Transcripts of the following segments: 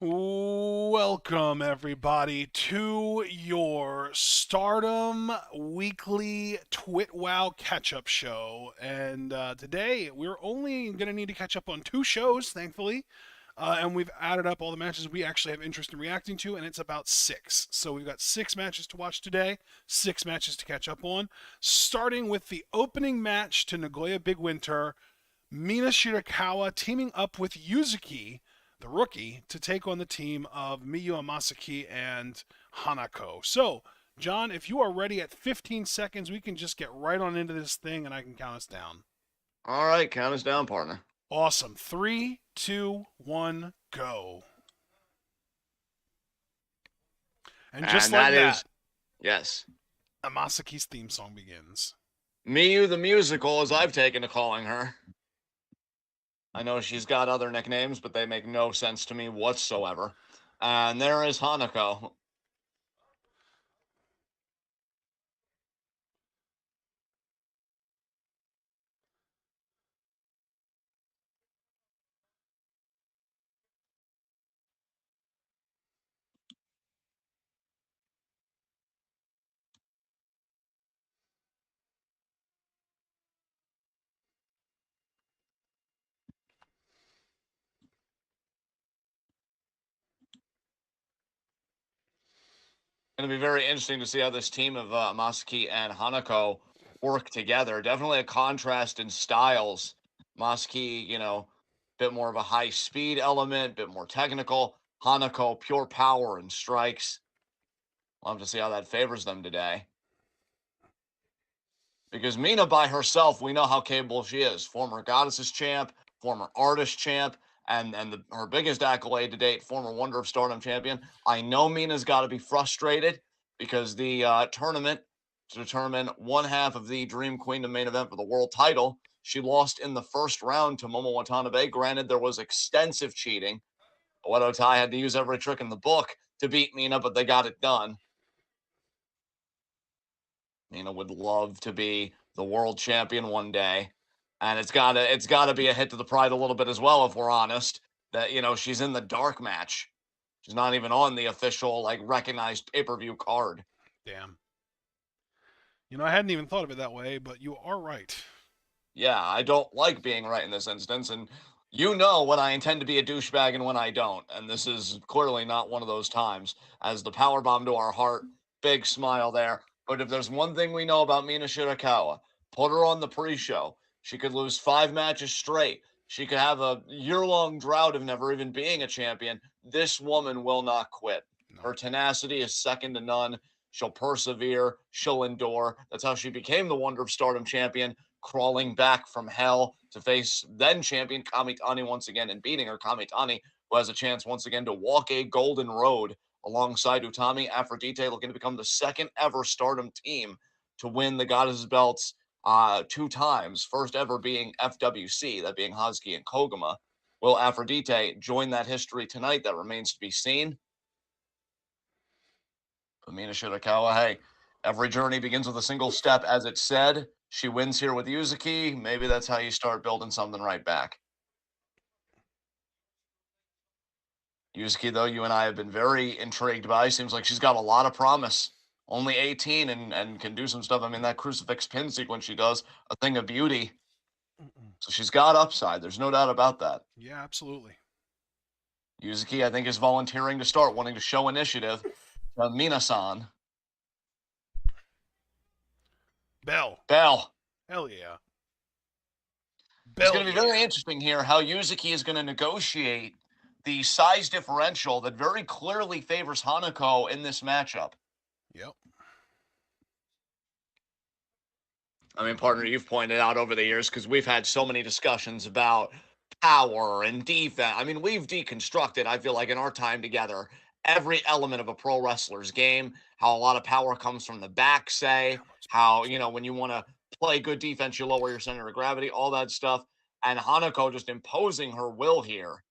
Welcome, everybody, to your Stardom Weekly Twit Wow catch up show. And today, we're only going to need to catch up on two shows, thankfully. And we've added up all the matches we actually have interest in reacting to, and it's about six. So we've got six matches to watch today, six matches to catch up on. Starting with the opening match to Nagoya Big Winter, Mina Shirakawa teaming up with Yuzuki, the rookie, to take on the team of Miyu Amasaki and Hanako. So, John, if you are ready at 15 seconds, we can just get right on into this thing and I can count us down. All right, count us down, partner. Awesome. 3, 2, 1, go. And just like that, yes, Amasaki's theme song begins. Miyu the Musical, as I've taken to calling her. I know she's got other nicknames, but they make no sense to me whatsoever. And there is Hanako. Going to be very interesting to see how this team of Masaki and Hanako work together. Definitely a contrast in styles. Masaki, bit more of a high speed element, bit more technical. Hanako, pure power and strikes. We'll have to see how that favors them today. Because Mina by herself, we know how capable she is. Former Goddesses champ, former Artist champ, and her biggest accolade to date, former Wonder of Stardom champion. I know Mina's got to be frustrated because the tournament to determine one half of the Dream Queen main event for the world title, she lost in the first round to Momo Watanabe. Granted, there was extensive cheating. Oedo Tai had to use every trick in the book to beat Mina, but they got it done. Mina would love to be the world champion one day. And it's gotta be a hit to the pride a little bit as well, if we're honest, that she's in the dark match. She's not even on the official, recognized pay-per-view card. Damn. I hadn't even thought of it that way, but you are right. Yeah, I don't like being right in this instance, and you know when I intend to be a douchebag and when I don't, and this is clearly not one of those times. As the power bomb to our heart, big smile there. But if there's one thing we know about Mina Shirakawa, put her on the pre-show. She could lose 5 matches straight. She could have a year-long drought of never even being a champion. This woman will not quit. No. Her tenacity is second to none. She'll persevere. She'll endure. That's how she became the Wonder of Stardom champion, crawling back from hell to face then champion Kamitani once again and beating her. Kamitani, who has a chance once again to walk a golden road alongside Utami Aphrodite, looking to become the second ever Stardom team to win the Goddess belts 2 times. First ever being FWC, that being Hazuki and Koguma. Will Aphrodite join that history tonight? That remains to be seen. But Mina Shirakawa, hey, every journey begins with a single step, as it said. She wins here with Yuzuki. Maybe that's how you start building something right back. Yuzuki, though, you and I have been very intrigued by. Seems like she's got a lot of promise. Only 18 and can do some stuff. I mean, that crucifix pin sequence she does, a thing of beauty. So she's got upside. There's no doubt about that. Yeah, absolutely. Yuzuki, I think, is volunteering to start, wanting to show initiative to Mina-san. Bell. Bell. Hell yeah. Bell, it's going to be very interesting here how Yuzuki is going to negotiate the size differential that very clearly favors Hanako in this matchup. Yep. I mean, partner, you've pointed out over the years, because we've had so many discussions about power and defense. I mean, we've deconstructed, I feel like, in our time together, every element of a pro wrestler's game, how a lot of power comes from the back, say, how, when you want to play good defense, you lower your center of gravity, all that stuff. And Hanako just imposing her will here.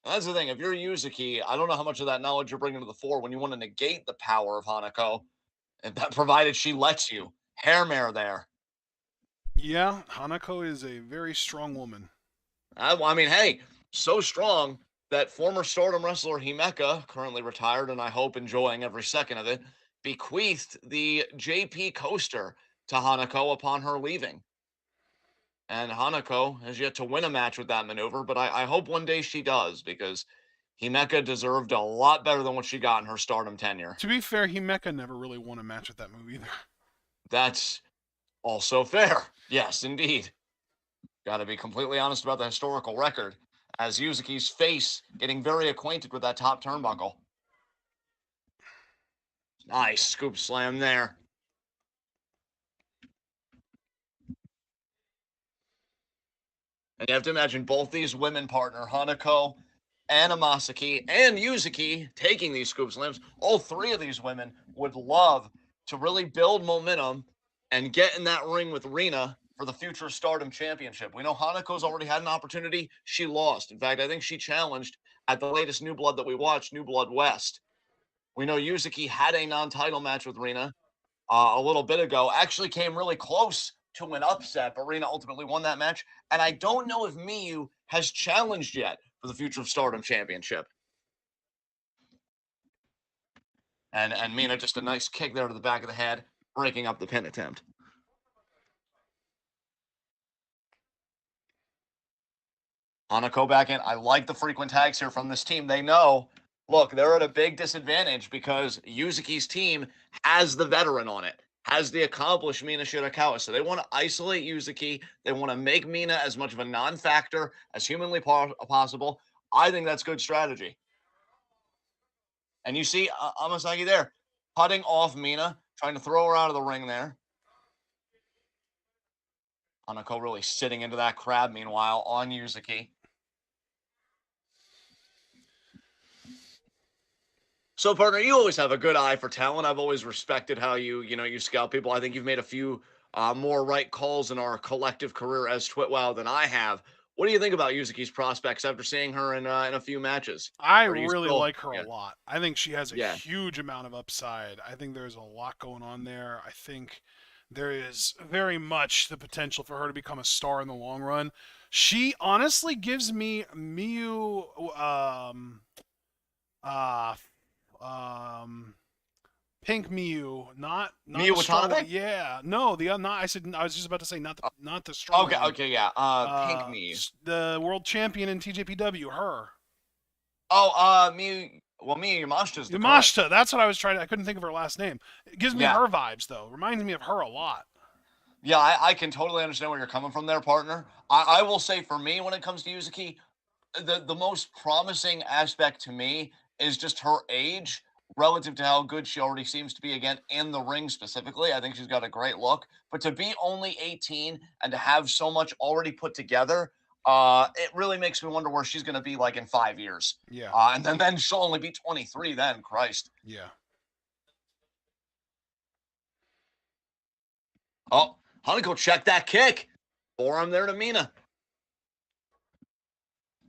And that's the thing. If you're Yuzuki, I don't know how much of that knowledge you're bringing to the fore when you want to negate the power of Hanako, and that provided she lets you. Hair mare there. Yeah, Hanako is a very strong woman. I mean, hey, so strong that former Stardom wrestler Himeka, currently retired and I hope enjoying every second of it, bequeathed the JP coaster to Hanako upon her leaving. And Hanako has yet to win a match with that maneuver, but I hope one day she does, because Himeka deserved a lot better than what she got in her Stardom tenure. To be fair, Himeka never really won a match with that move either. That's also fair. Yes, indeed. Got to be completely honest about the historical record, as Yuzuki's face getting very acquainted with that top turnbuckle. Nice scoop slam there. And you have to imagine both these women, partner Hanako and Amasaki and Yuzuki, taking these scoop slams. All three of these women would love to really build momentum and get in that ring with Rina for the future Stardom Championship. We know Hanako's already had an opportunity. She lost. In fact, I think she challenged at the latest New Blood that we watched, New Blood West. We know Yuzuki had a non-title match with Rina a little bit ago. Actually came really close to an upset, but Rina ultimately won that match. And I don't know if Miyu has challenged yet for the Future of Stardom Championship. And Mina, just a nice kick there to the back of the head, breaking up the pin attempt. Hanako back in. I like the frequent tags here from this team. They know, look, they're at a big disadvantage because Yuzuki's team has the veteran on it, has the accomplished Mina Shirakawa. So they want to isolate Yuzuki. They want to make Mina as much of a non-factor as humanly possible. I think that's good strategy. And you see Amasaki there, cutting off Mina, trying to throw her out of the ring there. Hanako really sitting into that crab, meanwhile, on Yuzuki. So, partner, you always have a good eye for talent. I've always respected how you scout people. I think you've made a few more right calls in our collective career as Twitwow than I have. What do you think about Yuzuki's prospects after seeing her in a few matches? I Or do you really still, like her a yeah, lot. I think she has a yeah. huge amount of upside. I think there's a lot going on there. I think there is very much the potential for her to become a star in the long run. She honestly gives me Miyu uh um Pink Miyu, not Miyu the strong one. Watanabe? Yeah, no, not. I was just about to say not the strong Okay, one. okay, yeah. Pink Miyu. The world champion in TJPW, her. Oh, Miyu. Well, Miyu Yamashita is the current. Yamashita, that's what I was trying to. I couldn't think of her last name. It gives me Yeah, her vibes though. Reminds me of her a lot. yeah. I can totally understand where you're coming from there, partner. I will say for me, when it comes to Yuzuki, the most promising aspect to me is just her age relative to how good she already seems to be, again, in the ring specifically. I think she's got a great look, but to be only 18 and to have so much already put together, it really makes me wonder where she's going to be like in 5 years. Yeah, And then she'll only be 23 then. Christ. yeah. Oh, Hanako, check that kick. Forearm there to Mina.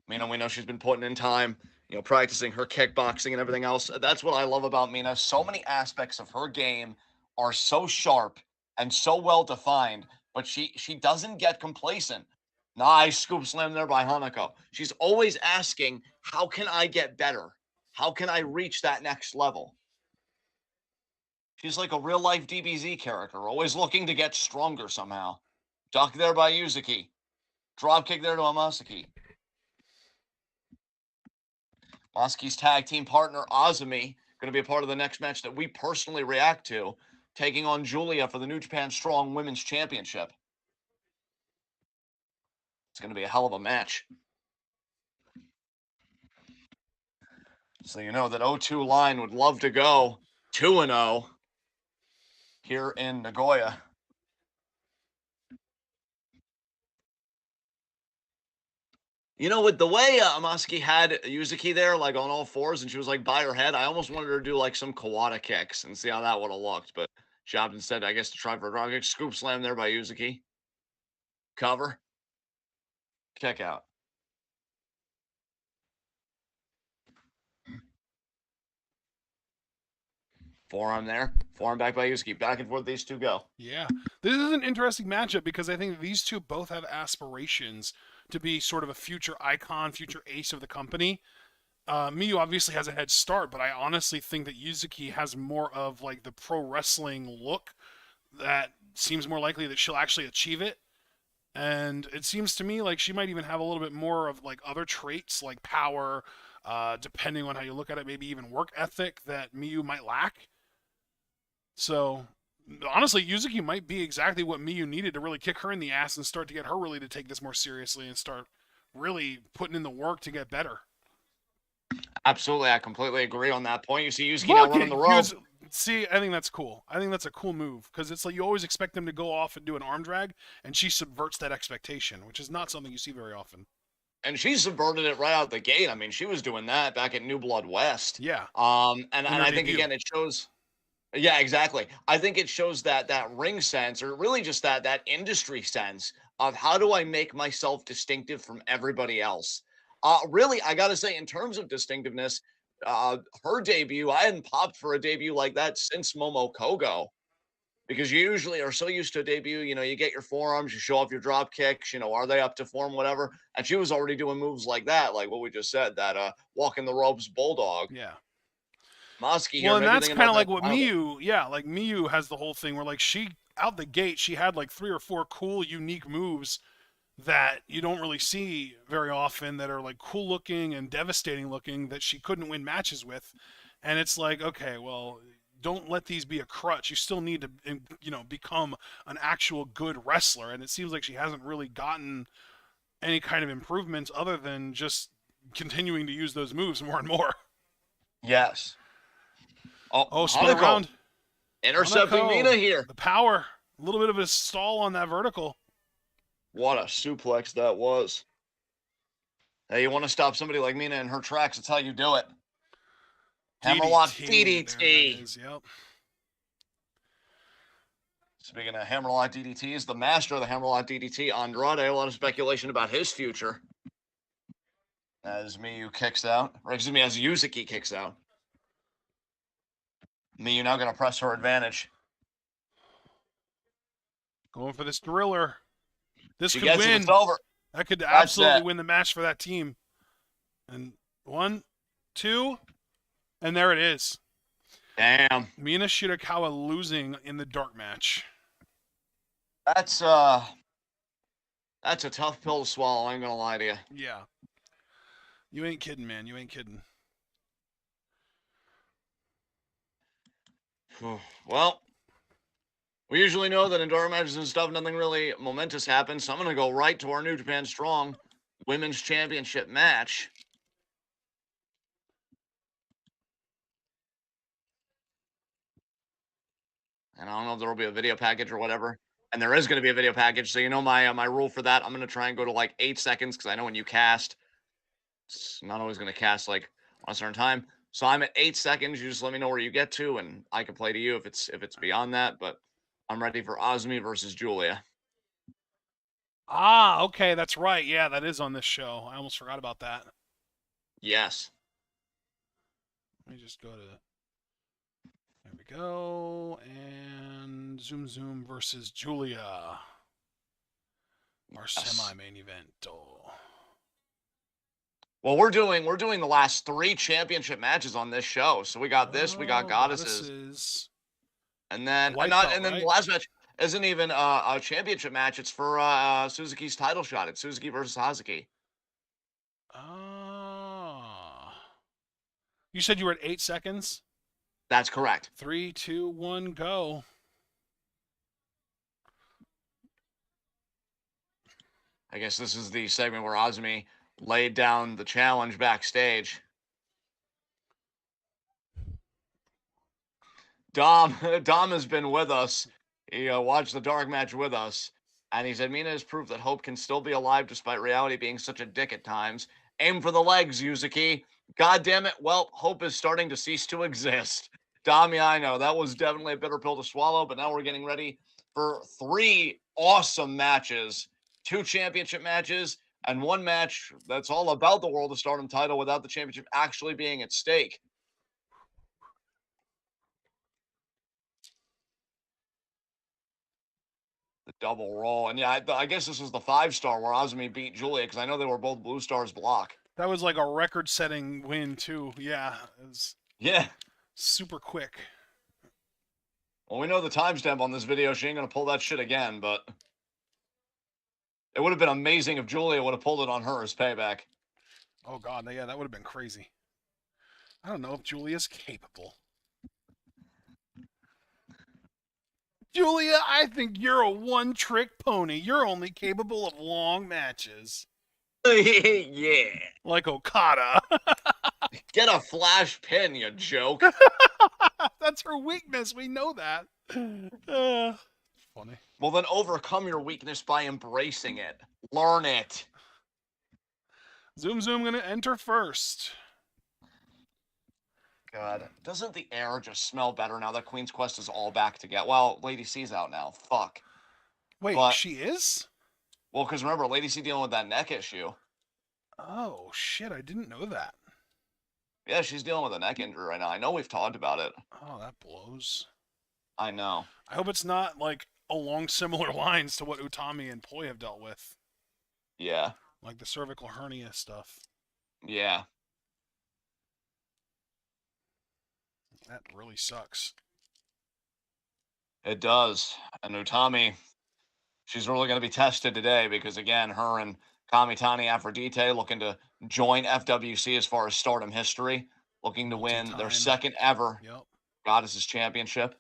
Mina, we know she's been putting in time, practicing her kickboxing and everything else. That's what I love about Mina. So many aspects of her game are so sharp and so well defined, but she doesn't get complacent. Nice scoop slam there by Hanako. She's always asking, how can I get better? How can I reach that next level? She's like a real life DBZ character, always looking to get stronger somehow. Duck there by Yuzuki. Drop kick there to Amasaki. Masaki's tag team partner, Azumi, going to be a part of the next match that we personally react to, taking on Julia for the New Japan Strong Women's Championship. It's going to be a hell of a match. So you know that O2 Line would love to go 2-0 here in Nagoya. With the way Masaki had Yuzuki there, like on all fours, and she was like by her head, I almost wanted her to do like some Kawada kicks and see how that would have looked. But she opted instead, I guess, to try for a draw kick. Scoop slam there by Yuzuki. Cover. Kick out. Forearm there. Forearm back by Yuzuki. Back and forth these two go. Yeah, this is an interesting matchup because I think these two both have aspirations to be sort of a future icon, future ace of the company. Miyu obviously has a head start, but I honestly think that Yuzuki has more of like the pro wrestling look that seems more likely that she'll actually achieve it. And it seems to me like she might even have a little bit more of like other traits like power, depending on how you look at it, maybe even work ethic that Miyu might lack. So honestly, Yuzuki might be exactly what Miyu needed to really kick her in the ass and start to get her really to take this more seriously and start really putting in the work to get better. Absolutely, I completely agree on that point. You see Yusuke now Look running at the rope. See, I think that's cool. I think that's a cool move because it's like you always expect them to go off and do an arm drag, and she subverts that expectation, which is not something you see very often. And she subverted it right out the gate. I mean, she was doing that back at New Blood West. Yeah, And in her I think debut. again it shows. Yeah, exactly. I think it shows that ring sense, or really just that industry sense of how do I make myself distinctive from everybody else. Really, I gotta say, in terms of distinctiveness, her debut, I hadn't popped for a debut like that since Momo Kogo. Because you usually are so used to a debut, you get your forearms, you show off your drop kicks, are they up to form, whatever. And she was already doing moves like that, like what we just said, that walking the ropes bulldog. Yeah. Mosky here, Well, and maybe that's thinking kind about of like that what style. Miyu, yeah, like Miyu has the whole thing where like she out the gate she had like 3 or 4 cool unique moves that you don't really see very often that are like cool looking and devastating looking that she couldn't win matches with. And it's like, okay, well, don't let these be a crutch. You still need to, become an actual good wrestler. And it seems like she hasn't really gotten any kind of improvements other than just continuing to use those moves more and more. Yes. Oh, Oh, spun Hanako around. intercepting Mina Hanako, here. the power. A little bit of a stall on that vertical. What a suplex that was. Hey, you want to stop somebody like Mina in her tracks? That's how you do it. Hammerlock DDT. There that DDT. is. Yep. Speaking of Hammerlock DDTs, the master of the Hammerlock DDT, Andrade, a lot of speculation about his future. As Miyu kicks out, or excuse me, as Yuzuki kicks out. Miyu now going to press her advantage. Going for this driller. This She could gets it. It's win. over. That could That's absolutely that. win the match for that team. And 1, 2, and there it is. Damn. Mina Shirakawa losing in the dark match. That's a tough pill to swallow, I ain't gonna lie to you. Yeah. You ain't kidding, man. You ain't kidding. Well, we usually know that in dark matches and stuff, nothing really momentous happens. So I'm going to go right to our New Japan Strong Women's Championship match. And I don't know if there will be a video package or whatever. And there is going to be a video package. So you know my rule for that. I'm going to try and go to like 8 seconds because I know when you cast, it's not always going to cast like on a certain time. So I'm at 8 seconds. You just let me know where you get to, and I can play to you if it's beyond that. But I'm ready for Osmi versus Julia. Ah, okay, that's right. Yeah, that is on this show. I almost forgot about that. Yes. Let me just go to. There we go. And Zoom versus Julia. Our semi-main event. Oh. Well, we're doing the last 3 championship matches on this show. So we got this, we got Goddesses, and then the last match isn't even a championship match. It's for Suzuki's title shot. It's Suzuki versus Hazuki. Ah. You said you were at 8 seconds? That's correct. 3, 2, 1, go. I guess this is the segment where Azumi laid down the challenge backstage. Dom has been with us. He watched the dark match with us, and he said Mina is proof that hope can still be alive despite reality being such a dick at times. Aim for the legs, Yuzuki. God damn it. Well, hope is starting to cease to exist. Dom, yeah, I know that was definitely a bitter pill to swallow, but now we're getting ready for 3 awesome matches, 2 championship matches, and 1 match that's all about the World of Stardom title without the championship actually being at stake. The double roll. And yeah, I guess this was the 5-star where Azumi beat Julia because I know they were both Blue Stars block. That was like a record-setting win too. Yeah, it was Yeah. super quick. Well, we know the timestamp on this video. She ain't gonna pull that shit again, but it would have been amazing if Julia would have pulled it on her as payback. Oh god, yeah, that would have been crazy. I don't know if Julia's capable. Julia, I think you're a one-trick pony. You're only capable of long matches. Yeah. Like Okada. Get a flash pin, you joke. That's her weakness. We know that. Uh, funny. Well, then overcome your weakness by embracing it. Learn it. Zoom Zoom gonna enter first. God, doesn't the air just smell better now that Queen's Quest is all back together? Well, Lady C's out now. Fuck. Wait, But she is? well, because remember, Lady C dealing with that neck issue. Oh shit, I didn't know that. Yeah, she's dealing with a neck injury right now. I know we've talked about it. Oh, that blows. I know. I hope it's not like along similar lines to what Utami and Poi have dealt with. Yeah. Like the cervical hernia stuff. Yeah. That really sucks. It does. And Utami, she's really going to be tested today because, again, her and Kamitani Aphrodite looking to join FWC as far as Stardom history, looking to win their Multi-time. second ever Yep. Goddesses Championship.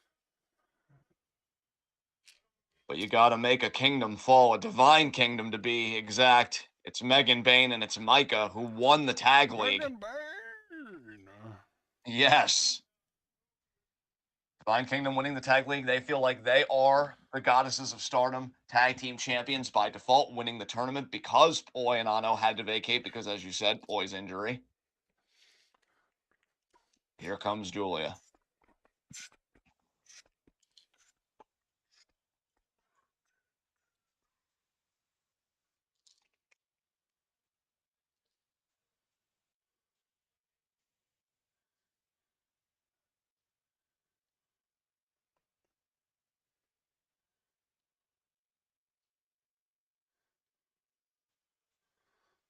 But you got to make a kingdom fall, a divine kingdom to be exact. It's Megan Bain and it's Micah who won the tag league. Yes. Divine Kingdom winning the tag league. They feel like they are the Goddesses of Stardom tag team champions by default, winning the tournament because Poi and Ano had to vacate because, as you said, Poi's injury. Here comes Julia.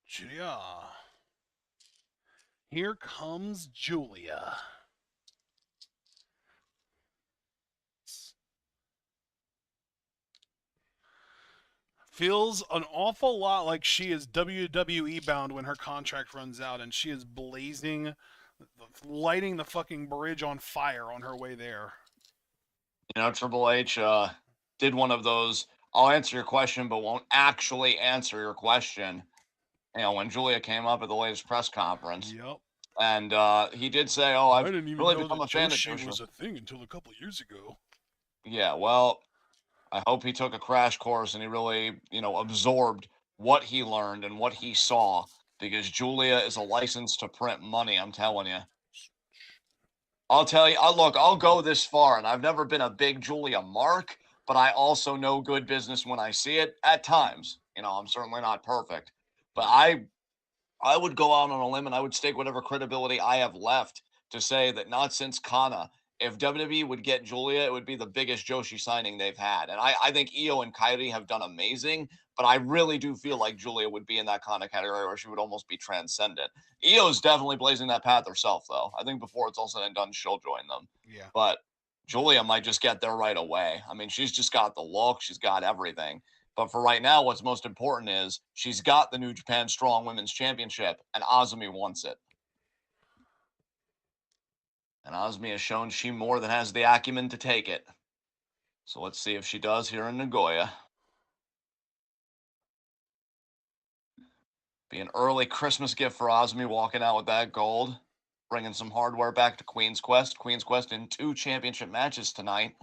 Julia. Here comes Julia. Feels an awful lot like she is WWE bound when her contract runs out, and she is blazing, lighting the fucking bridge on fire on her way there. You know, Triple H did one of those, I'll answer your question, but won't actually answer your question. You know, when Julia came up at the latest press conference. Yep. And he did say, "Oh, I I've didn't even really know become that a fan of Joshi Joshua." was a thing until a couple years ago. Yeah, well, I hope he took a crash course and he really, you know, absorbed what he learned and what he saw because Julia is a license to print money, I'm telling you. I'll tell you, I'll go this far, and I've never been a big Julia mark, but I also know good business when I see it at times. You know, I'm certainly not perfect, but I would go out on a limb and I would stake whatever credibility I have left to say that not since Kana, if WWE would get Julia, it would be the biggest Joshi signing they've had. And I think Io and Kairi have done amazing, but I really do feel like Julia would be in that Kana category where she would almost be transcendent. Io's definitely blazing that path herself, though. I think before it's all said and done, she'll join them. Yeah. But Julia might just get there right away. I mean, she's just got the look, she's got everything. But for right now, what's most important is she's got the New Japan Strong Women's Championship, and Azumi wants it. And Azumi has shown she more than has the acumen to take it. So let's see if she does here in Nagoya. Be an early Christmas gift for Azumi walking out with that gold. Bringing some hardware back to Queen's Quest. Queen's Quest in 2 championship matches tonight.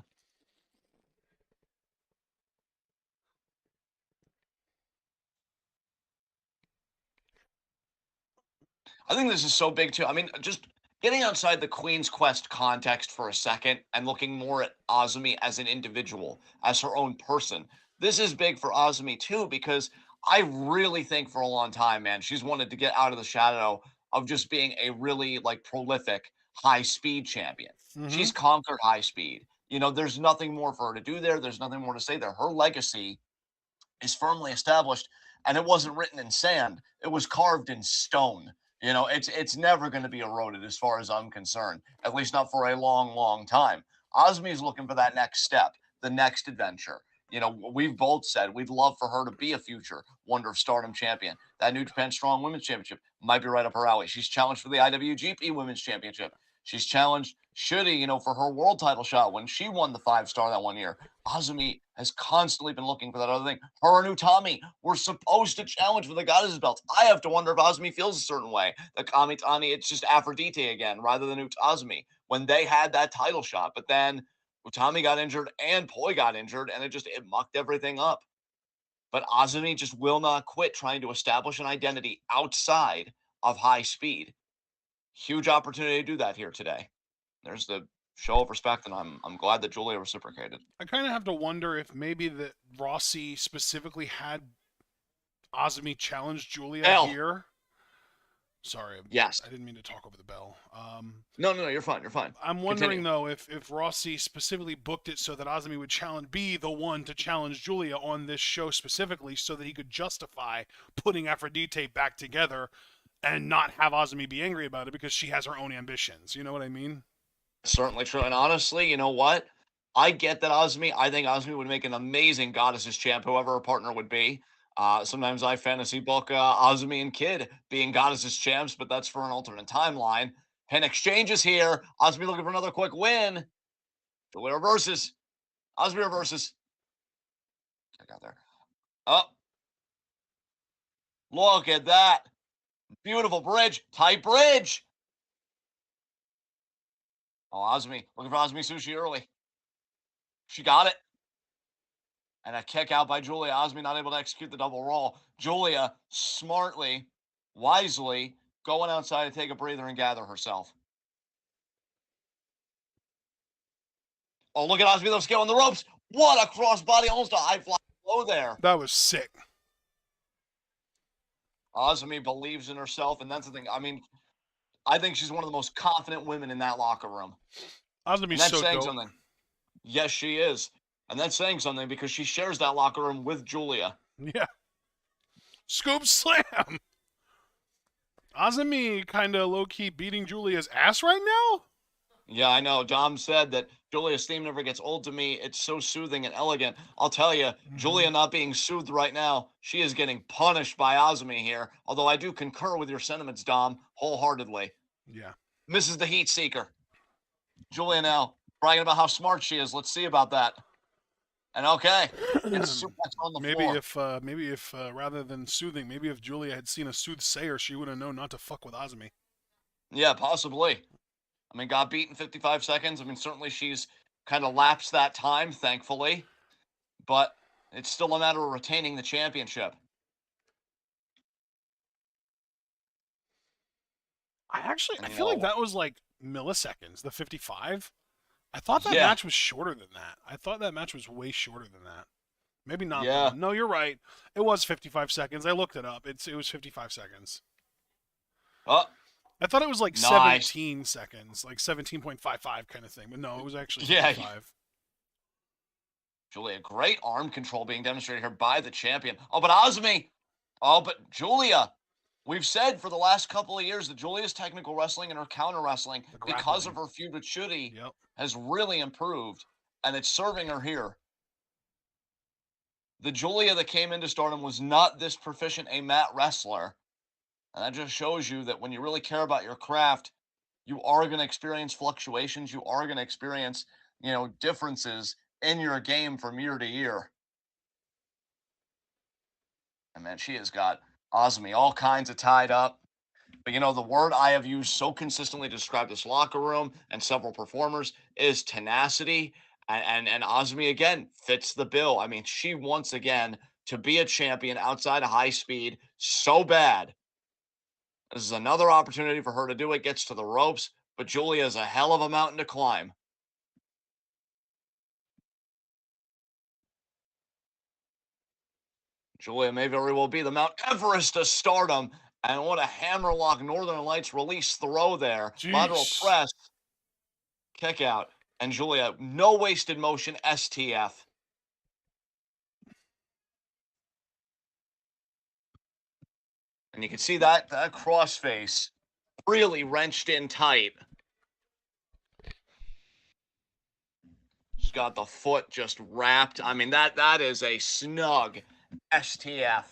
I think this is so big too. I mean, just getting outside the Queen's Quest context for a second and looking more at Azumi as an individual, as her own person. This is big for Azumi too, because I really think for a long time, man, she's wanted to get out of the shadow of just being a really like prolific high speed champion. Mm-hmm. She's conquered high speed. You know, there's nothing more for her to do there. There's nothing more to say there. Her legacy is firmly established. and it wasn't written in sand. It was carved in stone. It's never going to be eroded as far as I'm concerned, at least not for a long, long time. Osmi is looking for that next step, the next adventure. We've both said we'd love for her to be a future Wonder of Stardom champion. That New Japan Strong Women's Championship might be right up her alley. She's challenged for the IWGP Women's Championship. She's challenged Shuri, for her world title shot when she won the 5-star that one year. Azumi has constantly been looking for that other thing. Her and Utami were supposed to challenge for the Goddess belts. I have to wonder if Azumi feels a certain way. The Kamitani, it's just Aphrodite again rather than Utami when they had that title shot. But then Utami got injured and Poi got injured, and it mucked everything up. But Azumi just will not quit trying to establish an identity outside of high speed. Huge opportunity to do that here today. There's the show of respect, and I'm glad that Julia reciprocated. I kind of have to wonder if maybe that Rossi specifically had Azumi challenge Julia here. Sorry, yes, I didn't mean to talk over the bell. No, you're fine. You're fine. I'm wondering though if Rossi specifically booked it so that Azumi would be the one to challenge Julia on this show specifically, so that he could justify putting Aphrodite back together and not have Azumi be angry about it because she has her own ambitions. You know what I mean? Certainly true. And honestly, you know what? I get that Azumi. I think Azumi would make an amazing Goddesses champ, whoever her partner would be. Sometimes I fantasy book Azumi and Kid being Goddesses champs, but that's for an alternate timeline. Pin exchange is here. Azumi looking for another quick win. Julia reverses. Azumi reverses. I got there. Oh. Look at that. Beautiful bridge. Tight bridge. Oh, Azumi. Looking for Azumi Sushi early. She got it. And a kick out by Julia. Azumi not able to execute the double roll. Julia smartly, wisely, going outside to take a breather and gather herself. Oh, look at Azumi though, scaling the ropes. What a crossbody, almost a high fly blow there. That was sick. Azumi believes in herself, and that's the thing. I mean, I think she's one of the most confident women in that locker room. Azumi's so saying dope. Something. Yes, she is. And that's saying something because she shares that locker room with Julia. Yeah. Scoop slam. Azumi kind of low-key beating Julia's ass right now? Yeah, I know. Dom said that Julia's theme never gets old to me. It's so soothing and elegant. I'll tell you, Julia not being soothed right now, she is getting punished by Azumi here. Although I do concur with your sentiments, Dom, wholeheartedly. Yeah. Misses the heat seeker. Julia now bragging about how smart she is. Let's see about that. And okay, it's on the floor. Maybe if rather than soothing, maybe if Julia had seen a soothsayer, she would have known not to fuck with Azumi. Yeah, possibly. I mean, got beaten 55 seconds. I mean, certainly she's kind of lapsed that time, thankfully. But it's still a matter of retaining the championship. I feel like that was like milliseconds, the 55. I thought that match was shorter than that. I thought that match was way shorter than that. Maybe not. Yeah. No, you're right. It was 55 seconds. I looked it up. It was 55 seconds. Oh. I thought it was like 17 seconds, like 17.55 kind of thing. But no, it was actually 55. Yeah. Julia, great arm control being demonstrated here by the champion. Oh, but Azumi. Oh, but Julia. We've said for the last couple of years that Julia's technical wrestling and her counter wrestling, because of her feud with Shuri, has really improved, and it's serving her here. The Julia that came into Stardom was not this proficient a mat wrestler, and that just shows you that when you really care about your craft, you are going to experience fluctuations. You are going to experience, differences in your game from year to year. And man, she has got Azumi all kinds of tied up. But the word I have used so consistently to describe this locker room and several performers is tenacity. And Azumi again fits the bill. I mean, she once again to be a champion outside of high speed so bad. This is another opportunity for her to do it. Gets to the ropes, but Julia is a hell of a mountain to climb. Julia may very well be the Mount Everest of Stardom. And what a hammerlock Northern Lights release throw there. Jeez. Lateral press. Kick out. And Julia, no wasted motion, STF. And you can see that crossface really wrenched in tight. She's got the foot just wrapped. I mean, that is a snug STF.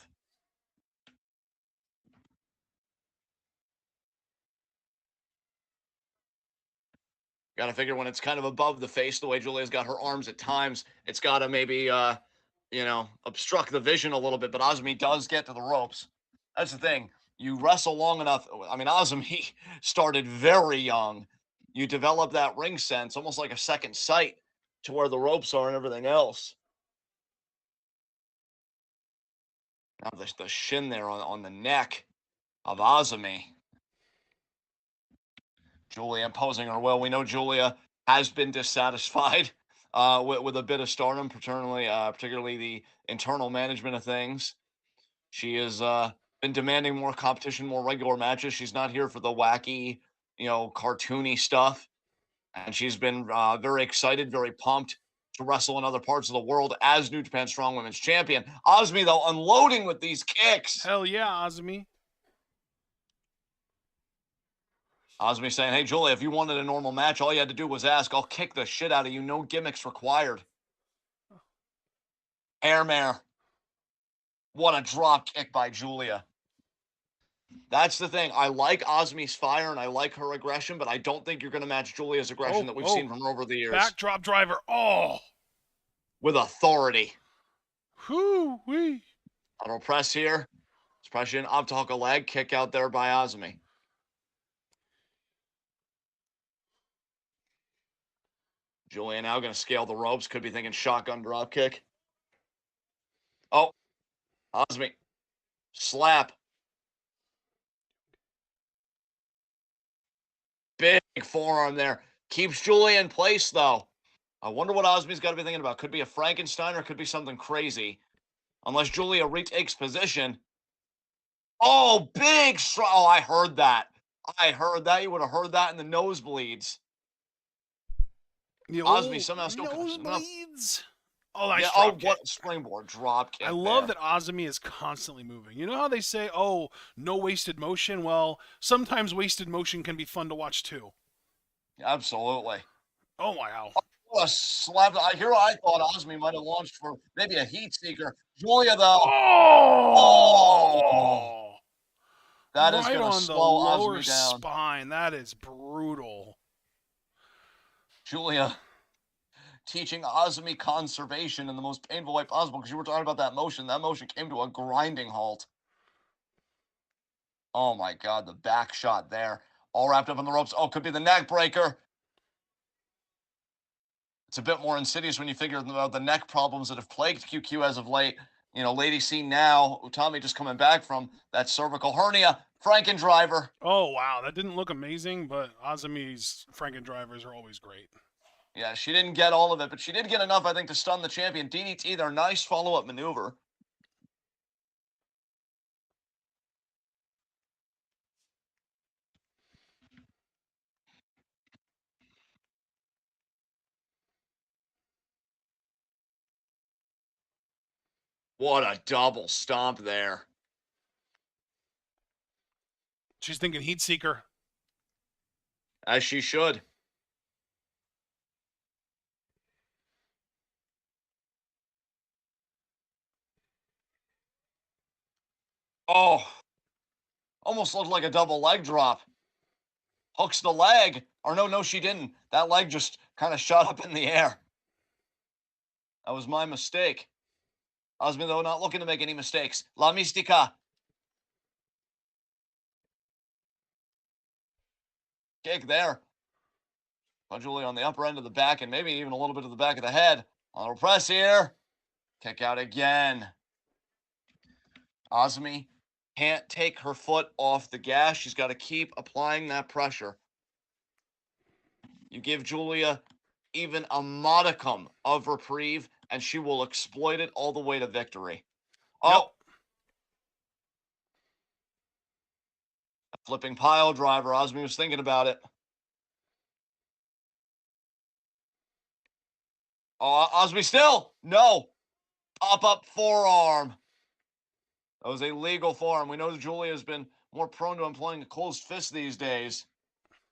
Got to figure when it's kind of above the face, the way Julia's got her arms at times, it's got to maybe, obstruct the vision a little bit. But Azumi does get to the ropes. That's the thing. You wrestle long enough. I mean, Azumi started very young. You develop that ring sense, almost like a second sight to where the ropes are and everything else. Now the shin there on the neck of Azumi. Julia imposing her will. We know Julia has been dissatisfied with a bit of Stardom, particularly the internal management of things. She has been demanding more competition, more regular matches. She's not here for the wacky, cartoony stuff. And she's been very excited, very pumped to wrestle in other parts of the world as New Japan Strong Women's Champion. Azumi, though, unloading with these kicks. Hell yeah, Azumi. Azumi saying, hey, Julia, if you wanted a normal match, all you had to do was ask. I'll kick the shit out of you. No gimmicks required. Air mare. What a drop kick by Julia. That's the thing. I like Azumi's fire and I like her aggression, but I don't think you're going to match Julia's aggression that we've seen from her over the years. Backdrop driver. Oh. With authority. Whoo-wee. Auto press here. Especially an up to hook a leg. Kick out there by Azumi. Julia now going to scale the ropes. Could be thinking shotgun drop kick. Oh. Azumi. Slap. Big forearm there. Keeps Julia in place, though. I wonder what Azumi's got to be thinking about. Could be a Frankenstein or could be something crazy. Unless Julia retakes position. Oh, big strike. Oh, I heard that. You would have heard that in the nosebleeds. The Azumi somehow still nosebleeds. Oh, nice what springboard drop kick. I love that Azumi is constantly moving. You know how they say, oh, no wasted motion? Well, sometimes wasted motion can be fun to watch too. Absolutely. Oh, wow. What a slap. I thought Azumi might have launched for maybe a heat seeker. Julia, though. Oh! That is going to slow Azumi down. Spine. That is brutal. Julia teaching Azumi conservation in the most painful way possible, because you were talking about that motion. That motion came to a grinding halt. Oh my God, the back shot there. All wrapped up in the ropes. Oh, could be the neck breaker. It's a bit more insidious when you figure about the neck problems that have plagued QQ as of late. Lady C now, Utami just coming back from that cervical hernia. Franken driver. Oh, wow. That didn't look amazing, but Azumi's Franken drivers are always great. Yeah, she didn't get all of it, but she did get enough, I think, to stun the champion. DDT, their nice follow-up maneuver. What a double stomp there. She's thinking heat seeker. As she should. Oh, almost looked like a double leg drop. Hooks the leg. Or no, she didn't. That leg just kind of shot up in the air. That was my mistake. Azumi, though, not looking to make any mistakes. La Mystica. Kick there. Julie on the upper end of the back and maybe even a little bit of the back of the head. Auto press here. Kick out again. Azumi can't take her foot off the gas. She's got to keep applying that pressure. You give Julia even a modicum of reprieve, and she will exploit it all the way to victory. Oh. Yep. Flipping pile driver. Azumi was thinking about it. Oh, Azumi still. No. Pop-up forearm. That was a legal form. We know that Julia has been more prone to employing a closed fist these days.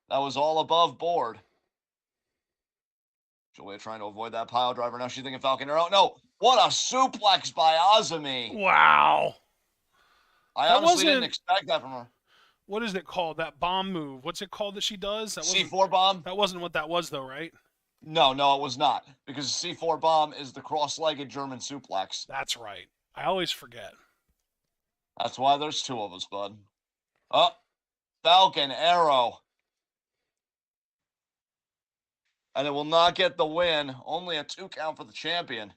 That was all above board. Julia trying to avoid that pile driver. Now she's thinking Falcon Arrow. No, what a suplex by Azumi. Wow. I That honestly didn't wasn't. expect that from her. What is it called? That bomb move. What's it called that she does? That wasn't. C4 bomb? That wasn't what that was, though, right? No, it was not. Because the C4 bomb is the cross-legged German suplex. That's right. I always forget. That's why there's two of us, bud. Oh, Falcon Arrow. And it will not get the win. Only a 2 count for the champion.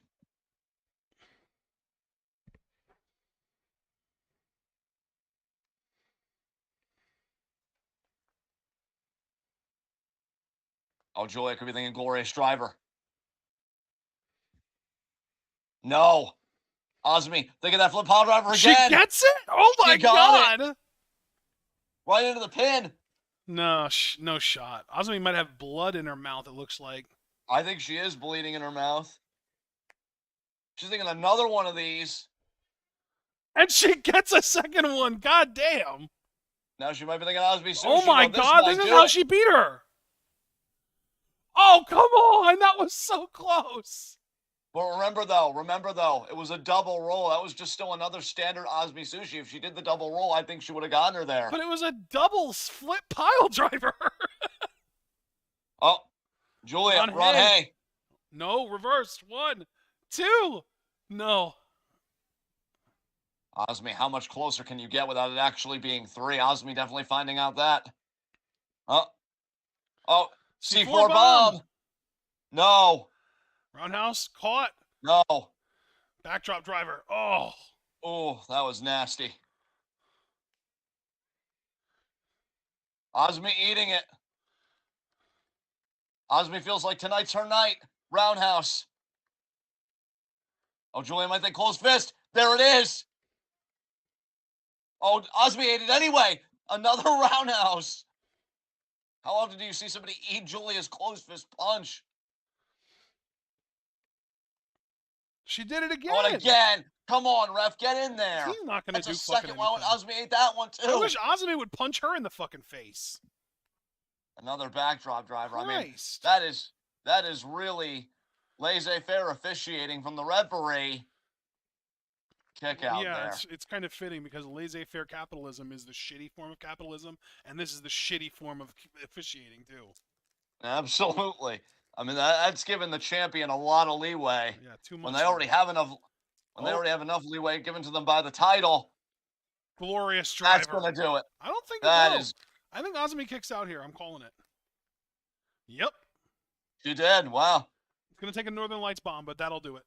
Oh, Julia could be thinking Glorious Driver. No. Azumi, think of that flip pile driver She again. gets it? Oh my She got god! Right into the pin. No, no shot. Azumi might have blood in her mouth, it looks like. I think she is bleeding in her mouth. She's thinking another one of these. And she gets a second one. God damn. Now she might be thinking Azumi Sushi. Oh my but god, this is how she beat her. Oh, come on. That was so close. But remember though, it was a double roll. That was just still another standard Azumi Sushi. If she did the double roll, I think she would have gotten her there. But it was a double flip pile driver. Oh, Julia, Ron Hay. No, reversed. 1, 2. No. Azumi, how much closer can you get without it actually being 3? Azumi definitely finding out that. Oh, C4 bomb. No. Roundhouse caught. No. Backdrop driver. Oh. Oh, that was nasty. Azumi eating it. Azumi feels like tonight's her night. Roundhouse. Oh, Julia might think closed fist. There it is. Oh, Azumi ate it anyway. Another roundhouse. How often do you see somebody eat Julia's closed fist punch? She did it again. Oh, and again. Come on, ref, get in there. He's not going to do That's a fucking second one. anything. Azumi ate that one too. I wish Azumi would punch her in the fucking face. Another backdrop driver. Christ. I mean, that is really laissez-faire officiating from the referee. Kick out there. Yeah, it's kind of fitting because laissez-faire capitalism is the shitty form of capitalism, and this is the shitty form of officiating too. Absolutely. I mean, that's giving the champion a lot of leeway. Yeah, too much. When they already have enough. When they already have enough leeway given to them by the title. Glorious driver. That's gonna do it. I don't think that it will. is. I think Azumi kicks out here. I'm calling it. Yep. She did. Wow. It's gonna take a Northern Lights bomb, but that'll do it.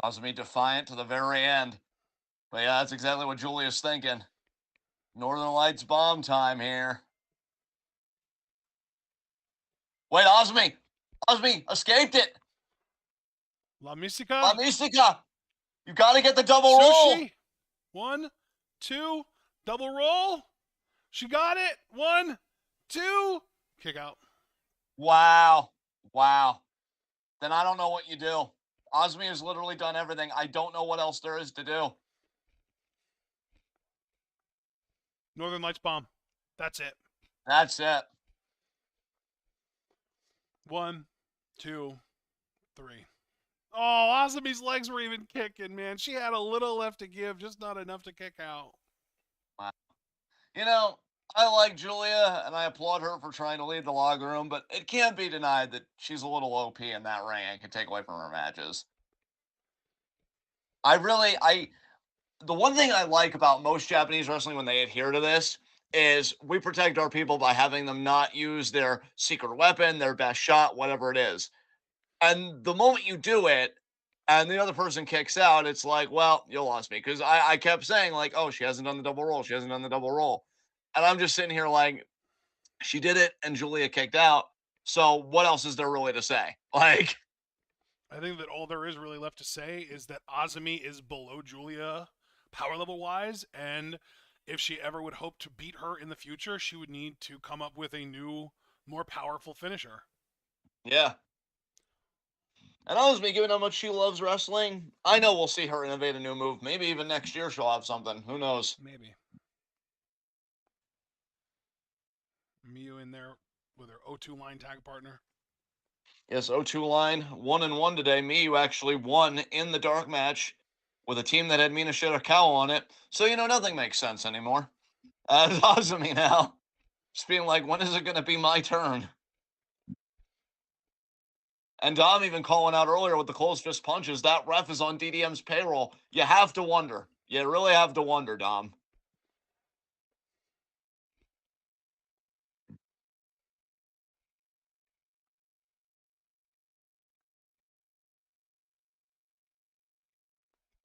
Azumi defiant to the very end. But yeah, that's exactly what Julia's thinking. Northern Lights bomb time here. Wait, Azumi! Azumi escaped it! La Mística. La Mística! You gotta get the double Sushi. roll! 1, 2, double roll. She got it. 1, 2, kick out. Wow. Then I don't know what you do. Azumi has literally done everything. I don't know what else there is to do. Northern Lights bomb. That's it. That's it. 1, 2, 3. Oh, Azumi's legs were even kicking, man. She had a little left to give, just not enough to kick out. Wow. You know, I like Julia, and I applaud her for trying to lead the locker room, but it can't be denied that she's a little OP in that ring and can take away from her matches. The one thing I like about most Japanese wrestling when they adhere to this is we protect our people by having them not use their secret weapon, their best shot, whatever it is. And the moment you do it and the other person kicks out, it's like, well, you lost me. Because I kept saying, like, oh, she hasn't done the double roll. She hasn't done the double roll. And I'm just sitting here like, she did it and Julia kicked out. So what else is there really to say? Like, I think that all there is really left to say is that Azumi is below Julia power level wise, and if she ever would hope to beat her in the future, she would need to come up with a new, more powerful finisher. Yeah. And honestly, given how much she loves wrestling, I know we'll see her innovate a new move. Maybe even next year she'll have something. Who knows? Maybe. Miyu in there with her O2 line tag partner. Yes, O2 line 1-1 today. Miyu actually won in the dark match with a team that had Mina Shirakawa on it. So nothing makes sense anymore. It's Azumi now. Just being like, when is it going to be my turn? And Dom even calling out earlier with the closed fist punches. That ref is on DDM's payroll. You have to wonder. You really have to wonder, Dom.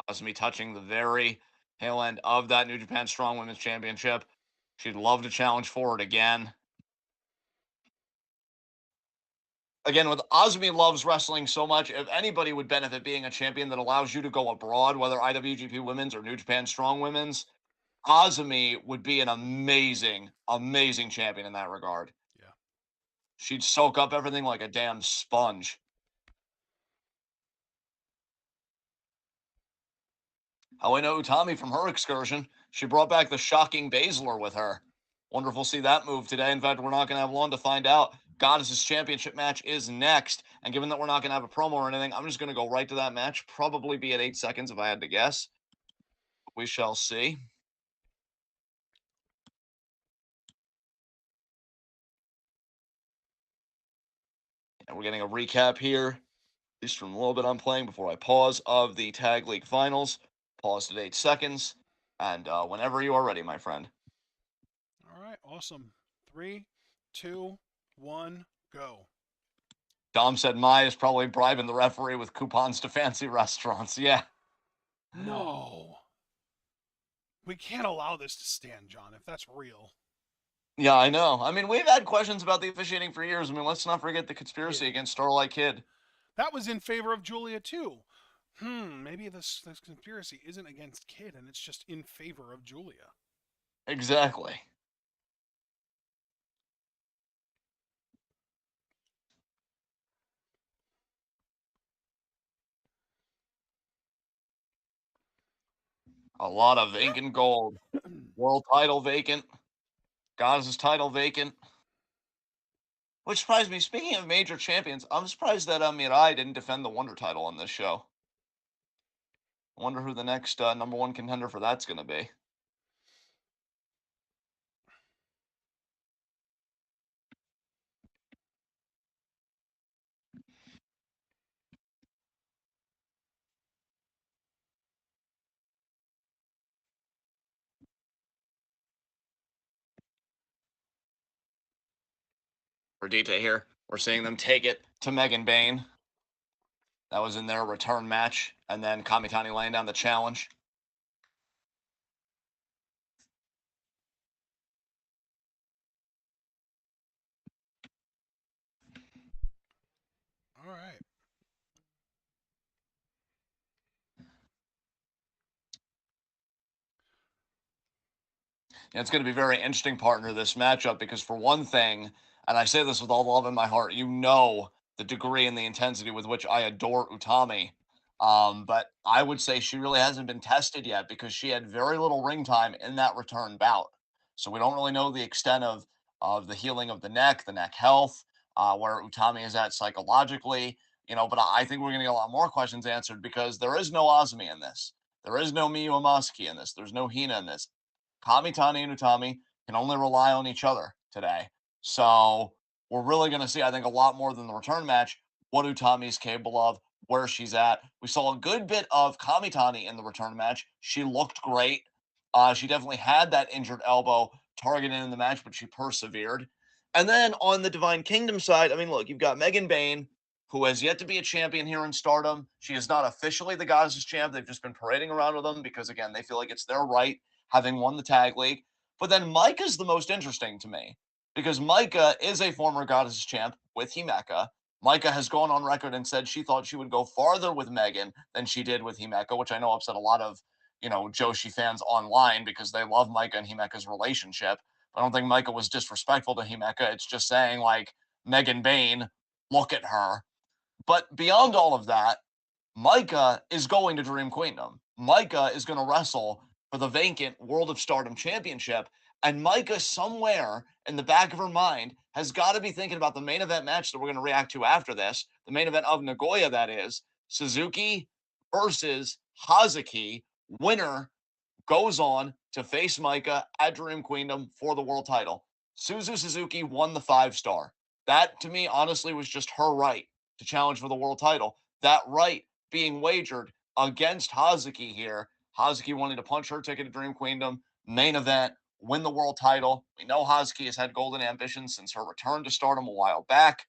Azumi touching the very tail end of that New Japan Strong Women's Championship. She'd love to challenge for it again. Again, with Azumi loves wrestling so much, if anybody would benefit being a champion that allows you to go abroad, whether IWGP Women's or New Japan Strong Women's, Azumi would be an amazing, amazing champion in that regard. Yeah. She'd soak up everything like a damn sponge. How I know Utami from her excursion. She brought back the shocking Baszler with her. Wonder if we'll see that move today. In fact, we're not going to have long to find out. Goddess's Championship match is next. And given that we're not going to have a promo or anything, I'm just going to go right to that match. Probably be at 8 seconds if I had to guess. We shall see. And we're getting a recap here, at least from a little bit I'm playing before I pause, of the Tag League Finals. Paused at 8 seconds. And whenever you are ready, my friend. All right. Awesome. 3, 2, 1, go. Dom said Maya's probably bribing the referee with coupons to fancy restaurants. Yeah. No. We can't allow this to stand, John, if that's real. Yeah, I know. I mean, we've had questions about the officiating for years. I mean, let's not forget the conspiracy Yeah. against Starlight Kid. That was in favor of Julia, too. Maybe this conspiracy isn't against Kid and it's just in favor of Julia. Exactly. A lot of vacant gold. World title vacant. Goddess's title vacant. Which surprised me. Speaking of major champions, I'm surprised that Mirai didn't defend the Wonder title on this show. I wonder who the next number one contender for that's going to be. For Dita here, we're seeing them take it to Megan Bain. That was in their return match. And then Kamitani laying down the challenge. All right. And it's going to be very interesting, partner, this matchup, because for one thing, and I say this with all the love in my heart, the degree and the intensity with which I adore Utami. But I would say she really hasn't been tested yet because she had very little ring time in that return bout. So we don't really know the extent of the healing of the neck health, where Utami is at psychologically. But I think we're going to get a lot more questions answered because there is no Azumi in this. There is no Miyu Amasuki in this. There's no Hina in this. Kamitani and Utami can only rely on each other today. So we're really going to see, I think, a lot more than the return match, what Utami is capable of, where she's at. We saw a good bit of Kamitani in the return match. She looked great. She definitely had that injured elbow targeted in the match, but she persevered. And then on the Divine Kingdom side, I mean, look, you've got Megan Bain, who has yet to be a champion here in Stardom. She is not officially the Goddesses champ. They've just been parading around with them because, again, they feel like it's their right, having won the tag league. But then Micah's the most interesting to me because Micah is a former Goddesses champ with Himeka. Micah has gone on record and said she thought she would go farther with Megan than she did with Himeka, which I know upset a lot of, Joshi fans online because they love Micah and Himeka's relationship. But I don't think Micah was disrespectful to Himeka. It's just saying, like, Megan Bain, look at her. But beyond all of that, Micah is going to Dream Queendom. Micah is going to wrestle for the vacant World of Stardom Championship. And Micah, somewhere in the back of her mind, has got to be thinking about the main event match that we're going to react to after this. The main event of Nagoya, that is. Suzuki versus Hazuki. Winner goes on to face Micah at Dream Queendom for the world title. Suzu Suzuki won the 5-star. That, to me, honestly, was just her right to challenge for the world title. That right being wagered against Hazuki here. Hazuki wanting to punch her ticket to Dream Queendom, main event, win the world title. We know Hazuki has had golden ambitions since her return to Stardom a while back.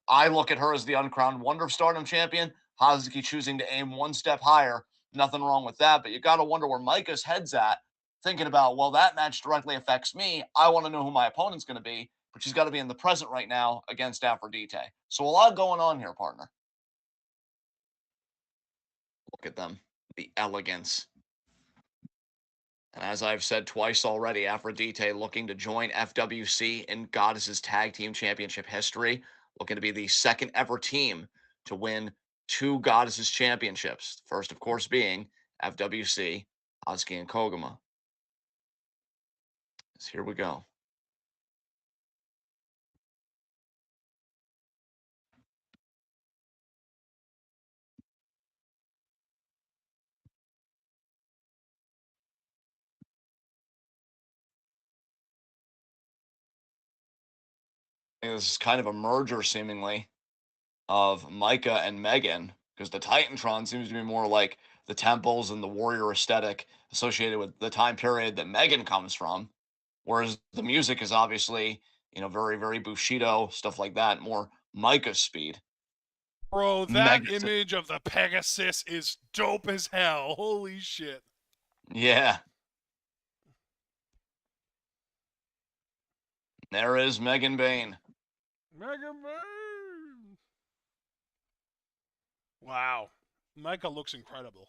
I look at her as the uncrowned Wonder of Stardom champion. Hazuki choosing to aim one step higher. Nothing wrong with that, but you got to wonder where Micah's head's at, thinking about, well, that match directly affects me. I want to know who my opponent's going to be, but she's got to be in the present right now against Aphrodite. So a lot going on here, partner. Look at them, the elegance. And as I've said twice already, Aphrodite looking to join FWC in Goddesses Tag Team Championship history, looking to be the second ever team to win 2 Goddesses Championships. First, of course, being FWC, Asuka and Koguma. So here we go. This is kind of a merger, seemingly, of Micah and Megan, because the Titantron seems to be more like the temples and the warrior aesthetic associated with the time period that Megan comes from, whereas the music is obviously, very, very Bushido, stuff like that, more Micah speed. Bro, that Mega, image of the Pegasus is dope as hell. Holy shit. yeah. There is Megan Bain. Mega Man. Wow. Micah looks incredible.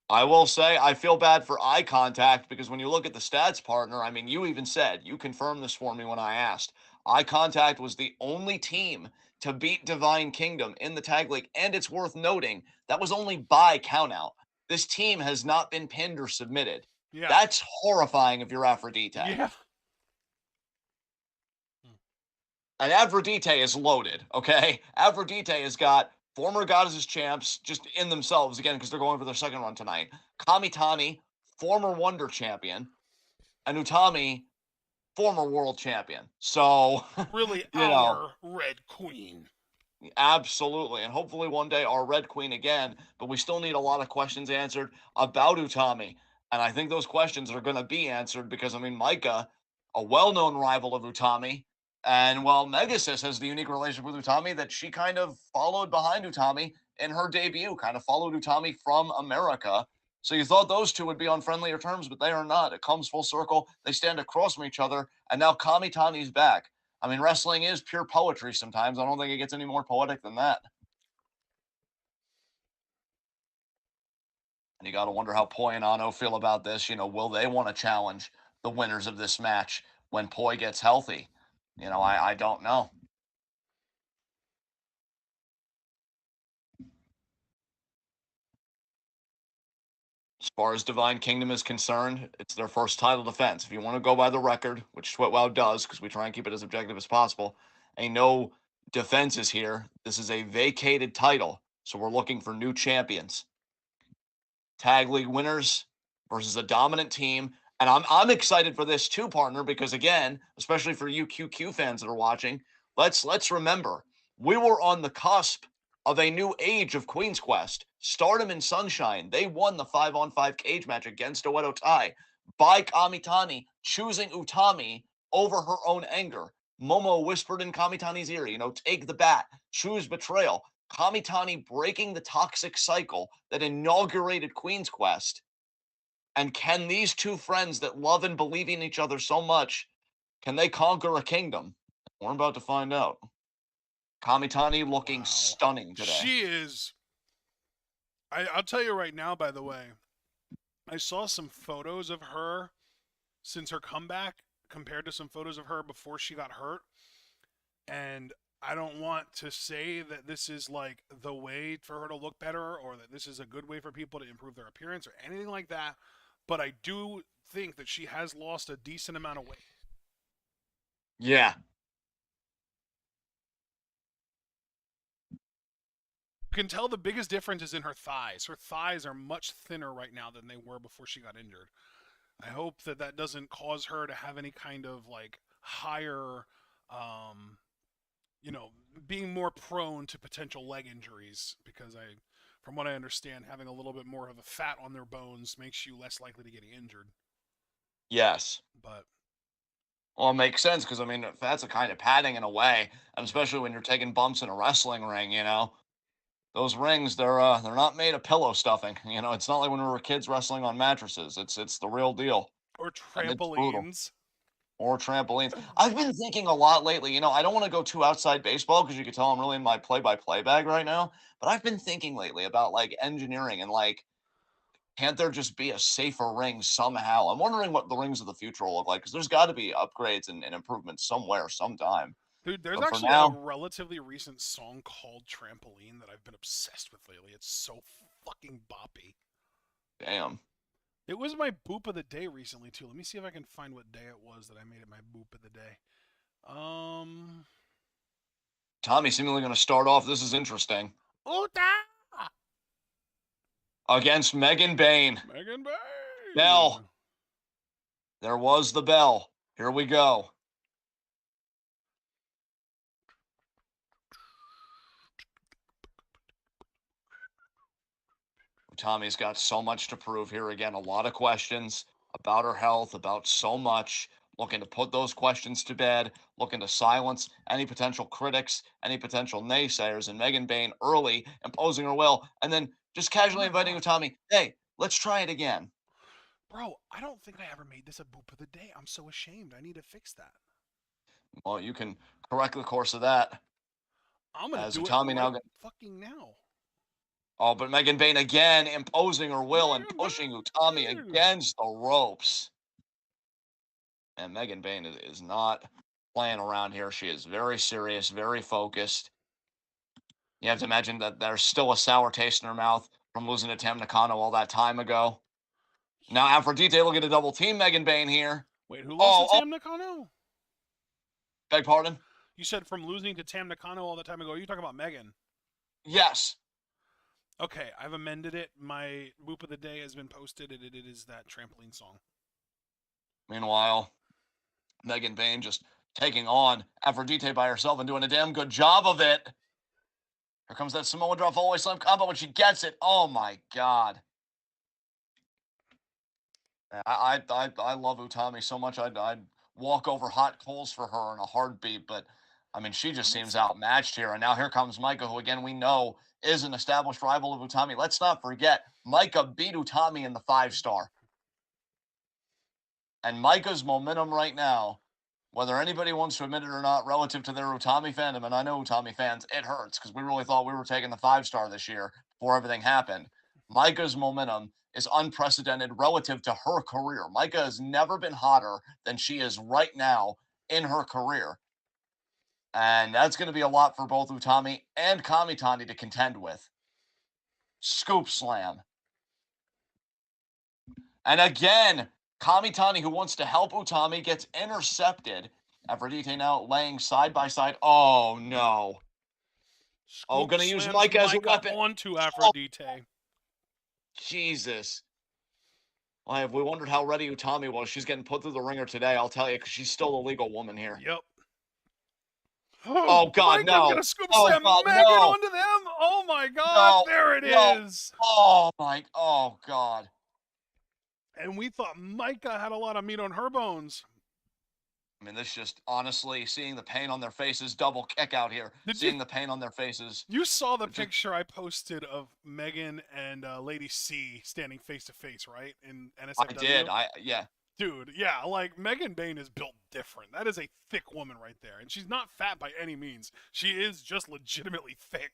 I will say I feel bad for eye contact because when you look at the stats, partner, I mean, you even said, you confirmed this for me when I asked. Eye Contact was the only team to beat Divine Kingdom in the Tag League, and it's worth noting that was only by countout. This team has not been pinned or submitted. Yeah. That's horrifying if you're Aphrodite. Yeah. And Aphrodite is loaded, okay? Aphrodite has got former Goddesses champs just in themselves, again, because they're going for their second run tonight. Kamitani, former Wonder champion, and Utami, former world champion. So, Really, you know, our Red Queen. absolutely. And hopefully one day our Red Queen again, but we still need a lot of questions answered about Utami. And I think those questions are going to be answered because, I mean, Micah, a well known rival of Utami, and well, Megasis has the unique relationship with Utami that she kind of followed behind Utami in her debut, kind of followed Utami from America. So you thought those two would be on friendlier terms, but they are not. It comes full circle. They stand across from each other, and now Kamitani's back. I mean, wrestling is pure poetry sometimes. I don't think it gets any more poetic than that. And you got to wonder how Poi and Ano feel about this. Will they want to challenge the winners of this match when Poi gets healthy? I don't know. As far as Divine Kingdom is concerned, it's their first title defense. If you want to go by the record, which Twitwow does, because we try and keep it as objective as possible, ain't no defenses here. This is a vacated title, so we're looking for new champions. Tag league winners versus a dominant team. And I'm excited for this too, partner, because again, especially for you QQ fans that are watching, let's remember we were on the cusp of a new age of Queen's Quest. Stardom and Sunshine, they won the 5-on-5 cage match against Oedo Tai by Kamitani choosing Utami over her own anger. Momo whispered in Kamitani's ear, take the bat, choose betrayal. Kamitani breaking the toxic cycle that inaugurated Queen's Quest. And can these two friends that love and believe in each other so much, can they conquer a kingdom? We're about to find out. Kamitani looking stunning today. She is. I'll tell you right now, by the way, I saw some photos of her since her comeback compared to some photos of her before she got hurt. And I don't want to say that this is like the way for her to look better or that this is a good way for people to improve their appearance or anything like that, but I do think that she has lost a decent amount of weight. Yeah. You can tell the biggest difference is in her thighs. Her thighs are much thinner right now than they were before she got injured. I hope that that doesn't cause her to have any kind of like higher, um, you know, being more prone to potential leg injuries because from what I understand, having a little bit more of a fat on their bones makes you less likely to get injured. Yes. But Well, it makes sense because I mean that's a kind of padding in a way, and especially when you're taking bumps in a wrestling ring, those rings they're not made of pillow stuffing. It's not like when we were kids wrestling on mattresses. It's the real deal, or and it's brutal. trampolines. Or trampolines. I've been thinking a lot lately. I don't want to go too outside baseball because you can tell I'm really in my play-by-play bag right now. But I've been thinking lately about like engineering and like, can't there just be a safer ring somehow? I'm wondering what the rings of the future will look like because there's got to be upgrades and improvements somewhere, sometime. Dude, there's But for actually a now, relatively recent song called Trampoline that I've been obsessed with lately. It's so fucking boppy. damn. It was my boop of the day recently too. Let me see if I can find what day it was that I made it my boop of the day. Um, Tommy seemingly going to start off. This is interesting. Uta! Against Megan Bain. Megan Bell. Bain. There was the bell. Here we go. Tommy's got so much to prove here again. A lot of questions about her health, about so much. Looking to put those questions to bed, looking to silence any potential critics, any potential naysayers, and Megan Bain early imposing her will, and then just Oh casually my inviting god. Tommy, hey, let's try it again. Bro, I don't think I ever made this a boop of the day. I'm so ashamed. I need to fix that. Well, you can correct the course of that I'm gonna as do it Tommy right now. fucking now. Oh, but Megan Bain again imposing her will and Megan pushing Utami Bain. against the ropes. And Megan Bain is not playing around here. She is very serious, very focused. You have to imagine that there's still a sour taste in her mouth from losing to Tam Nakano all that time ago. Now Aphrodite looking to double team Megan Bain here. Wait, who lost to Oh, Tam Nakano? beg pardon? You said from losing to Tam Nakano all the time ago. Are you talking about Megan? Yes. Okay, I've amended it. My boop of the day has been posted, and it is that trampoline song. Meanwhile, Megan Bain just taking on Aphrodite by herself and doing a damn good job of it. Here comes that Samoa drop always slam combo when she gets it. Oh my god. I love Utami so much. I'd walk over hot coals for her in a heartbeat. But I mean, she just seems outmatched here. And now here comes Micah, who again we know is an established rival of Utami. Let's not forget, Micah beat Utami in the 5-star. And Micah's momentum right now, whether anybody wants to admit it or not, relative to their Utami fandom, and I know Utami fans, it hurts because we really thought we were taking the 5-star this year before everything happened. Micah's momentum is unprecedented relative to her career. Micah has never been hotter than she is right now in her career. And that's going to be a lot for both Utami and Kamitani to contend with. Scoop slam. And again, Kamitani, who wants to help Utami, gets intercepted. Aphrodite now laying side by side. Oh, no. Oh, Scoop going to use slams Micah as a Micah weapon. onto Oh, Aphrodite. Jesus. Why, if we wondered how ready Utami was, she's getting put through the ringer today, I'll tell you, because she's still a legal woman here. Yep. Oh, God, Micah's no. gonna scoop Oh, slam God, Megan no. onto them. Oh my god, No. there it No. is. Oh, my. Oh, God. And we thought Micah had a lot of meat on her bones. I mean, this just honestly seeing the pain on their faces, double kick out here. Did you? Seeing the pain on their faces. You saw the Just, picture I posted of Megan and Lady C standing face to face, right? In I NSFW. did. Yeah. Dude, yeah, like Megan Bain is built different. That is a thick woman right there, and she's not fat by any means. She is just legitimately thick.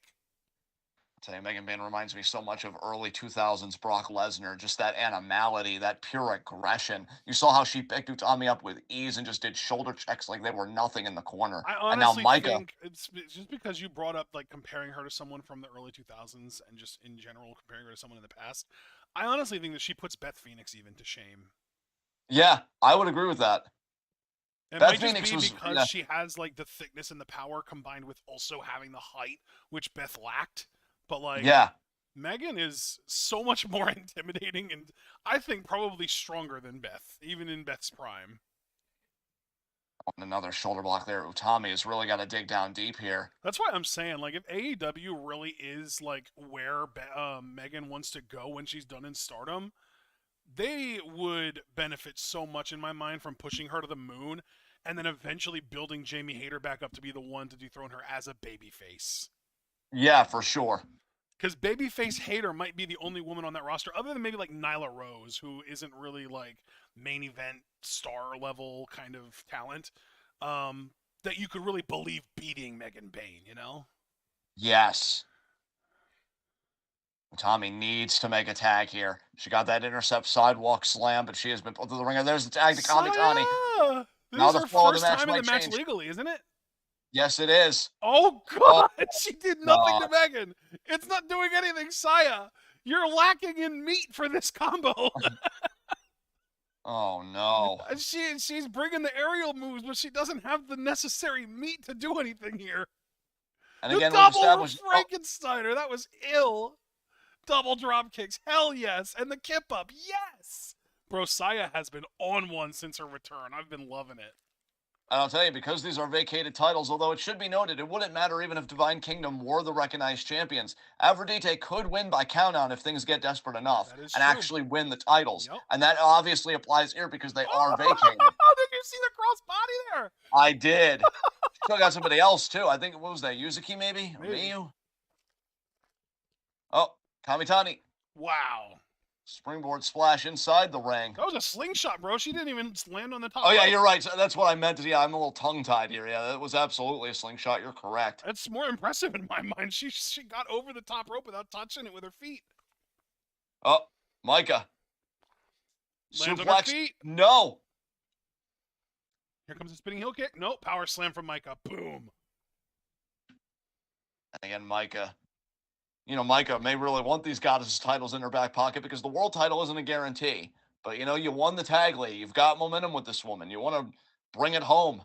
Tell you, Megan Bain reminds me so much of early 2000s Brock Lesnar. Just that animality, that pure aggression. You saw how she picked Utami up with ease and just did shoulder checks like they were nothing in the corner. I And now honestly Micah, think it's just because you brought up like comparing her to someone from the early 2000s and just in general comparing her to someone in the past. I honestly think that she puts Beth Phoenix even to shame. yeah, I would agree with that. It Beth might just Phoenix be was, because yeah, she has like the thickness and the power combined with also having the height, which Beth lacked. But like yeah. Megan is so much more intimidating and I think probably stronger than Beth, even in Beth's prime. Another shoulder block there. Utami has really got to dig down deep here. That's why I'm saying, like, if AEW really is like where Megan wants to go when she's done in Stardom, they would benefit so much in my mind from pushing her to the moon, and then eventually building Jamie Hayter back up to be the one to dethrone her as a babyface. Yeah, for sure. Because babyface Hayter might be the only woman on that roster, other than maybe like Nyla Rose, who isn't really like main event star level kind of talent, that you could really believe beating Megan Bain. You know? Yes. Tommy needs to make a tag here. She got that intercept sidewalk slam, but she has been pulled to the ringer. There's the tag to Kamitani. Saya! Now This is the her flow of the first match time in the might match change. legally, isn't it? Yes, it is. Oh Oh, God! She did nothing God. to Megan. It's not doing anything, Saya. You're lacking in meat for this combo. Oh, no. She's bringing the aerial moves, but she doesn't have the necessary meat to do anything here. And The again, we've double established. Oh, Frankensteiner, that was ill. Double drop kicks, hell yes, and the kip up, yes. Bro, Saya has been on one since her return. I've been loving it. and I'll tell you, because these are vacated titles, although it should be noted, it wouldn't matter even if Divine Kingdom were the recognized champions. Aphrodite could win by countout if things get desperate enough That is and true. actually win the titles. Yep. And that obviously applies here because they are vacated. Did you see the cross body there? I did. Still got somebody else, too. I think, what was that, Yuzuki maybe? Or Maybe. Miyu? Oh, Kamitani. Wow. Springboard splash inside the ring. That was a slingshot, bro. She didn't even land on the top. Oh, yeah, rope. you're right. That's what I meant. Yeah, I'm a little tongue-tied here. Yeah, that was absolutely a slingshot. You're correct. That's more impressive in my mind. She got over the top rope without touching it with her feet. Oh, Micah. Lands on her Suplex. feet. No. Here comes a spinning heel kick. Nope. Power slam from Micah. Boom. And again, Micah. You know, Micah may really want these goddesses titles in her back pocket because the world title isn't a guarantee. But, you know, you won the tag league. You've got momentum with this woman. You want to bring it home.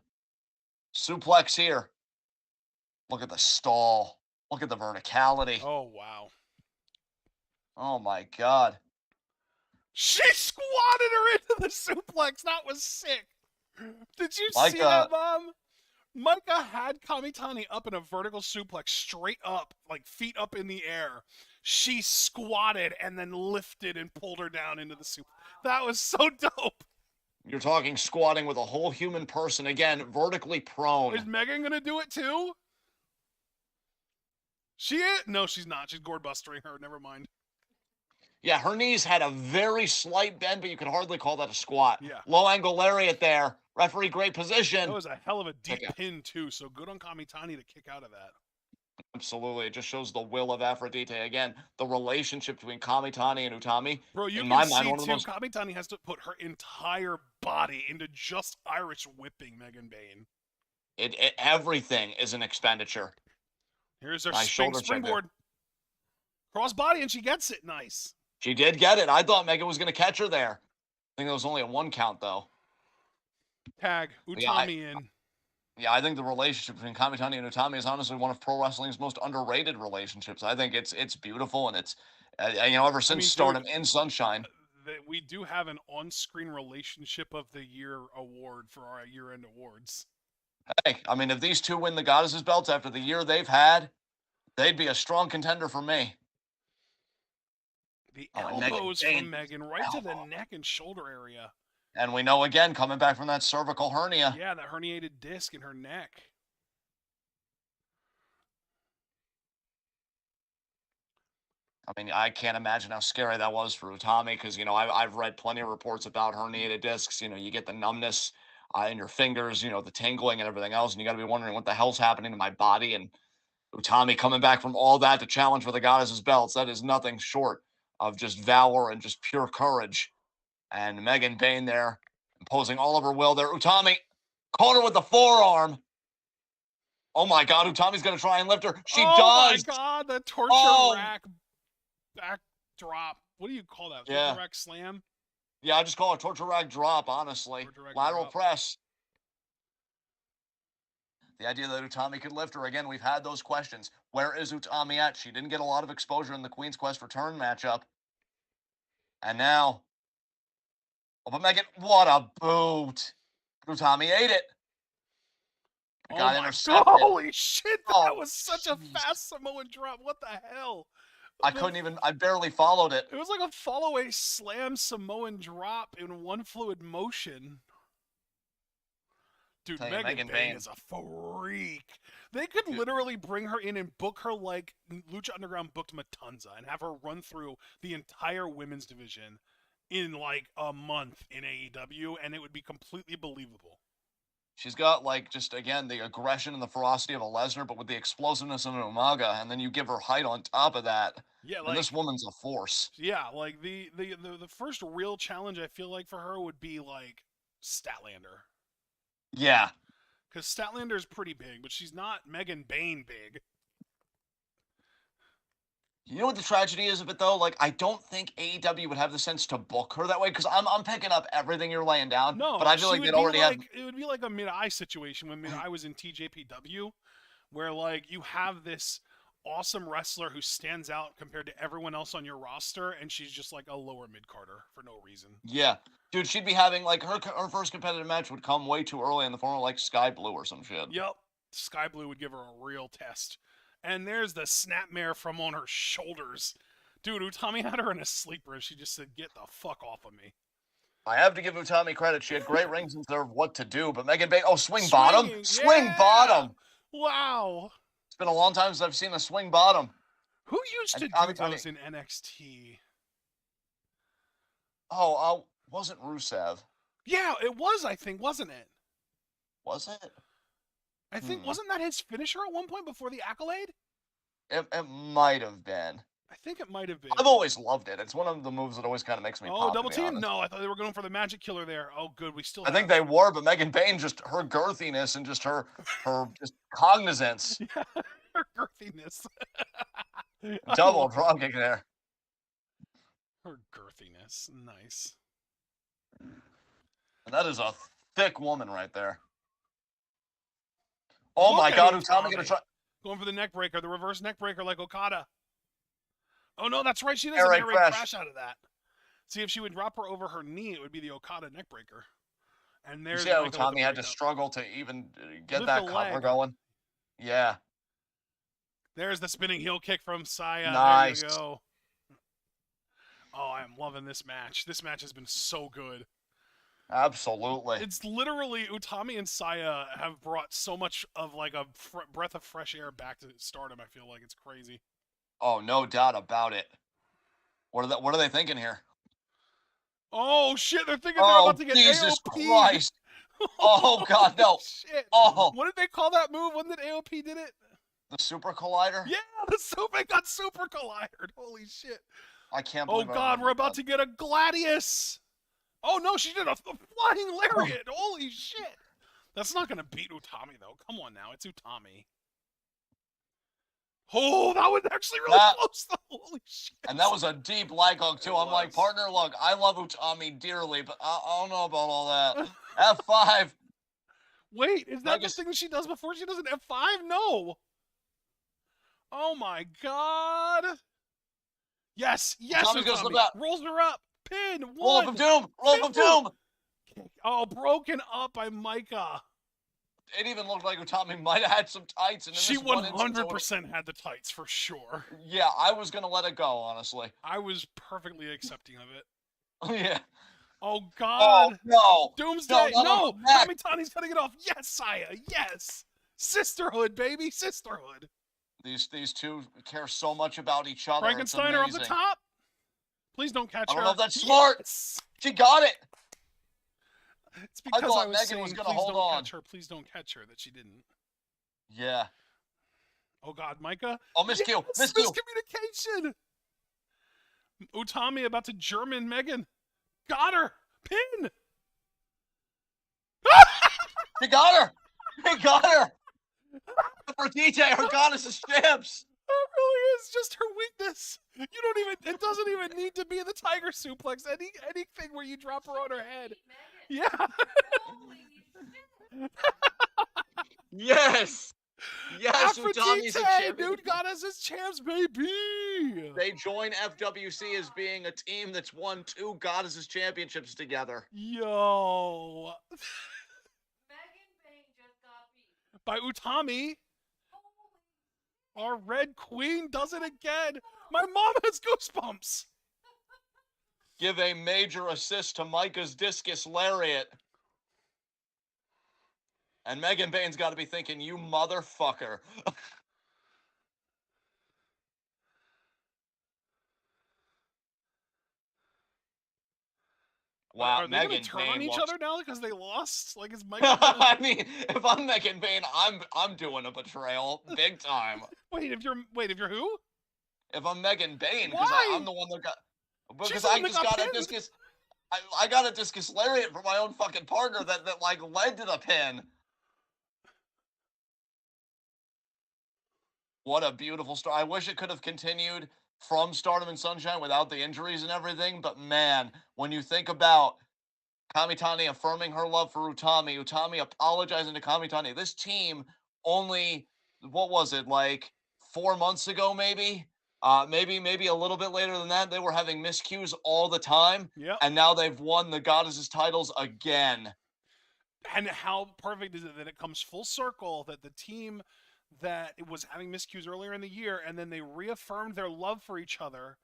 Suplex here. Look at the stall. Look at the verticality. Oh, wow. Oh, my God. She squatted her into the suplex. That was sick. Did you see Micah. that, Mom? Micah had Kamitani up in a vertical suplex, straight up, like feet up in the air. She squatted and then lifted and pulled her down into the suplex. That was so dope. You're talking squatting with a whole human person. Again, vertically prone. Is Megan going to do it too? She is? No, she's not. She's gourd bustering her. Never mind. Yeah, her knees had a very slight bend, but you could hardly call that a squat. Yeah. Low angle lariat there. Referee, great position. That was a hell of a deep Okay. pin too, so good on Kamitani to kick out of that. Absolutely. It just shows the will of Aphrodite. Again, the relationship between Kamitani and Utami. Bro, you in can my see mind, one of too, the most. Kamitani has to put her entire body into just Irish whipping Megan Bain. Everything is an expenditure. Here's her Nice shoulder check there. springboard. Cross body, and she gets it. Nice. She did get it. I thought Megan was going to catch her there. I think it was only a 1 count, though. Tag. Yeah, Utami in. Yeah, I think the relationship between Kamitani and Utami is honestly one of pro wrestling's most underrated relationships. I think it's beautiful, and it's you know, ever since Stardom in Sunshine. We do have an on-screen relationship of the year award for our year-end awards. Hey, I mean, if these two win the Goddesses belts after the year they've had, they'd be a strong contender for me. The Oh, elbows Megan from Megan right to the neck and shoulder area. And we know again, coming back from that cervical hernia. Yeah, that herniated disc in her neck. I mean, I can't imagine how scary that was for Utami because, you know, I've read plenty of reports about herniated discs. You know, you get the numbness in your fingers, you know, the tingling and everything else. And you got to be wondering what the hell's happening to my body. And Utami coming back from all that to challenge for the goddess's belts. That is nothing short of just valor and just pure courage. And Megan Bayne there, imposing all of her will there. Utami caught her with the forearm. Oh my God, Utami's going to try and lift her. She does. Oh my God, the torture rack back drop. What do you call that? Torture rack slam? Yeah, I just call it torture rack drop, honestly. Lateral press. The idea that Utami could lift her, again, we've had those questions. Where is Utami at? She didn't get a lot of exposure in the Queen's Quest return matchup. And now, oh, but Megan, what a boot. Utami ate it. Got intercepted. Holy shit, that was such a fast Samoan drop. What the hell? I barely followed it. It was like a follow-away slam Samoan drop in one fluid motion. Dude, Megan Bayne is a freak. They could literally bring her in and book her like Lucha Underground booked Matanza and have her run through the entire women's division in like a month in AEW, and it would be completely believable. She's got, like, just, again, the aggression and the ferocity of a Lesnar, but with the explosiveness of an Umaga, and then you give her height on top of that. Yeah, like, and this woman's a force. Yeah, like, the first real challenge I feel like for her would be, like, Statlander. Yeah. Because Statlander's pretty big, but she's not Megan Bayne big. You know what the tragedy is of it, though? Like, I don't think AEW would have the sense to book her that way, because I'm picking up everything you're laying down. No, but I feel like they'd already have... It would be like a Mid-Eye situation when Mid-Eye was in TJPW, where, like, you have this awesome wrestler who stands out compared to everyone else on your roster, and she's just, like, a lower mid-carder for no reason. Yeah. Dude, she'd be having, like, her first competitive match would come way too early in the form of, like, Sky Blue or some shit. Yep. Sky Blue would give her a real test. And there's the snapmare from on her shoulders. Dude, Utami had her in a sleeper, and she just said, get the fuck off of me. I have to give Utami credit. She had great rings and of what to do, but Megan Bayne, swing bottom? Swing bottom! Wow. It's been a long time since I've seen a swing bottom. Who used to do those in NXT? Wasn't Rusev. Yeah, it was, I think, wasn't it? Was it? I think, wasn't that his finisher at one point before the Accolade? It might have been. I think it might have been. I've always loved it. It's one of the moves that always kind of makes me pop. Oh, double team? No, I thought they were going for the magic killer there. Oh, good. We still I think they were, but Megan Bayne, just her girthiness and just her just cognizance. Yeah, her girthiness. Double drop kick there. Her girthiness. Nice. And that is a thick woman right there. Oh my God, Utami gonna try. Going for the neck breaker, the reverse neck breaker like Okada. Oh no, that's right. She doesn't air raid crash out of that. See, if she would drop her over her knee, it would be the Okada neck breaker. And there's Utami had to struggle to even get that cover going. Yeah. There's the spinning heel kick from Saya. Nice. There you go. Oh, I'm loving this match. This match has been so good. Absolutely. It's literally Utami and Saya have brought so much of like a breath of fresh air back to Stardom. I feel like it's crazy. Oh, no doubt about it. What are they thinking here? Oh shit! They're thinking they're about to get Jesus AOP. Christ! Oh God, no! Shit! Oh, what did they call that move? When did AOP did it? The Super Collider? Yeah, they got Super Collidered. Holy shit! I can't believe. Oh God, we're about to get a Gladius. Oh no, she did a flying lariat. Holy shit! That's not gonna beat Utami though. Come on now, it's Utami. Oh, that was actually really close though. Holy shit! And that was a deep leg hook too. I'm like, partner, look, I love Utami dearly, but I don't know about all that. F5. Wait, is that the thing that she does before she does an F5? No. Oh my God. Yes, Utami's gonna slip out. Rolls her up. Pin. Roll up of doom. Roll up of doom. Oh, broken up by Micah. It even looked like Utami might have had some tights. And she 100% had the tights for sure. Yeah, I was going to let it go, honestly. I was perfectly accepting of it. Yeah. Oh, God. Oh, no. Doomsday. No. Tommy Tani's cutting it off. Yes, Saya. Yes. Sisterhood, baby. Sisterhood. These two care so much about each other. Frankensteiner off the top. Please don't catch her. I don't know if that's smart. Yes. She got it. It's because I was Megan saying, was please hold don't on. catch her. Please don't catch her that she didn't. Yeah. Oh God, Micah. Oh, Yes, miscue, miscue. miscommunication. Utami about to German Megan. Got her. Pin. He got her. He got her. For DJ, her goddess is champs. That really is just her weakness. You don't even. It doesn't even need to be the tiger suplex. Anything where you drop her on her head. Yeah. Yes. Yes, Utami's a Aphrodite, champion. dude, got us as champs, baby. They join FWC as being a team that's won 2 goddesses championships together. Yo. By Utami. Our Red Queen does it again. My mom has goosebumps. Give a major assist to Micah's discus lariat. And Megan Bane's got to be thinking, you motherfucker. Wow, Are they going Megan to turn Bane on each looks. other now because they lost? Like, is Mike? I mean, if I'm Megan Bane, I'm doing a betrayal big time. Wait, if you're who? If I'm Megan Bane, because Why? I'm the one that got. She's Because the I one that just got got a pinned. discus. I got a discus lariat from my own fucking partner that like led to the pin. What a beautiful story. I wish it could have continued from Stardom and Sunshine without the injuries and everything. But man, when you think about Kamitani affirming her love for Utami, Utami apologizing to Kamitani, this team only, what was it, like 4 months ago, maybe? Maybe a little bit later than that. They were having miscues all the time. Yep. And now they've won the Goddesses titles again. And how perfect is it that it comes full circle that the team that was having miscues earlier in the year and then they reaffirmed their love for each other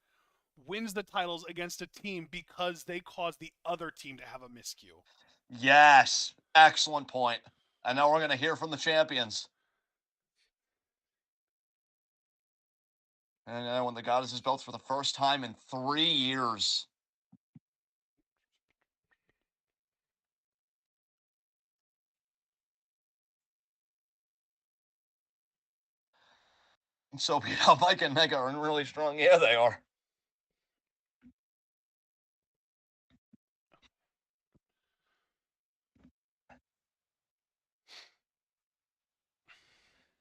wins the titles against a team because they caused the other team to have a miscue. Yes. Excellent point. And now we're going to hear from the champions. And then when the Goddesses belts for the first time in 3 years. So, Mike and Mega are in really strong. Yeah, they are.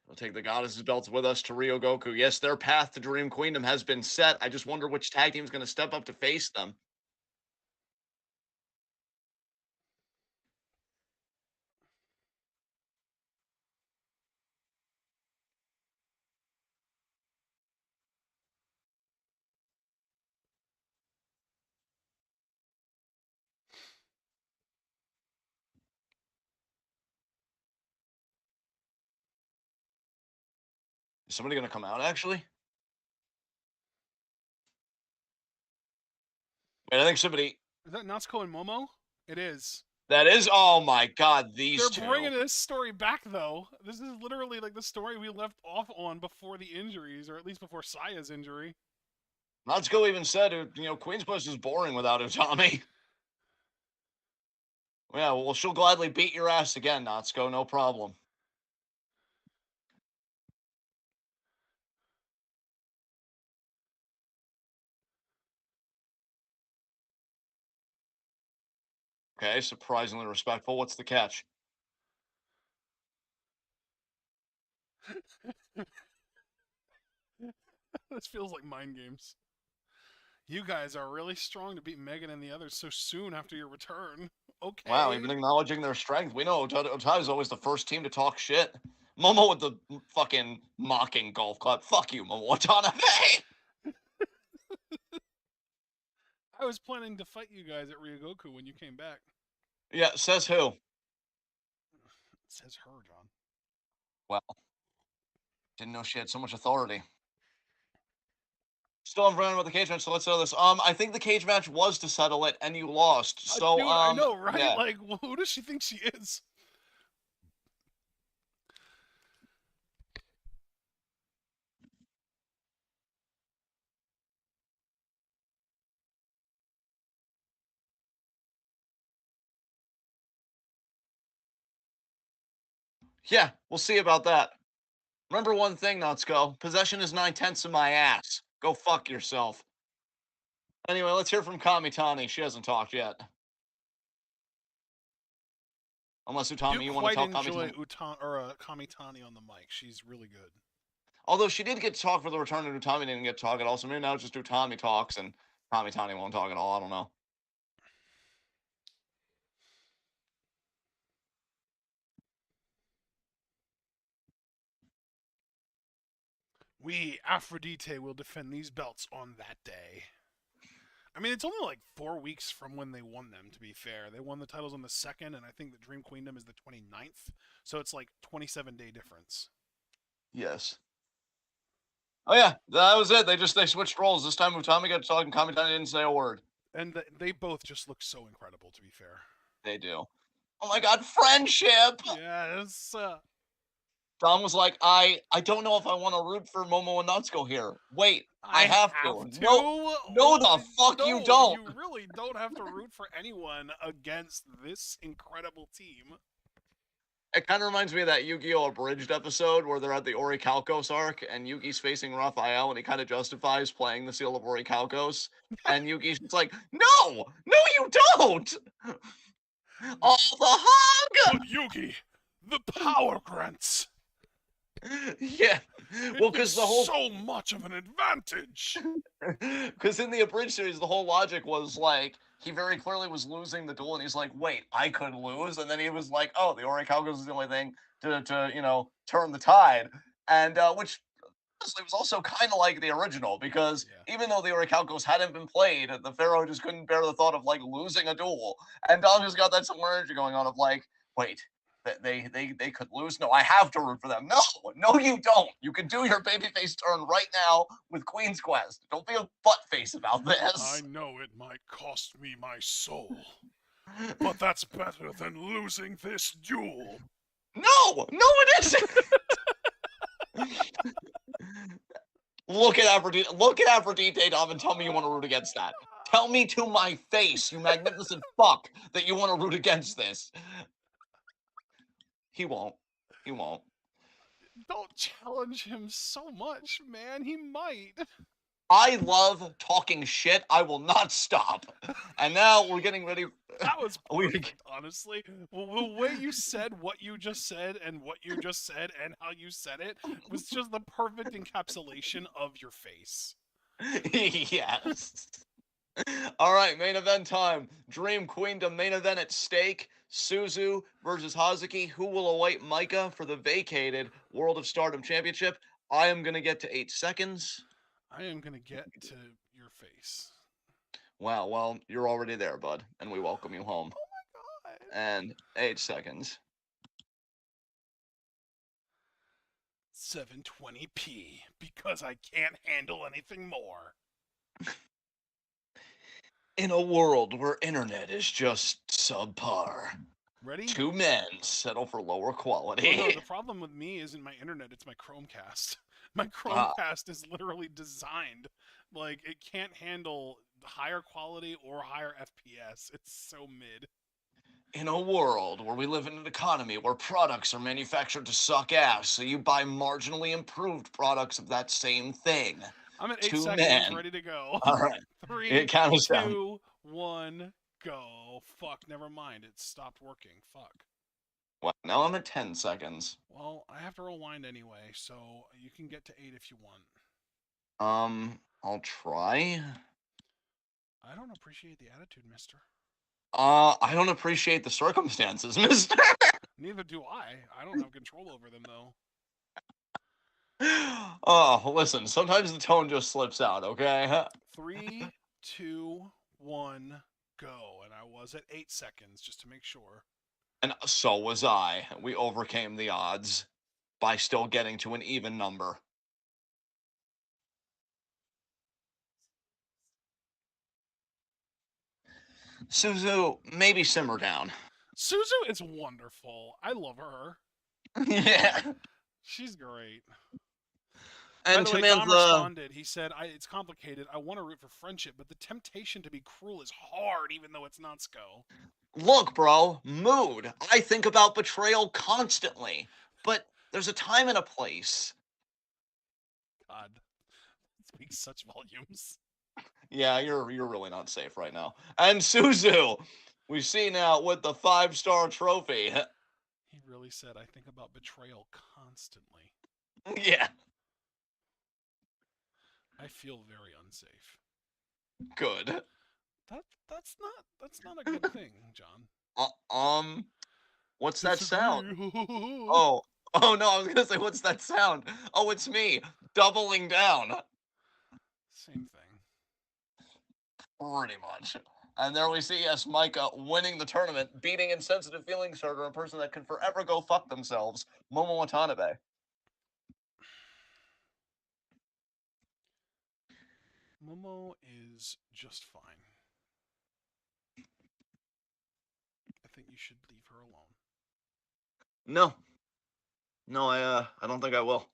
We'll take the Goddesses belts with us to Ryogoku. Yes, their path to Dream Queendom has been set. I just wonder which tag team is going to step up to face them. Is somebody going to come out, actually? Wait, I think somebody... Is that Natsuko and Momo? It is. That is... Oh, my God, these They're two. bringing this story back, though. This is literally like the story we left off on before the injuries, or at least before Saya's injury. Natsuko even said, Queen's Quest is boring without Utami. Yeah, well, she'll gladly beat your ass again, Natsuko, no problem. Okay, surprisingly respectful. What's the catch? This feels like mind games. You guys are really strong to beat Megan and the others so soon after your return. Okay. Wow, even acknowledging their strength. We know Otai is always the first team to talk shit. Momo with the fucking mocking golf club. Fuck you, Momo Watanabe! I was planning to fight you guys at Ryogoku when you came back. Yeah, says who? It says her, John. Well, didn't know she had so much authority. Still haven't forgotten about the cage match, so let's settle this. I think the cage match was to settle it, and you lost. So, Dude, I know, right? yeah. Like, who does she think she is? Yeah, we'll see about that. Remember one thing, Natsuko. Possession is 9/10 of my ass. Go fuck yourself. Anyway, let's hear from Kamitani. She hasn't talked yet. Unless I do Utami, you want to quite tell enjoy Kamitani? Kamitani on the mic. She's really good. Although she did get to talk for the return of Utami, didn't get to talk at all. So maybe now just Utami talks and Kamitani won't talk at all. I don't know. We, Aphrodite, will defend these belts on that day. I mean, it's only like 4 weeks from when they won them, to be fair. They won the titles on the 2nd, and I think the Dream Queendom is the 29th. So it's like 27-day difference. Yes. Oh yeah, that was it. They switched roles. This time Utami got to talk and Kamitani didn't say a word. And they both just look so incredible, to be fair. They do. Oh my god, friendship! Yes. Dom was like, I don't know if I want to root for Momo and Natsuko here. Wait, I have to. No, the fuck no, you don't. You really don't have to root for anyone against this incredible team. It kind of reminds me of that Yu-Gi-Oh! Abridged episode where they're at the Orichalcos arc and Yugi's facing Raphael and he kind of justifies playing the Seal of Orichalcos. And Yugi's just like, no, you don't. All the hug. But Yugi, the power grants. Yeah, well, because the whole so much of an advantage. Because in the abridged series, the whole logic was like he very clearly was losing the duel, and he's like, "Wait, I could lose," and then he was like, "Oh, the Orichalcos is the only thing to turn the tide," and which honestly was also kind of like the original because even though the Orichalcos hadn't been played, the Pharaoh just couldn't bear the thought of like losing a duel, and Dom just got that similar energy going on of like, "Wait, they could lose. No, I have to root for them. No, you don't. You can do your babyface turn right now with Queen's Quest. Don't be a buttface about this." I know it might cost me my soul, but that's better than losing this duel. No, it isn't. Look at Aphrodite, Dom, and tell me you want to root against that. Tell me to my face, you magnificent fuck, that you want to root against this. He won't. Don't challenge him so much, man. He might. I love talking shit. I will not stop. And now we're getting ready. That was perfect, honestly. Well, the way you said what you just said and what you just said and how you said it was just the perfect encapsulation of your face. Yes. All right, main event time. Dream Queendom main event at stake. Suzu versus Hazuki. Who will await Micah for the vacated World of Stardom Championship? I am going to get to 8 seconds. I am going to get to your face. Wow, well, you're already there, bud, and we welcome you home. Oh my god. And 8 seconds. 720p, because I can't handle anything more. In a world where internet is just subpar. Ready? 2 men settle for lower quality. Well, no, the problem with me isn't my internet, it's my Chromecast. My Chromecast is literally designed like it can't handle higher quality or higher FPS. It's so mid. In a world where we live in an economy where products are manufactured to suck ass, so you buy marginally improved products of that same thing. I'm at 8 seconds, ready to go. All right. 3, 2, 1, go. Fuck, never mind. It stopped working. Fuck. Well, now I'm at 10 seconds. Well, I have to rewind anyway, so you can get to 8 if you want. I'll try. I don't appreciate the attitude, mister. I don't appreciate the circumstances, mister. Neither do I. I don't have control over them, though. Oh, listen, sometimes the tone just slips out, okay? 3, 2, 1, go. And I was at 8 seconds, just to make sure. And so was I. We overcame the odds by still getting to an even number. Suzu, maybe simmer down. Suzu is wonderful. I love her. Yeah. She's great. And by the way, Dom responded. He said, it's complicated. I want to root for friendship, but the temptation to be cruel is hard, even though it's not Natsuko. Look, bro, mood. I think about betrayal constantly. But there's a time and a place. God, it speaks such volumes. Yeah, you're really not safe right now. And Suzu, we see now with the 5-star trophy. He really said, I think about betrayal constantly. Yeah, I feel very unsafe. good. That's not a good thing, John. Uh, um, what's that sound? Disagree. Oh, oh no, I was gonna say, what's that sound? Oh, it's me doubling down. Same thing. Pretty much. And there we see, yes, Micah winning the tournament, beating Insensitive Feelings Hurter, a person that can forever go fuck themselves, Momo Watanabe. Momo is just fine. I think you should leave her alone. No, no, I don't think I will.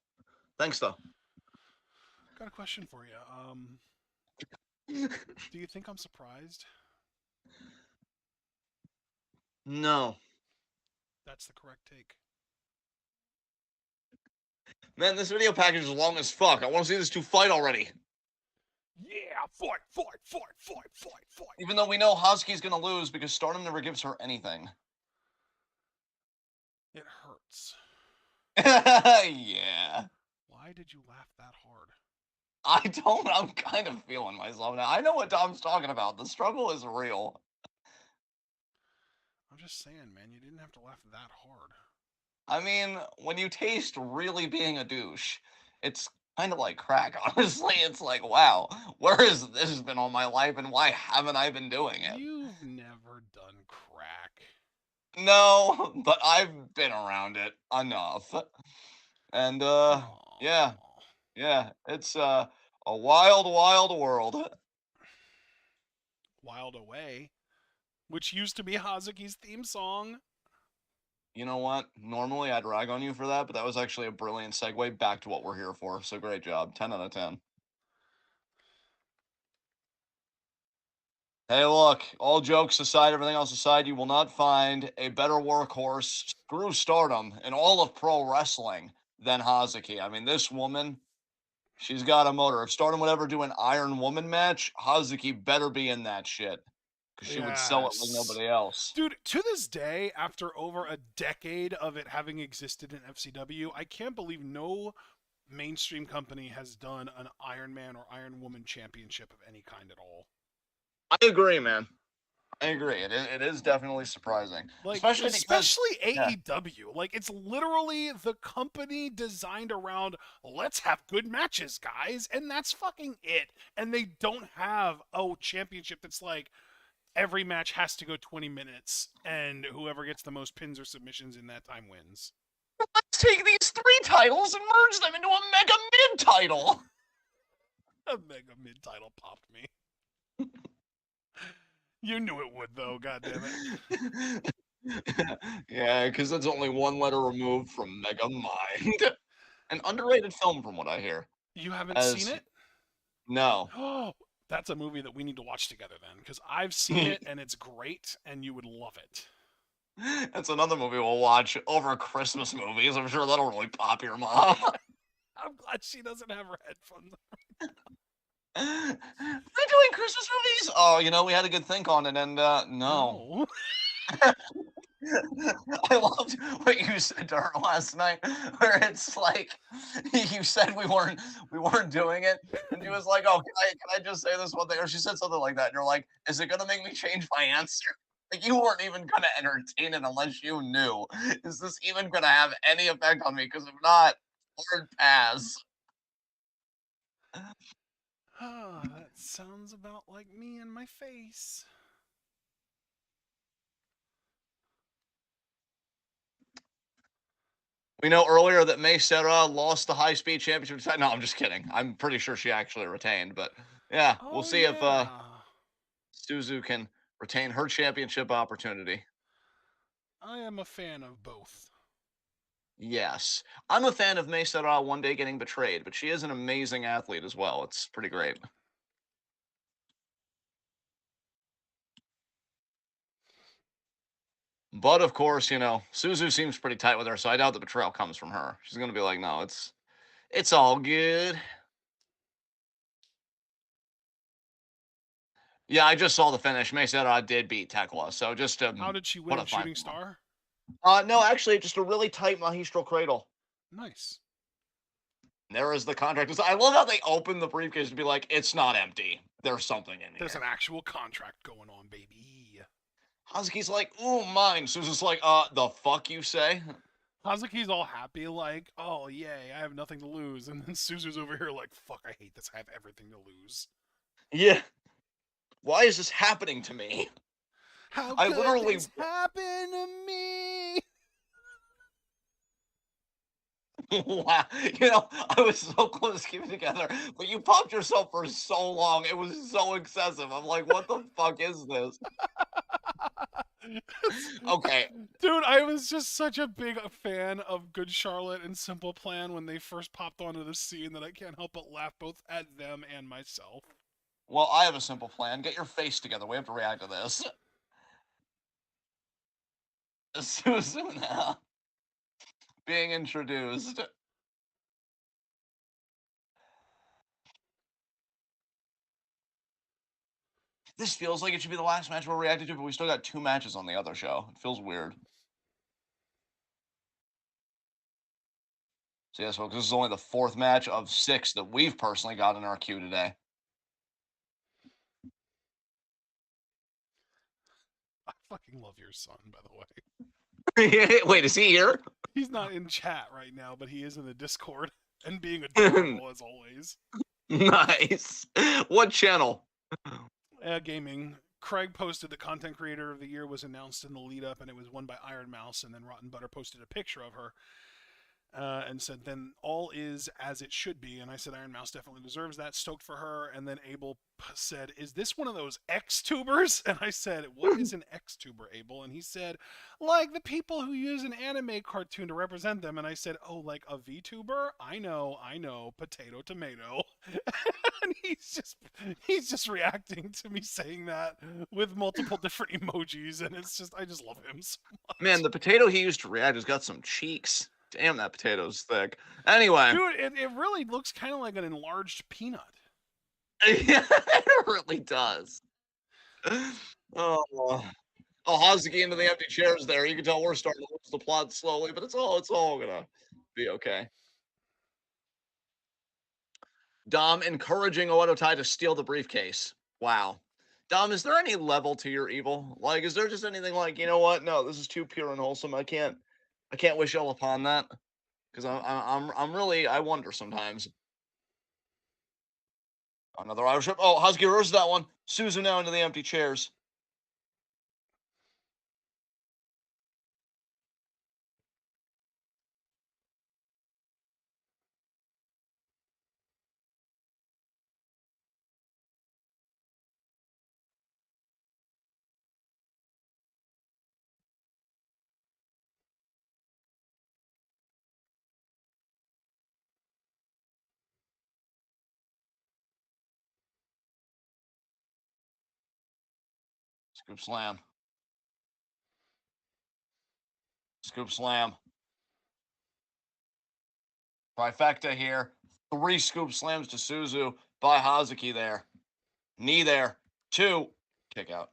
Thanks though. Got a question for you. Do you think I'm surprised? No, That's the correct take. man, this video package is long as fuck. I want to see this two fight already. Yeah, fight, fight, fight, fight, fight, fight. Even though we know Hosky's gonna lose because Stardom never gives her anything. It hurts. Yeah. Why did you laugh that hard? I don't. I'm kind of feeling myself now. I know what Dom's talking about. The struggle is real. I'm just saying, man, you didn't have to laugh that hard. I mean, when you taste really being a douche, it's kind of like crack, honestly. It's like, wow, where has this been all my life and why haven't I been doing it? You've never done crack. No, but I've been around it enough. And yeah, Oh, yeah, it's a wild, wild world. Wild Away, which used to be Hazuki's theme song. You know what? Normally I'd rag on you for that, but that was actually a brilliant segue back to what we're here for. So great job. 10 out of 10. Hey, look, all jokes aside, everything else aside, you will not find a better workhorse, screw Stardom, in all of pro wrestling than Hazuki. I mean, this woman, she's got a motor. If Stardom would ever do an Iron Woman match, Hazuki better be in that shit because she would sell it like Yes. nobody else. Dude, to this day, after over a decade of it having existed in FCW, I can't believe no mainstream company has done an Iron Man or Iron Woman championship of any kind at all. I agree, man. I agree. It is definitely surprising, Like, especially because, especially yeah, AEW. Like, it's literally the company designed around, let's have good matches, guys. And that's fucking it. And they don't have a championship that's like, every match has to go 20 minutes, and whoever gets the most pins or submissions in that time wins. let's take these three titles and merge them into a mega mid title. A mega mid title popped me. You knew it would, though. God damn it. Yeah, because that's only one letter removed from Mega Mind. An underrated film, from what I hear. You haven't seen As it? no, Oh, that's a movie that we need to watch together then, because I've seen it and it's great, and you would love it. that's another movie we'll watch over Christmas movies. I'm sure that'll really pop your mom. I'm glad she doesn't have her headphones. They're doing Christmas movies. Oh, we had a good think on it, and no. No. I loved what you said to her last night, where it's like you said we weren't doing it, and she was like, "Oh, can I just say this one thing?" Or she said something like that, and you're like, "Is it gonna make me change my answer?" Like you weren't even gonna entertain it unless you knew. Is this even gonna have any effect on me? Because if not, hard pass. Oh, that sounds about like me and my face. We know earlier that May Serra lost the high speed championship. No, I'm just kidding. I'm pretty sure she actually retained, but yeah, we'll Oh, see if yeah. Suzu can retain her championship opportunity. I am a fan of both. Yes. I'm a fan of May Serra one day getting betrayed, but she is an amazing athlete as well. It's pretty great. But of course, Suzu seems pretty tight with her, so I doubt the betrayal comes from her. She's gonna be like, no, it's all good. Yeah, I just saw the finish. Mesera did beat Tekla, so just to How did she put win? a fine Shooting point on. star? No, actually, just a really tight Mahistral Cradle. Nice. There is the contract. I love how they open the briefcase to be like, it's not empty. There's something in There's here. an actual contract going on, baby. Hazuki's like, ooh, mine. Suzu's like, the fuck you say? Hazuki's all happy, like, oh, yay, I have nothing to lose. And then Suzu's over here like, fuck, I hate this. I have everything to lose. Yeah. Why is this happening to me? How I could literally, this happen to me? wow. I was so close to keeping together, but you popped yourself for so long. It was so excessive. I'm like, what the fuck is this? Okay. Dude, I was just such a big fan of Good Charlotte and Simple Plan when they first popped onto the scene that I can't help but laugh both at them and myself. Well, I have a simple plan. Get your face together. We have to react to this. Suzu being introduced. This feels like it should be the last match we're reacting to, but we still got 2 matches on the other show. It feels weird. So yes, folks, this is only the 4th match of 6 that we've personally got in our queue today. I fucking love your son, by the way. Wait, is he here? He's not in chat right now, but he is in the Discord and being adorable as always. Nice. What channel? Gaming. Craig posted the content creator of the year was announced in the lead up, and it was won by Iron Mouse. And then Rotten Butter posted a picture of her and said, "Then all is as it should be." And I said, "Iron Mouse definitely deserves that. Stoked for her." And then Abel said, "Is this one of those X tubers?" And I said, "What is an X tuber, Abel?" And he said, "Like the people who use an anime cartoon to represent them." And I said, "Oh, like a VTuber? I know, potato, tomato." And he's just reacting to me saying that with multiple different emojis, and I just love him so much. Man, the potato he used to react has got some cheeks. Damn, that potato's thick. Anyway. Dude, it really looks kind of like an enlarged peanut. Yeah, it really does. Oh, oh, Hazuki into the empty chairs there. You can tell we're starting to lose the plot slowly, but it's all gonna be okay. Dom encouraging Oedo to steal the briefcase. Wow. Dom, is there any level to your evil? Like, is there just anything like, you know what? No, this is too pure and wholesome. I can't wish ill upon that. Because I'm really, I wonder sometimes. Another Irish whip. Oh, Hazuki reverses that one. Suzu now into the empty chairs. Scoop slam. Scoop slam. Trifecta here. 3 scoop slams to Suzu by Hazuki there. Knee there. 2. Kick out.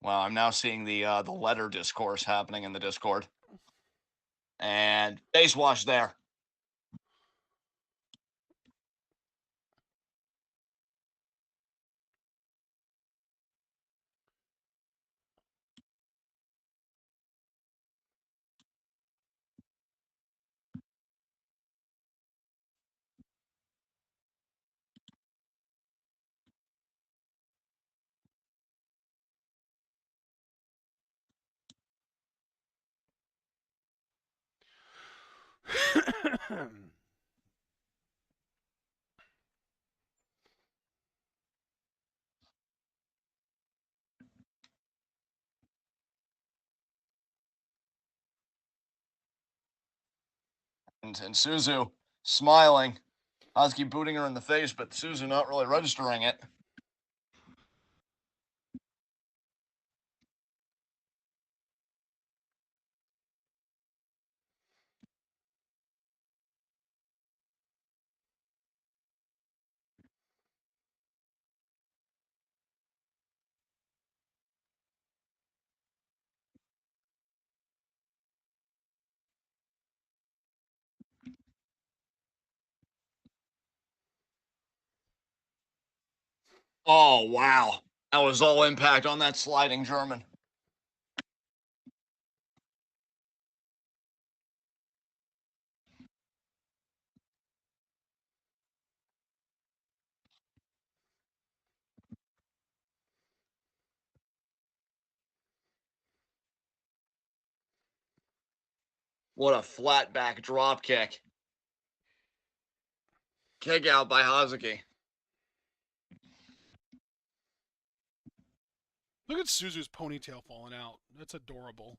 Well, I'm now seeing the letter discourse happening in the Discord. And base wash there. And Suzu smiling. Hazuki booting her in the face, but Suzu not really registering it. Oh, wow. That was all impact on that sliding German. What a flat back drop kick. Kick out by Hazuki. Look at Suzu's ponytail falling out. That's adorable.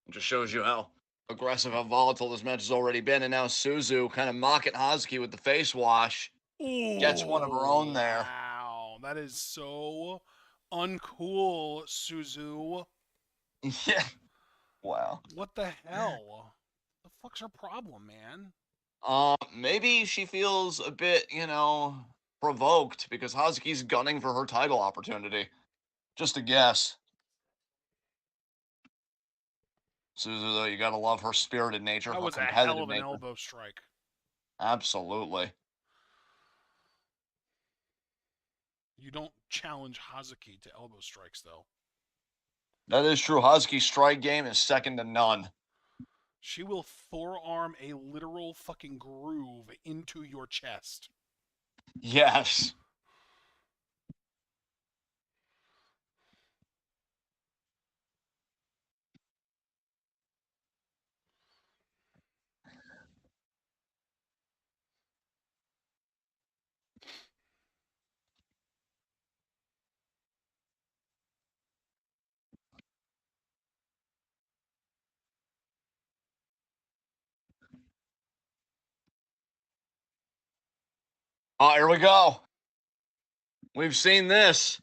It just shows you how aggressive, how volatile this match has already been. And now Suzu kind of mocking Hazuki with the face wash. Gets one of her own Oh, there. wow. That is so uncool, Suzu. Yeah. Wow. What the hell? The fuck's her problem, man? Maybe she feels a bit, provoked because Hazuki's gunning for her title opportunity. Just a guess. Suzu, though, you gotta love her spirited nature, That her was a hell competitive of an nature. elbow strike. Absolutely. You don't challenge Hazuki to elbow strikes, though. That is true. Hazuki's strike game is second to none. She will forearm a literal fucking groove into your chest. Yes. Oh, here we go. We've seen this.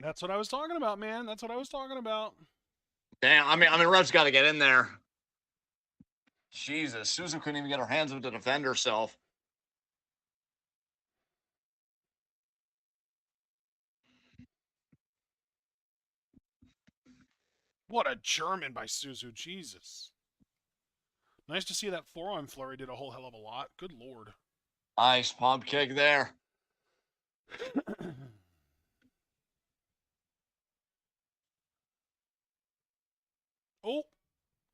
That's what I was talking about, man. That's what I was talking about. Damn, Ref's got to get in there. Jesus, Suzu couldn't even get her hands up to defend herself. What a German by Suzu. Jesus. Nice to see that forearm flurry did a whole hell of a lot. Good lord. Nice pump kick there. Oh,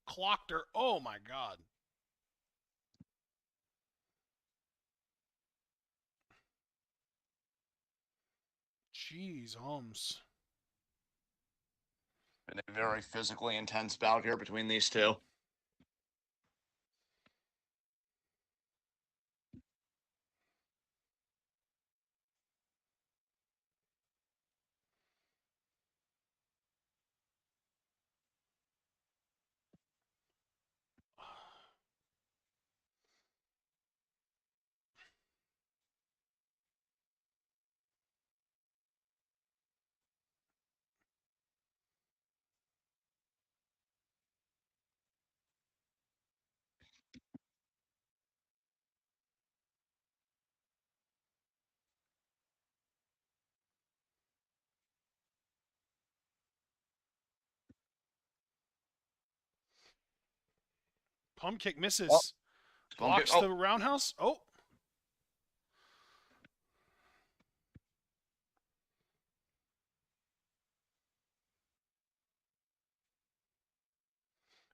clocked her. Oh my god. Jeez, hums. Been a very physically intense bout here between these two. Pump kick Oh, misses. pump kick. Blocks Oh, the roundhouse. Oh.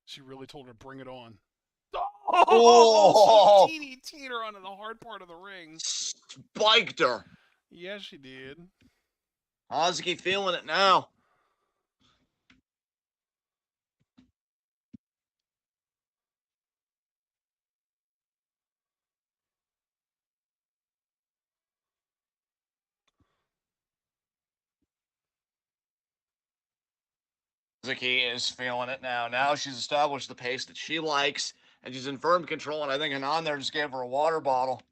She really told her to bring it on. Oh, oh, she DDT'd her onto the hard part of the ring. spiked her. Yeah, she did. Hazuki feeling it now. Hazuki is feeling it now. Now she's established the pace that she likes. and she's in firm control. And I think Hanan there just gave her a water bottle.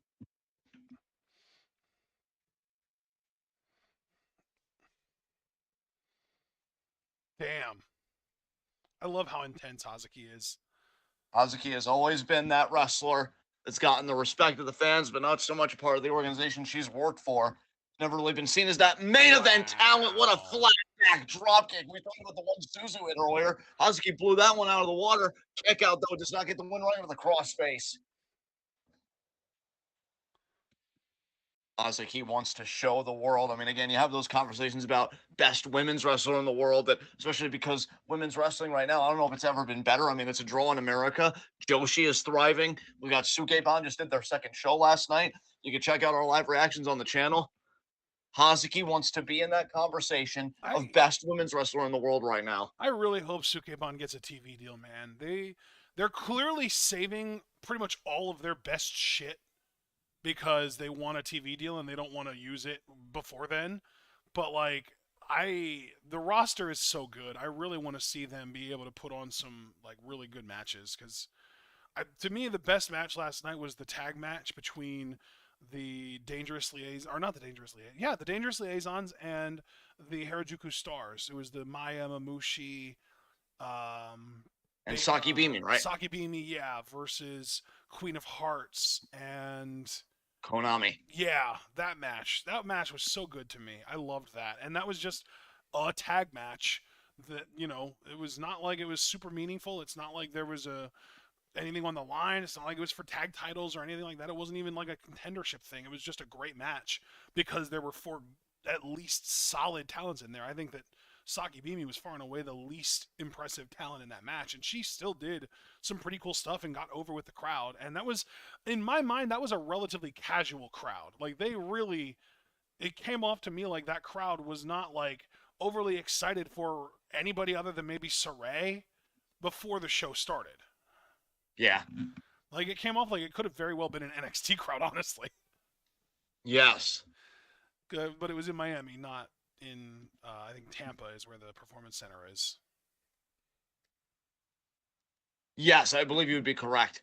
Damn. I love how intense Hazuki is. Hazuki has always been that wrestler that's gotten the respect of the fans, but not so much a part of the organization she's worked for. Never really been seen as that main event talent. What a flat back dropkick. We talked about the one Suzu hit earlier. Hazuki blew that one out of the water. Kick out, though, does not get the win right into the crossface. Hazuki wants to show the world. I mean, again, you have those conversations about best women's wrestler in the world, that especially because women's wrestling right now, I don't know if it's ever been better. I mean, it's a draw in America. Joshi is thriving. We got Sukeban just did their second show last night. You can check out our live reactions on the channel. Hazuki wants to be in that conversation of best women's wrestler in the world right now. I really hope Sukeban gets a TV deal, man. They're clearly saving pretty much all of their best shit because they want a TV deal and they don't want to use it before then. But like the roster is so good. I really want to see them be able to put on some like really good matches because to me the best match last night was the tag match between the Dangerous Liaisons, or not the Dangerous Liaisons, yeah, the Dangerous Liaisons and the Harajuku Stars. It was the Maya Mamushi, and Saki Beaming, right? Saki Beaming, yeah, versus Queen of Hearts and Konami. Yeah, that match. That match was so good to me. I loved that. And that was just a tag match that, it was not like it was super meaningful. It's not like there was anything on the line. It's not like it was for tag titles or anything like that. It wasn't even like a contendership thing. It was just a great match because there were four at least solid talents in there. I think that Saki Beaming was far and away the least impressive talent in that match, and she still did some pretty cool stuff and got over with the crowd. And that was, in my mind, that was a relatively casual crowd. Like it came off to me like that crowd was not like overly excited for anybody other than maybe Saray before the show started. Yeah. Like it came off like it could have very well been an NXT crowd, honestly. Yes. But it was in Miami, not in, I think Tampa is where the Performance Center is. Yes, I believe you would be correct.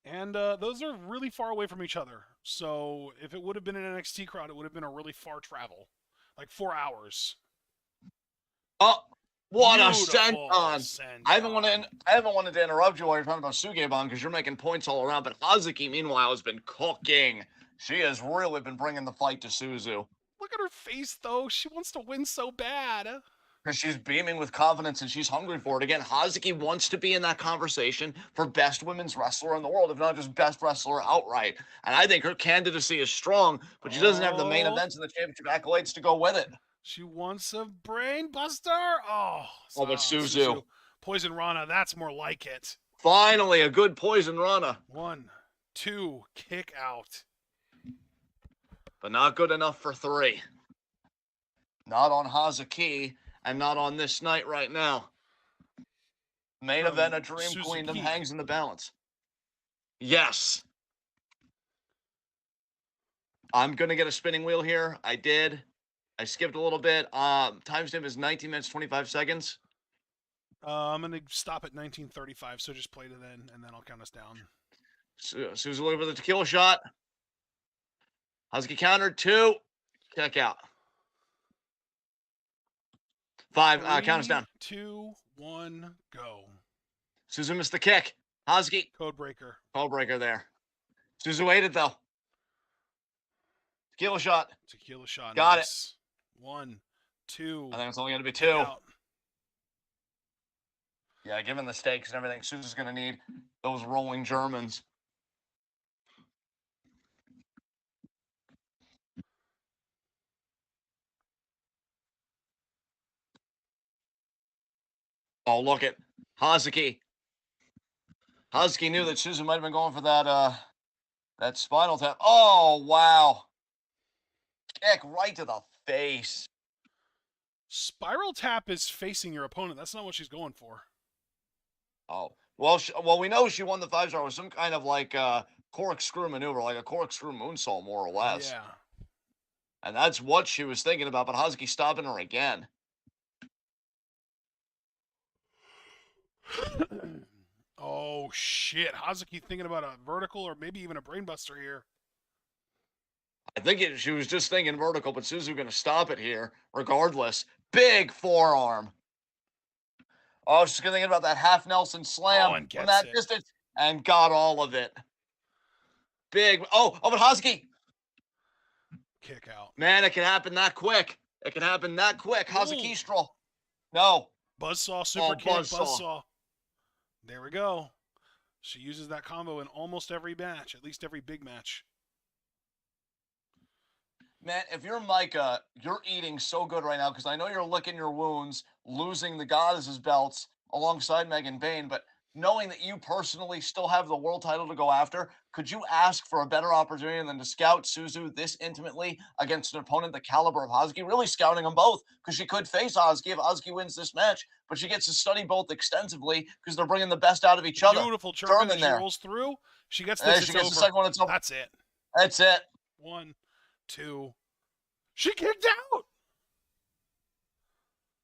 And those are really far away from each other. So if it would have been an NXT crowd, it would have been a really far travel. Like 4 hours. Oh, what Beautiful a senton. I haven't wanted to interrupt you while you're talking about Sukeban because you're making points all around. But Hazuki, meanwhile, has been cooking. She has really been bringing the fight to Suzu. Look at her face, though. She wants to win so bad. Because she's beaming with confidence and she's hungry for it. Again, Hazuki wants to be in that conversation for best women's wrestler in the world, if not just best wrestler outright. And I think her candidacy is strong, but she doesn't have the main events and the championship accolades to go with it. She wants a brain buster? Oh, but Suzu. Poison Rana, that's more like it. Finally, a good Poison Rana. 1, 2, kick out. But not good enough for 3. Not on Hazuki, and not on this night right now. Main event, a Dream Queendom hangs in the balance. Yes. I'm going to get a spinning wheel here. I did. I skipped a little bit. Timestamp is 19 minutes, 25 seconds. I'm going to stop at 19:35, so just play to then, and then I'll count us down. Suzu looking for the tequila shot. Hazuki countered 2. Kick out. 5. 3, Count us down. 2, 1, go. Suzu missed the kick. Hazuki. Codebreaker. Codebreaker there. Suzu waited though. Tequila shot. Tequila shot. Got nice. It. 1, 2. I think it's only going to be 2. Out. Yeah, given the stakes and everything, Suzu's going to need those rolling Germans. Oh, look at Hazuki. Hazuki knew that Suzu might have been going for that spinal tap. Oh, wow. Kick right to the face. Spiral tap is facing your opponent. That's not what she's going for. Oh, well, we know she won the 5-star with some kind of like corkscrew maneuver, like a corkscrew moonsault, more or less. Yeah. And that's what she was thinking about, but Hazuki stopping her again. Oh shit! Hazuki thinking about a vertical or maybe even a brainbuster here. I think she was just thinking vertical, but Suzu going to stop it here regardless. Big forearm. Oh, she's thinking about that half Nelson Oh, slam and from gets that it. distance and got all of it. Big. Oh, but Hazuki. Kick out. Man, it can happen that quick. It can happen that quick. Ooh. Hazuki stroll. No. Buzzsaw, super Oh, kick, buzzsaw. buzzsaw. There we go. She uses that combo in almost every match, at least every big match. Man, if you're Micah, you're eating so good right now because I know you're licking your wounds, losing the goddesses belts alongside Megan Bain, but knowing that you personally still have the world title to go after, could you ask for a better opportunity than to scout Suzu this intimately against an opponent the caliber of Hazuki? Really scouting them both because she could face Hazuki if Hazuki wins this match, but she gets to study both extensively because they're bringing the best out of each other. Beautiful German as German she there. rolls through. She gets this, She it's gets the over. second one. It's over. That's it. That's it. 1, 2. She kicked out.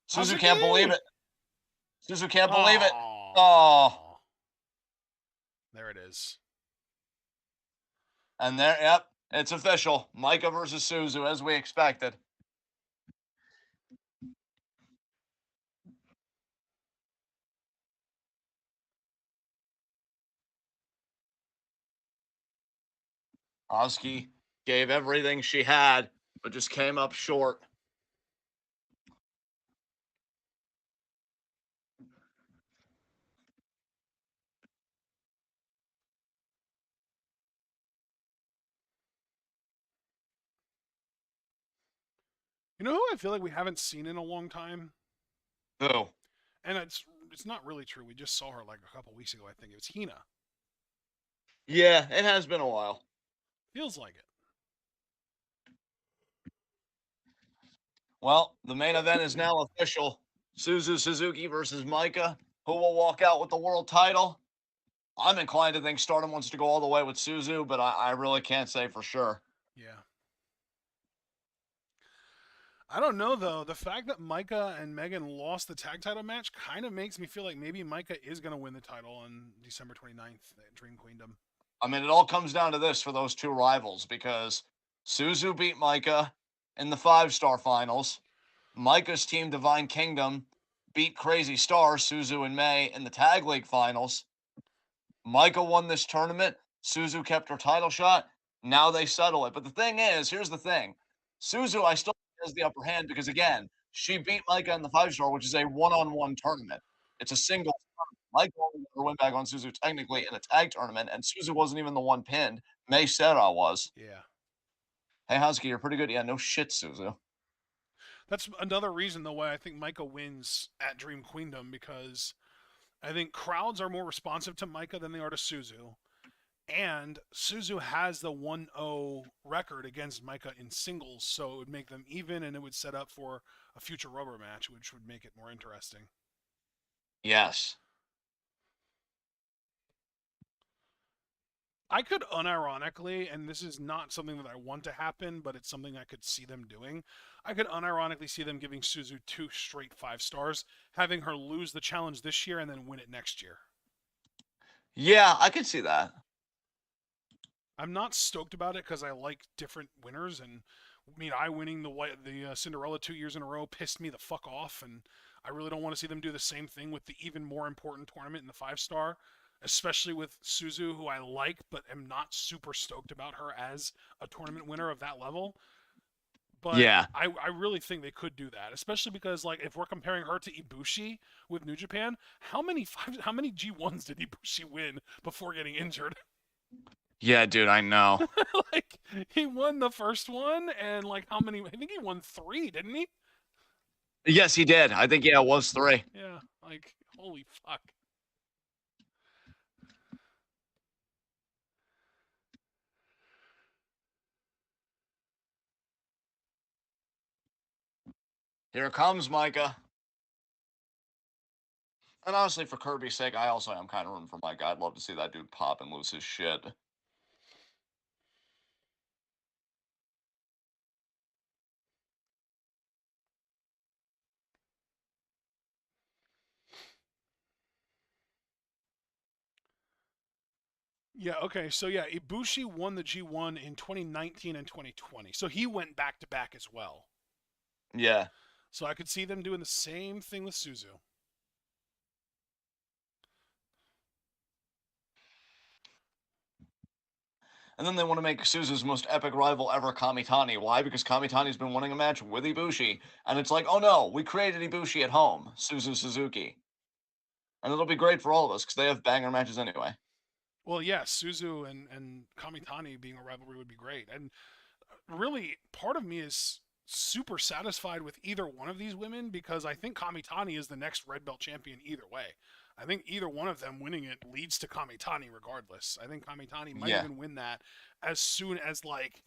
Suzu can't believe Hazuki! it. Suzu can't believe it. Oh. Oh. There it is. And there, yep, it's official. Micah versus Suzu, as we expected. Oski gave everything she had, but just came up short. You know who I feel like we haven't seen in a long time? Who? And it's not really true. We just saw her like a couple weeks ago, I think. It was Hina. Yeah, it has been a while. Feels like it. Well, the main event is now official. Suzu Suzuki versus Micah. Who will walk out with the world title? I'm inclined to think Stardom wants to go all the way with Suzu, but I really can't say for sure. Yeah. I don't know though. The fact that Micah and Megan lost the tag title match kind of makes me feel like maybe Micah is going to win the title on December 29th at Dream Queendom. I mean, it all comes down to this for those two rivals because Suzu beat Micah in the 5-star finals. Micah's team, Divine Kingdom, beat Crazy Stars, Suzu and May, in the Tag League finals. Micah won this tournament. Suzu kept her title shot. Now they settle it. But the thing is, here's the thing. Suzu, I still think has the upper hand because, again, she beat Micah in the 5-star, which is a one-on-one tournament. It's a single tournament. Micah only got her win back on Suzu technically in a tag tournament, and Suzu wasn't even the one pinned. May Serra was. Yeah. Hey, Husky, you're pretty good. Yeah, no shit, Suzu. That's another reason though why I think Micah wins at Dream Queendom because I think crowds are more responsive to Micah than they are to Suzu. And Suzu has the 1-0 record against Micah in singles, so it would make them even and it would set up for a future rubber match, which would make it more interesting. Yes. I could unironically, and this is not something that I want to happen, but it's something I could see them doing. I could unironically see them giving Suzu 2 straight 5-stars, having her lose the challenge this year and then win it next year. Yeah, I could see that. I'm not stoked about it because I like different winners, and I mean, I winning the Cinderella 2 years in a row pissed me the fuck off, and I really don't want to see them do the same thing with the even more important tournament in the 5-star, especially with Suzu, who I like but am not super stoked about her as a tournament winner of that level. But Yeah. I really think they could do that, especially because like if we're comparing her to Ibushi with New Japan, how many G1s did Ibushi win before getting injured? Yeah, dude, I know. Like he won the first one, and like how many? I think he won 3, didn't he? Yes, he did. I think, yeah, it was 3. Yeah. Like holy fuck. Here comes Micah. And honestly, for Kirby's sake, I also am kind of rooting for Micah. I'd love to see that dude pop and lose his shit. Yeah, okay. So yeah, Ibushi won the G1 in 2019 and 2020. So he went back to back as well. Yeah. So I could see them doing the same thing with Suzu. And then they want to make Suzu's most epic rival ever Kamitani. Why? Because Kamitani's been winning a match with Ibushi. And it's like, oh no, we created Ibushi at home, Suzu Suzuki. And it'll be great for all of us because they have banger matches anyway. Well, yeah, Suzu and Kamitani being a rivalry would be great. And really, part of me is super satisfied with either one of these women because I think Kamitani is the next red belt champion either way. I think either one of them winning it leads to Kamitani regardless. I think Kamitani might Yeah. even win that as soon as like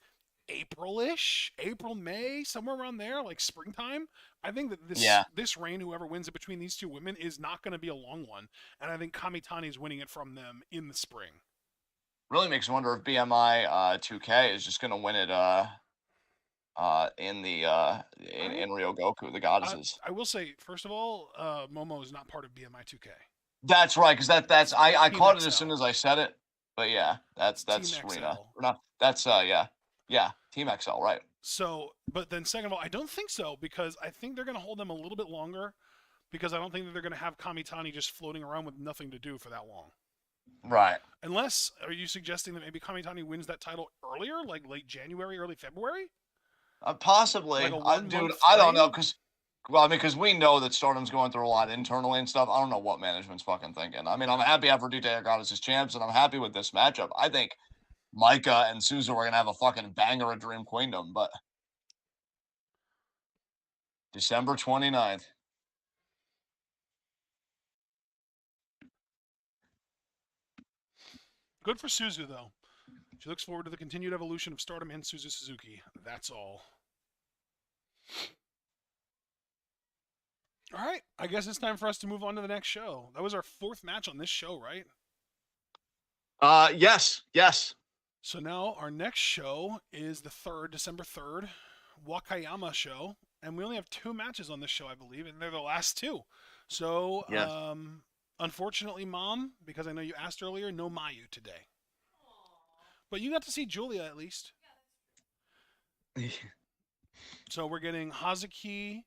April-ish, April, May, somewhere around there, like springtime. I think that this Yeah. this reign, whoever wins it between these two women, is not going to be a long one, and I think Kamitani is winning it from them in the spring. Really makes me wonder if BMI 2K is just gonna win it in the I in Ryogoku, the I, goddesses. I will say, first of all, Momo is not part of BMI 2K. That's right, because that's I Team caught it as soon XL. as I said it. But yeah, It's Team that's Rena. XL. Or not that's yeah. Yeah, Team XL, right. So, but then second of all, I don't think so because I think they're going to hold them a little bit longer because I don't think that they're going to have Kamitani just floating around with nothing to do for that long. Right. Unless, are you suggesting that maybe Kamitani wins that title earlier, like late January, early February? Like Possibly. a Dude, 1 month I don't know, reign? because well, I mean, because we know that Stardom's going through a lot internally and stuff. I don't know what management's fucking thinking. I mean, I'm happy Aphrodite Goddess as champs, and I'm happy with this matchup. I think Micah and Suzu are gonna have a fucking banger of Dream Queendom, but December 29th. Good for Suzu, though. She looks forward to the continued evolution of Stardom and Suzu Suzuki. That's all. All right, I guess it's time for us to move on to the next show. That was our fourth match on this show, right? Yes, yes. So now our next show is the 3rd, December 3rd, Wakayama show. And we only have 2 matches on this show, I believe, and they're the last 2. So, Yes. unfortunately, Mom, because I know you asked earlier, no Mayu today. But you got to see Julia at least. So we're getting Hazuki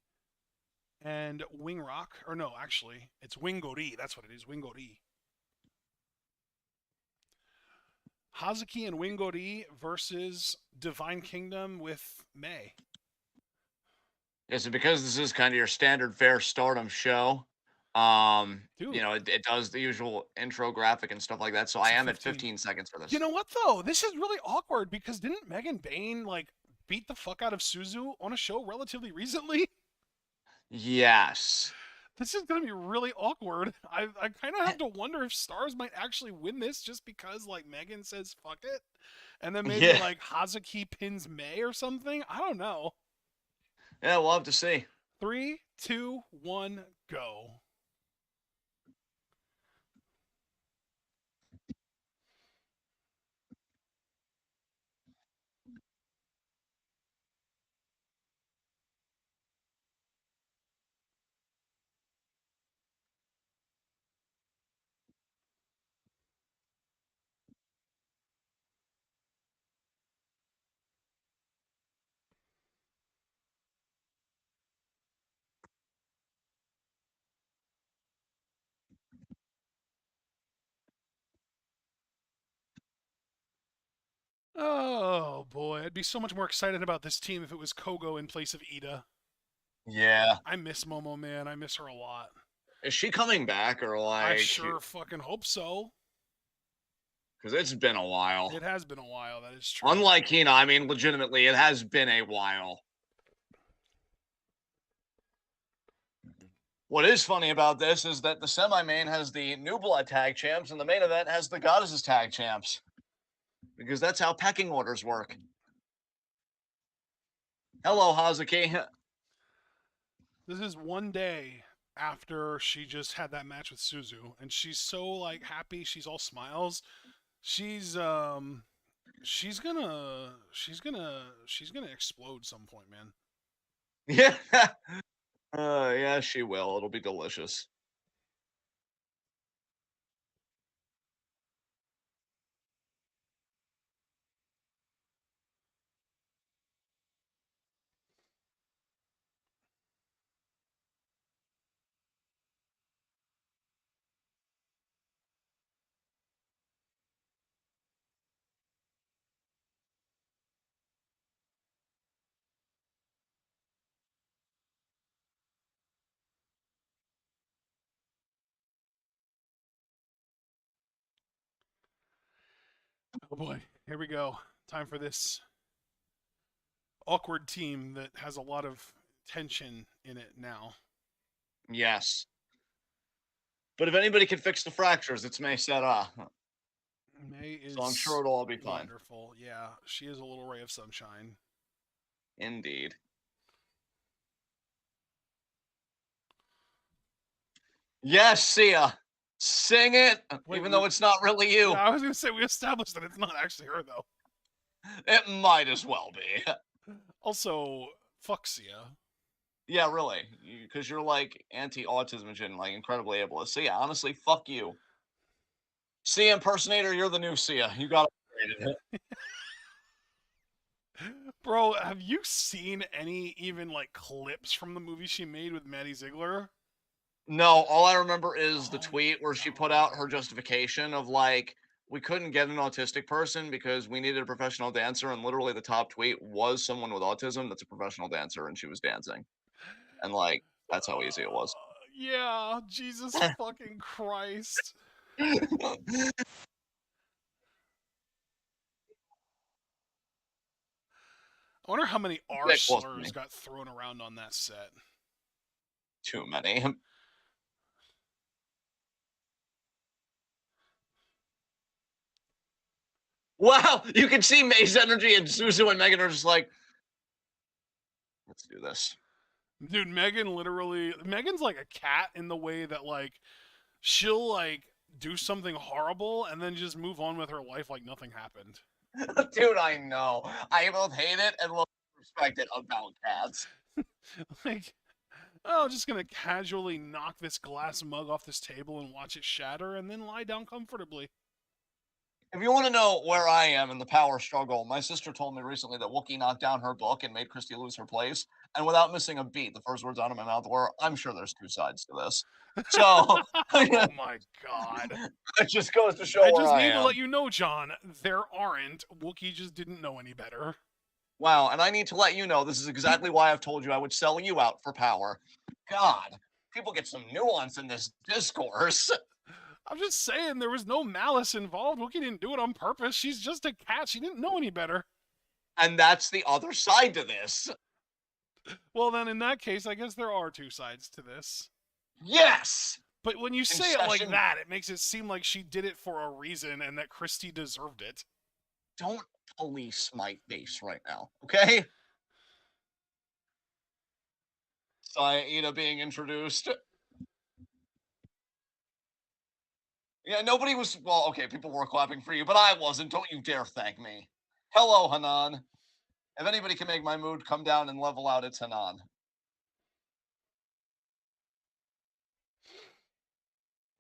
and Wingrock. Or no, actually, it's Wingori. That's what it is, Wingori. Hazuki and Wingori versus Divine Kingdom with May. Is it because this is kind of your standard fair Stardom show? Dude, You know, it does the usual intro graphic and stuff like that. So I it's a am at 15. 15 seconds for You this. know what though? This is really awkward because didn't Megan Bain like beat the fuck out of Suzu on a show relatively recently? Yes. This is gonna be really awkward. I kind of have to wonder if Stars might actually win this just because like Megan says fuck it, and then maybe Yeah. like Hazuki pins May or something. I don't know. Yeah, we'll have to see. 3, 2, 1, go. Oh boy, I'd be so much more excited about this team if it was Kogo in place of Ida. Yeah. I miss Momo, man. I miss her a lot. Is she coming back or I like? sure fucking hope so. Because it's been a while. It has been a while, that is true. Unlike Hina, I mean, legitimately, it has been a while. What is funny about this is that the semi-main has the New Blood tag champs and the main event has the Goddesses tag champs. Because that's how pecking orders work. Hello, Hazuki. This is one day after she just had that match with Suzu, and she's so like happy, she's all smiles. She's gonna explode some point, man. Yeah. Yeah, she will. It'll be delicious. Oh boy, here we go. Time for this awkward team that has a lot of tension in it now. Yes. But if anybody can fix the fractures, it's May Sarah. May So I'm is sure it'll all be fine. wonderful. Yeah, she is a little ray of sunshine. Indeed. Yes, Sia. Sing it, Wait, even though it's not really you. Yeah, I was gonna say we established that it's not actually her though. It might as well be. Also, fuck Sia. Yeah, really. Because you're like anti-autism and like incredibly ableist. So yeah, honestly, fuck you. Sia impersonator, you're the new Sia. You got it. Bro, have you seen any even like clips from the movie she made with Maddie Ziegler? No, all I remember is the Oh tweet my where she put out her God. justification of like, we couldn't get an autistic person because we needed a professional dancer, and literally the top tweet was someone with autism that's a professional dancer, and she was dancing. And like, that's how easy it was. Yeah, Jesus fucking Christ. I wonder how many R Dick wasn't slurs me. got thrown around on that set. Too many. Wow, you can see May's energy, and Suzu and Megan are just like, let's do this. Dude, Megan's like a cat in the way that like she'll like do something horrible and then just move on with her life like nothing happened. Dude, I know. I both hate it and love respect it about cats. Like, oh, just gonna casually knock this glass mug off this table and watch it shatter and then lie down comfortably. If you want to know where I am in the power struggle, my sister told me recently that Wookiee knocked down her book and made Christy lose her place. And without missing a beat, the first words out of my mouth were, I'm sure there's two sides to this. So Oh my God. it just goes to show I where just I need to am. let you know, John, there aren't. Wookiee just didn't know any better. Wow, and I need to let you know this is exactly why I've told you I would sell you out for power. God, people get some nuance in this discourse. I'm just saying there was no malice involved. Wookiee didn't do it on purpose. She's just a cat. She didn't know any better. And that's the other side to this. Well, then in that case, I guess there are two sides to this. Yes! But when you say it like that, it makes it seem like she did it for a reason and that Christy deserved it. Don't police my face right now, okay? Saida being introduced. Yeah, nobody was. Well, okay, people were clapping for you, but I wasn't. Don't you dare thank me. Hello, Hanan. If anybody can make my mood come down and level out, it's Hanan.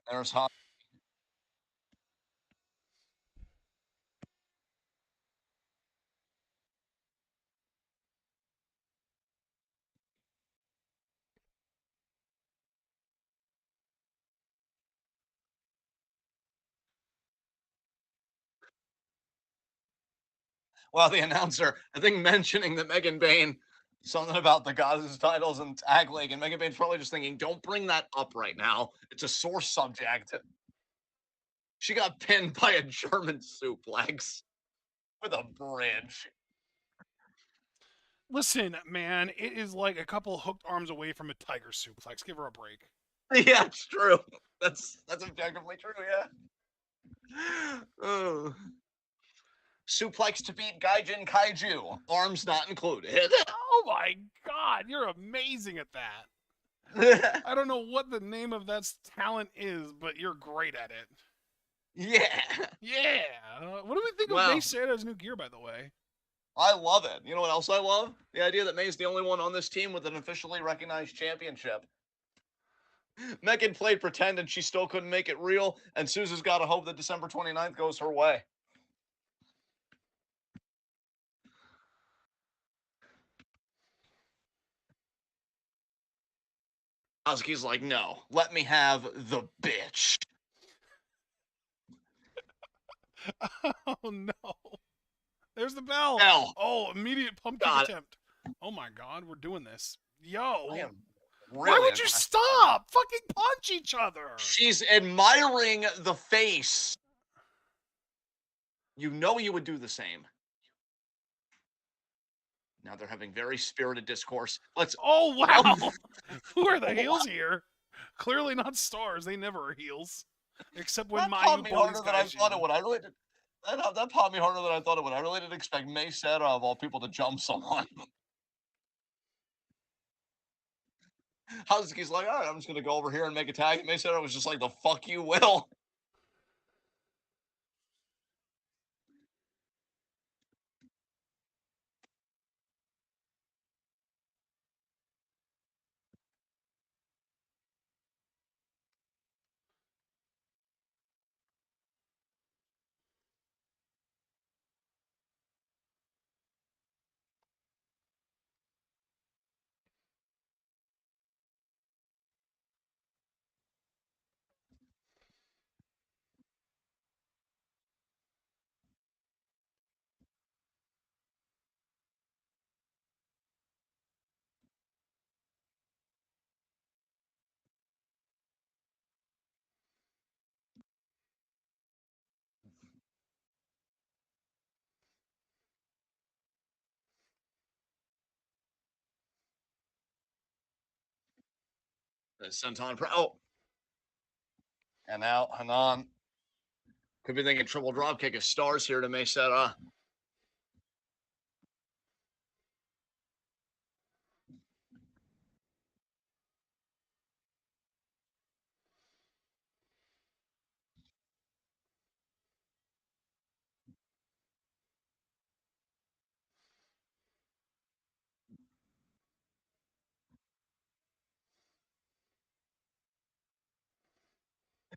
There's Han. Well, the announcer, I think, mentioning that Megan Bain, something about the goddess titles and tag league, and Megan Bain's probably just thinking, don't bring that up right now. It's a sore subject. She got pinned by a German suplex with a bridge. Listen, man, it is like a couple hooked arms away from a tiger suplex. Give her a break. Yeah, it's true. That's objectively true, yeah. Oh. Suplex to beat Gaijin Kaiju. Arms not included. Oh my God, you're amazing at that. I don't know what the name of that talent is, but you're great at it. Yeah. Yeah. What do we think of May Sarah's new gear, by the way? I love it. You know what else I love? The idea that May's the only one on this team with an officially recognized championship. Megan played pretend and she still couldn't make it real, and Suzu's got to hope that December 29th goes her way. Asuki's like, no, let me have the bitch. Oh no. There's the bell. Bell. Oh, immediate pump kick attempt. Oh my God, we're doing this. Yo. Why would you stop? Fucking punch each other. She's admiring the face. You know you would do the same. Now they're having very spirited discourse. Let's. Oh Oh, wow! Who are the wow. heels here? Clearly not stars. They never are heels, except when That popped Mayu me bullies harder than I thought it Gaijin. would. I really did. That popped me harder than I thought it would. I really didn't expect May Sarah of all people to jump someone. Hazuki's like, all right, I'm just gonna go over here and make a tag. And May Sarah was just like, the fuck you will. Senton Pro. Oh, and now Hanan could be thinking triple drop kick of stars here to May Sarah.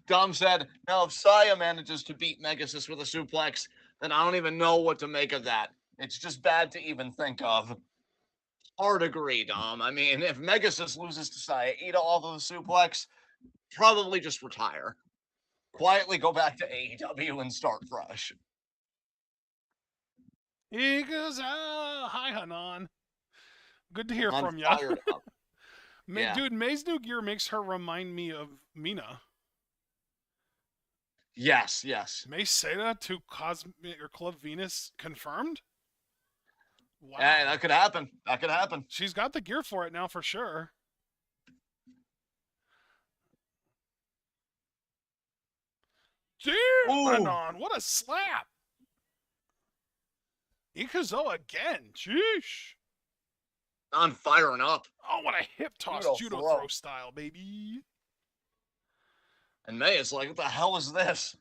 Dom said, now if Saya manages to beat Megasis with a suplex, then I don't even know what to make of that. It's just bad to even think of. Hard agree, Dom. I mean, if Megasis loses to Saya, eat all of the suplex, probably just retire. Quietly go back to AEW and start fresh. Iguza! Hi, Hanan. Good to hear I'm from ya. fired up. Yeah. Dude, May's new gear makes her remind me of Mina. Yes, yes. May Seda to Cosmic or Club Venus confirmed? Wow. Hey, that could happen. That could happen. She's got the gear for it now for sure. Damn, Hanan, what a slap! Ikuzo again. Sheesh. I'm firing up. Oh, what a hip toss judo throw style, baby. And May is like, what the hell is this?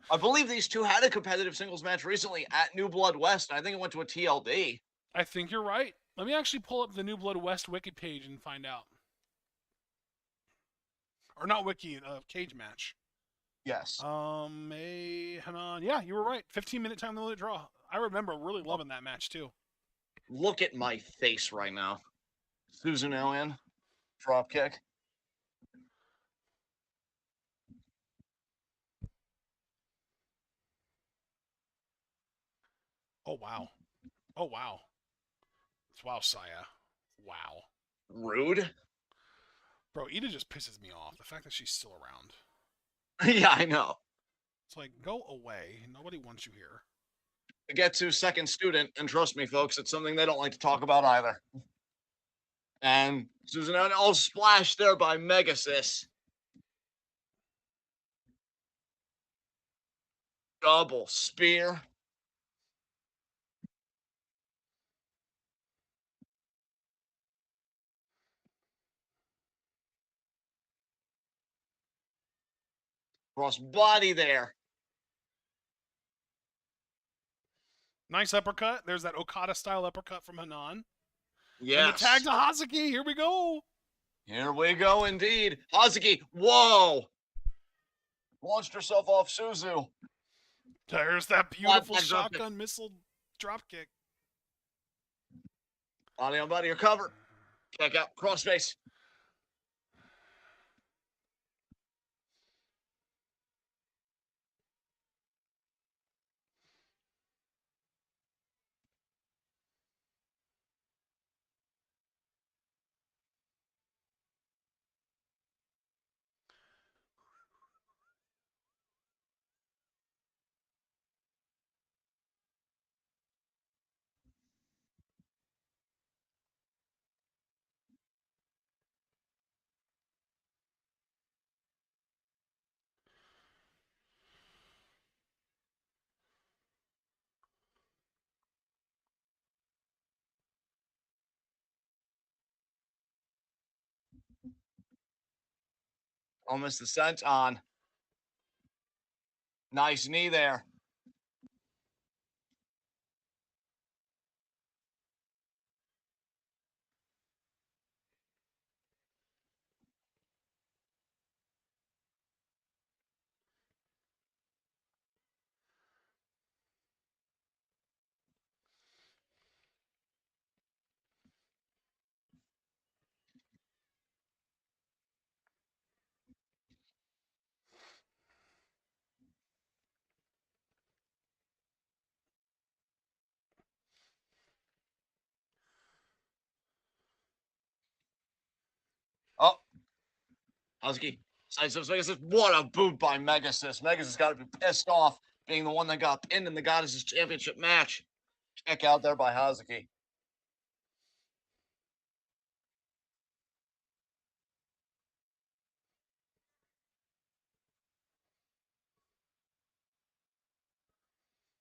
I believe these two had a competitive singles match recently at New Blood West. I think it went to a TLD. I think you're right. Let me actually pull up the New Blood West wiki page and find out. Or not wiki, cage match. Yes. May Hanan. Yeah, you were right. 15-minute time limit draw. I remember really loving that match too. Look at my face right now. Suzuno in. Drop kick. Oh wow. Oh wow. Wow, Saya. Wow. Rude. Bro, Ida just pisses me off. The fact that she's still around. Yeah, I know. It's like, go away. Nobody wants you here. Get to second student, and trust me, folks, it's something they don't like to talk about either. And Suzuno, all splashed there by Megasis. Double spear. Cross body there. Nice uppercut. There's that Okada style uppercut from Hanan. Yes. And the tag to Hazuki. Here we go. Here we go, indeed. Hazuki, whoa! Launched herself off Suzu. There's that beautiful shotgun missile dropkick. Body on body, recover. Kick out, crossface. Almost the senton. Nice knee there. Oh, Husky. Sidesteps Megasis. What a boot by Megasis. Megasis got to be pissed off being the one that got pinned in the Goddesses Championship match. Check out there by Hazuki.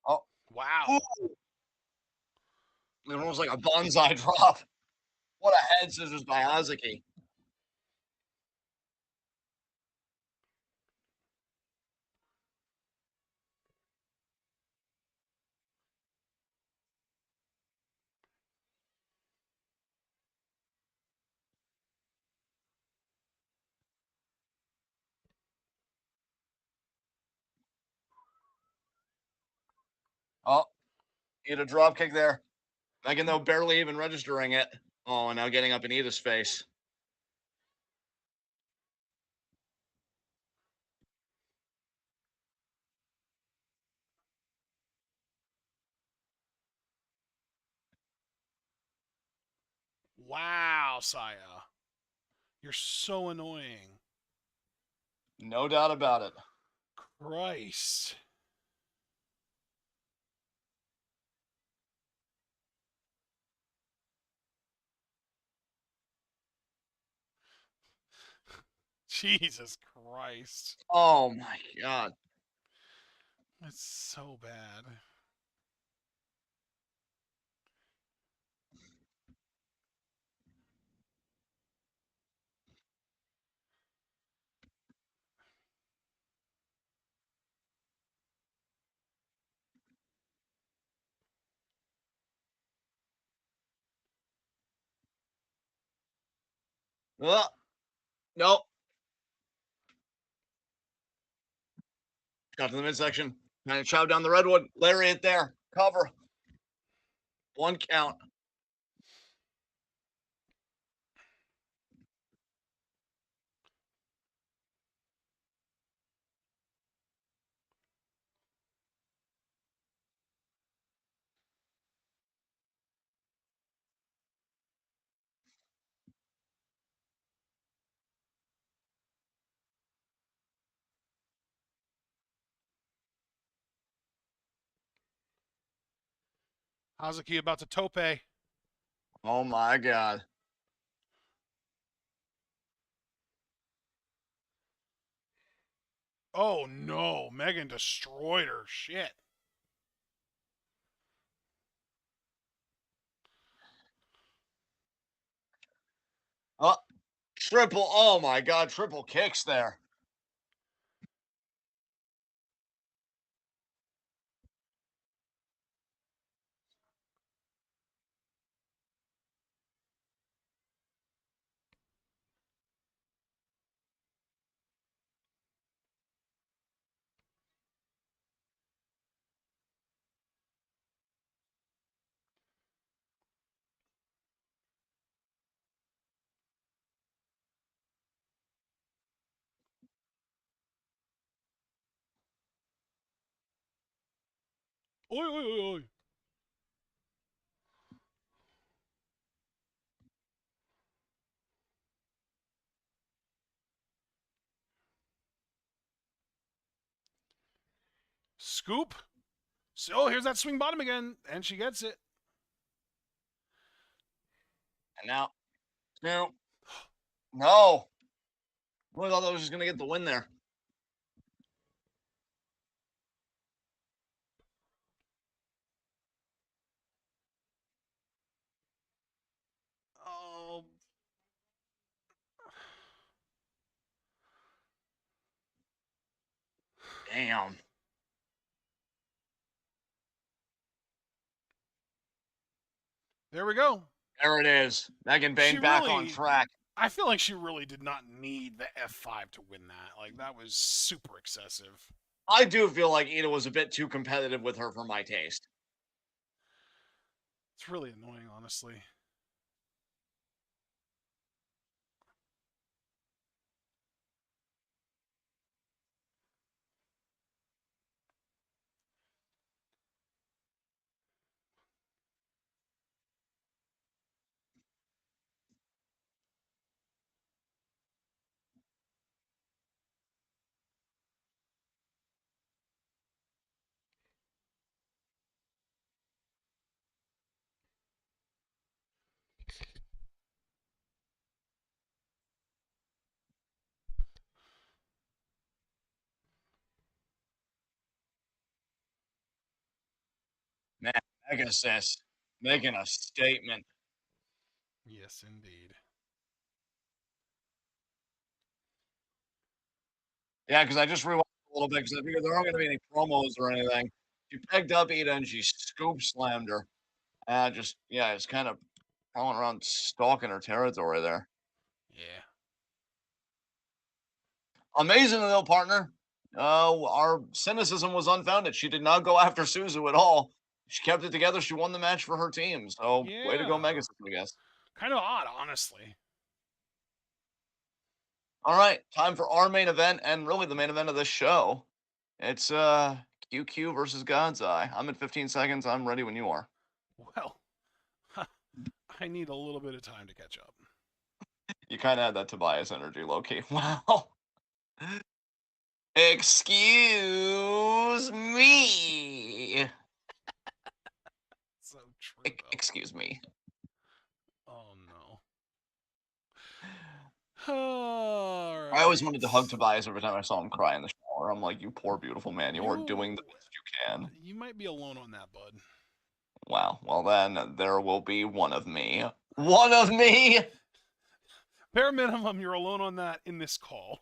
Oh, Wow. ooh, it almost like a bonsai drop. What a head scissors by Hazuki. Oh, get a drop kick there. Megan, though, barely even registering it. Oh, and now getting up in Ida's face. Wow, Saya. You're so annoying. No doubt about it. Christ. Jesus Christ. Oh my god. That's so bad. Nope. Got to the midsection. Kind of chow down the redwood. Lariat there. Cover. One count. Hazuki about to tope. Oh my god. Oh no, Megan destroyed her. Shit. Oh, triple. Oh my god. Triple kicks there. Oi, oi, oi, oi. Scoop. So here's that swing bottom again, and she gets it. And now, no. No. I thought that was just going to get the win there. Oh. Damn. There we go. There it is. Megan She Bain back on really, track. I feel like she really did not need the F5 to win that. Like, that was super excessive. I do feel like Ida was a bit too competitive with her for my taste. It's really annoying, honestly. Man, Mega Sis making a statement. Yes, indeed. Yeah, because I just rewatched a little bit because I figured there aren't going to be any promos or anything. She pegged up Ida and she scoop slammed her. Just, yeah, it's kind of crawling around stalking her territory there. Yeah. Amazing though, partner. Our cynicism was unfounded. She did not go after Suzu at all. She kept it together. She won the match for her team. So way to go, Yeah. Megasis, I guess. Kind of odd, honestly. All right, time for our main event and really the main event of this show. It's QQ versus God's Eye. I'm at 15 seconds. I'm ready when you are. Well, I need a little bit of time to catch up. You kind of had that Tobias energy, low key. Wow. Excuse me. So true, though. Excuse me. Oh, no. All I always wanted right. to hug Tobias every time I saw him cry in the shower. I'm like, you poor beautiful man, you are doing You the best you can. you might be alone on that, bud. Wow. Well, then there will be one of me. One of me. Bare minimum, you're alone on that in this call.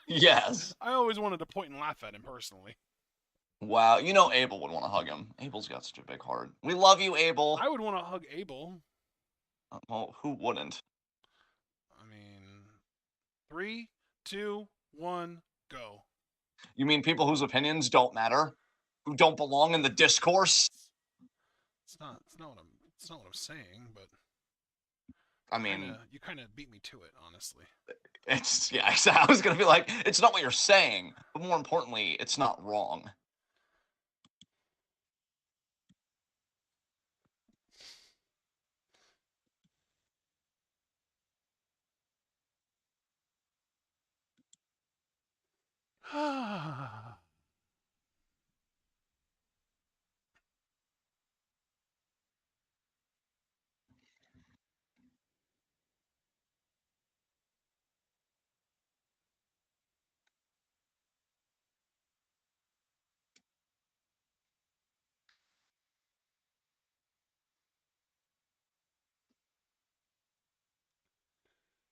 Yes. I always wanted to point and laugh at him personally. Wow. You know Abel would want to hug him. Abel's got such a big heart. We love you, Abel. I would want to hug Abel. Well, who wouldn't? I mean, 3, 2, 1, go. You mean people whose opinions don't matter? Who don't belong in the discourse? It's not. It's not what I'm. It's not what I'm saying, but I mean, you kind of beat me to it, honestly. it's, yeah, I was going to be like, it's not what you're saying, but more importantly, it's not wrong.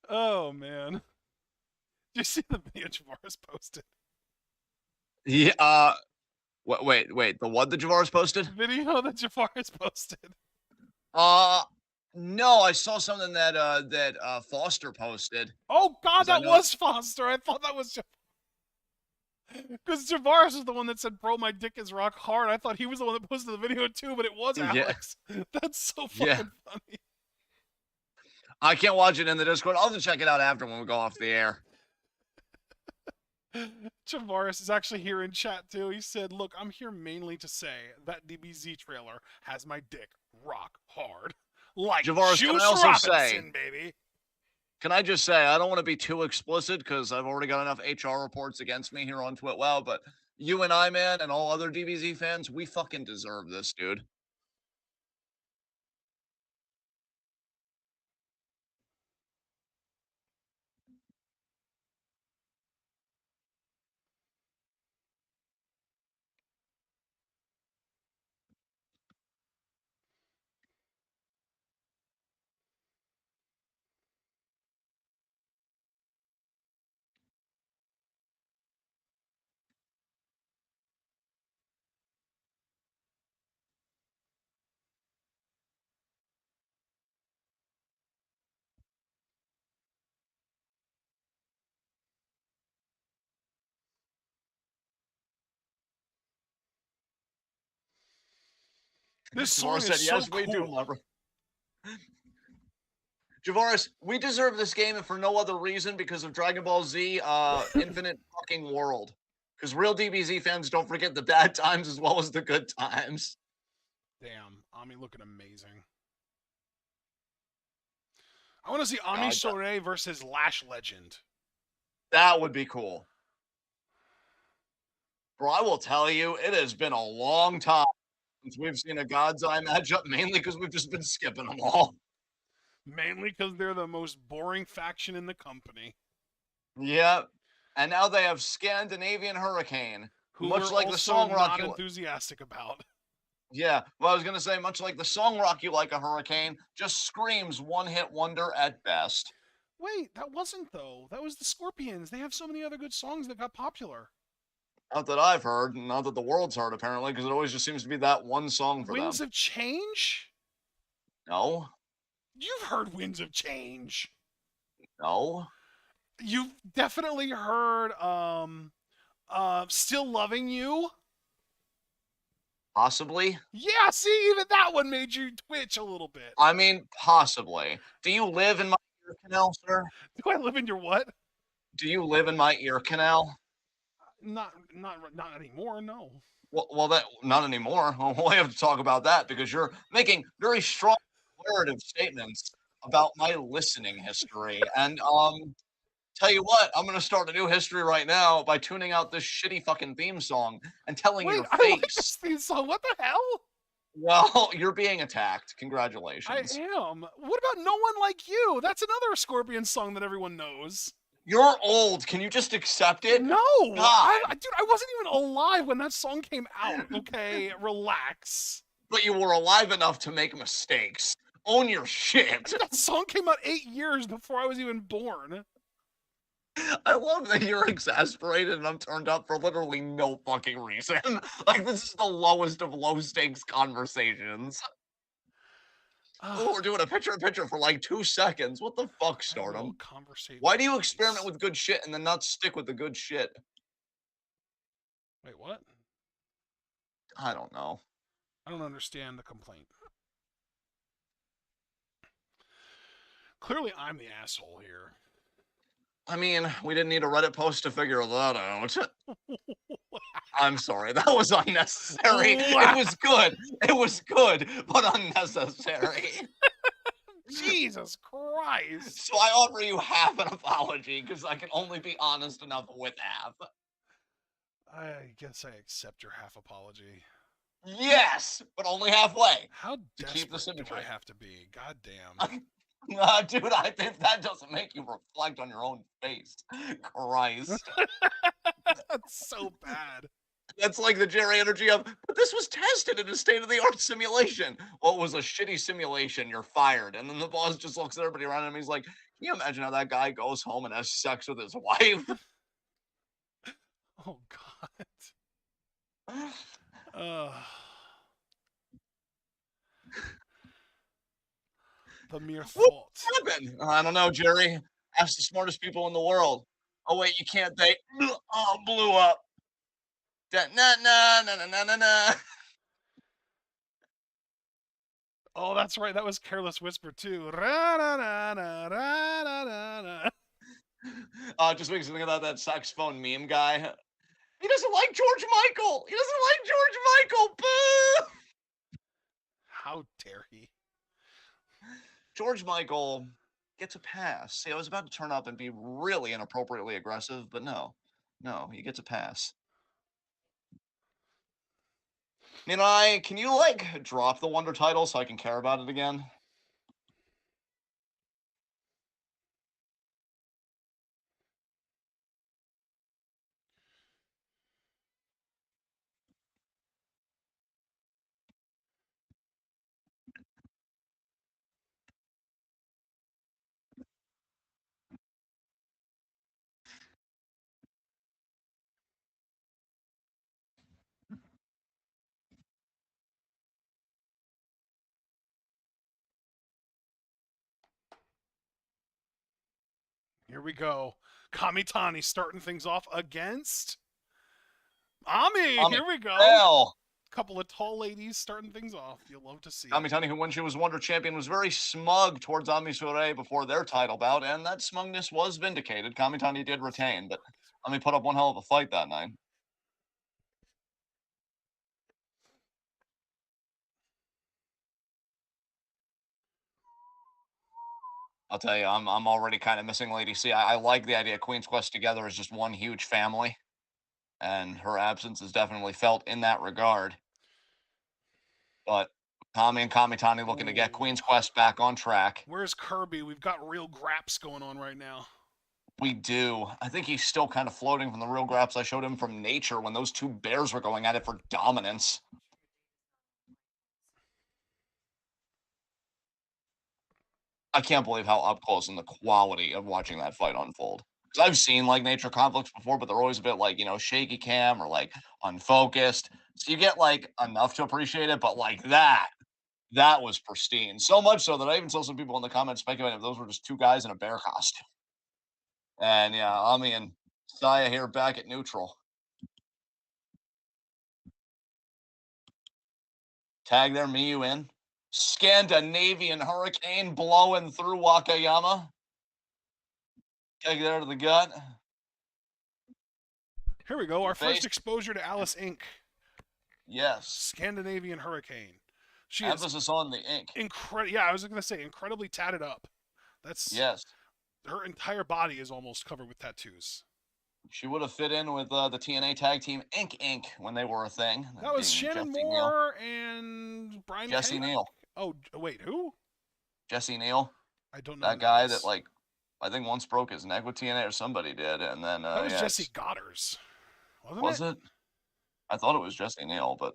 Oh man, did you see the video Javaris posted? Yeah. Wait. The what the Javaris posted? Video that Javaris posted. Uh, no, I saw something that Foster posted. Oh God, 'Cause I that know was Foster. I thought that was because Javaris is the one that said, "Bro, my dick is rock hard." I thought he was the one that posted the video too, but it was Yeah, Alex. That's so yeah. fucking funny. I can't watch it in the Discord. I'll just check it out after when we go off the air. Javaris is actually here in chat too. He said, "Look, I'm here mainly to say that DBZ trailer has my dick rock hard, like Javaris, can I Juice also Robinson, say, baby." can I just say, I don't want to be too explicit because I've already got enough HR reports against me here on TwitWow, but you and I, man, and all other DBZ fans, we fucking deserve this, dude. This song Javaris is said, so yes, we do, cool. my bro. Javaris, we deserve this game and for no other reason because of Dragon Ball Z Infinite fucking World. Because real DBZ fans don't forget the bad times as well as the good times. Damn, Ami looking amazing. I want to see Ami God, Sourei versus Lash Legend. that would be cool. Bro, I will tell you, it has been a long time since we've seen a God's Eye matchup, mainly because we've just been skipping them all. Mainly because they're the most boring faction in the company. Yep. And now they have Scandinavian Hurricane, Who much we're like the also song Rock not You. enthusiastic about. Yeah, well, I was gonna say, much like the song Rock You Like a Hurricane, just screams one hit wonder at best. Wait, that wasn't though. That was the Scorpions. They have so many other good songs that got popular. Not that I've heard, not that the world's heard, apparently, because it always just seems to be that one song for Winds them. of Change? No, You've heard Winds of Change. no, You've definitely heard Still Loving You. possibly. Yeah, see, even that one made you twitch a little bit. I mean, possibly. Do you live in my ear canal, sir? Do I live in your what? Do you live in my ear canal? Not anymore. No. Well, that not anymore. We'll have to talk about that because you're making very strong declarative statements about my listening history. And tell you what, I'm gonna start a new history right now by tuning out this shitty fucking theme song and telling Wait, your I like face, this theme song. What the hell? well, you're being attacked. I Congratulations. am. What about No One Like You? That's another Scorpion song that everyone knows. You're old. Can you just accept it? No, God, dude, I wasn't even alive when that song came out. Okay, relax. but you were alive enough to make mistakes. Own your shit. That song came out 8 years before I was even born. I love that you're exasperated and I'm turned up for literally no fucking reason. Like, this is the lowest of low stakes conversations. Oh, we're doing a picture in picture for like 2 seconds. What the fuck, I will Stardom? conversate. Why do you experiment with good shit and then not stick with the good shit? Wait, what? I don't know. I don't understand the complaint. Clearly, I'm the asshole here. I mean, we didn't need a Reddit post to figure that out. I'm sorry, that was unnecessary. It was good. It was good, but unnecessary. Jesus Christ. So I offer you half an apology because I can only be honest enough with half. I guess I accept your half apology. Yes, but only halfway. How To keep the desperate do I symmetry. have to be? God damn. Dude, I think that doesn't make you reflect on your own face. Christ. That's so bad. That's like the Jerry energy of, but this was tested in a state of the art simulation. Well, it was a shitty simulation. You're fired. And then the boss just looks at everybody around him. He's like, can you imagine how that guy goes home and has sex with his wife? Oh, God. The mere What thought. happened? I don't know, Jerry. Ask the smartest people in the world. Oh, wait, you can't date. Oh, blew up. Na na na na na na na. Oh, that's right. That was Careless Whisper, too. Ra-na-na-na-ra-na-na-na. Just makes me think about that saxophone meme guy. He doesn't like George Michael. He doesn't like George Michael. Boo! How dare he? George Michael gets a pass. See, I was about to turn up and be really inappropriately aggressive, but no. No, he gets a pass. Can you, like, drop the Wonder title so I can care about it again? Here we go. Kamitani starting things off against Ami. Ami, Here we go. hell. Couple of tall ladies starting things off. You'll love to see it. Kamitani, who when she was Wonder Champion, was very smug towards Ami Sourei before their title bout, and that smugness was vindicated. Kamitani did retain, but Ami put up one hell of a fight that night. I'll tell you, I'm already kind of missing Lady C. I like the idea of Queen's Quest together as just one huge family, and her absence is definitely felt in that regard. But Tommy and Kamitani looking to get Ooh. Queen's Quest back on track. Where's Kirby? We've got real graps going on right now. We do. I think he's still kind of floating from the real graps I showed him from Nature when those two bears were going at it for dominance. I can't believe how up close and the quality of watching that fight unfold. Because I've seen like Nature conflicts before, but they're always a bit like, shaky cam or like unfocused. So you get like enough to appreciate it, but like that was pristine. So much so that I even saw some people in the comments speculating if those were just two guys in a bear costume. And yeah, Ami and Saya here back at neutral. Tag their Miyu in. Scandinavian hurricane blowing through Wakayama. Take it out of the gut. Here we go. Our Face. first exposure to Alice Inc. Yes. Scandinavian hurricane. She Emphasis on the ink. Yeah, I was going to say incredibly tatted up. That's Yes. her entire body is almost covered with tattoos. She would have fit in with the TNA tag team Inc. when they were a thing. That was Shannon Jesse Moore and Brian Jesse Kenny? Neal. Oh, wait, who? Jesse Neal. I don't know. That guy that like I think once broke his neck with TNA or somebody did, and then that was Jesse Goddard's, wasn't was it? I thought it was Jesse Neal, but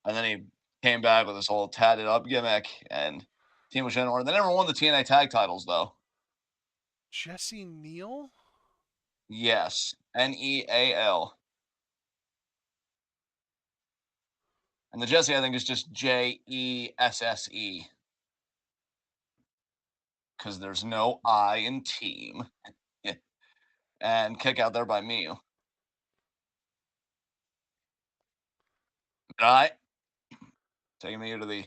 and then he came back with this whole tatted up gimmick and Team of Shannon. They never won the TNA tag titles though. Jesse Neal? Yes, Neal. And the Jesse, I think, is just Jesse. Because there's no I in team. And kick out there by Miyu. All right. Taking Miyu to the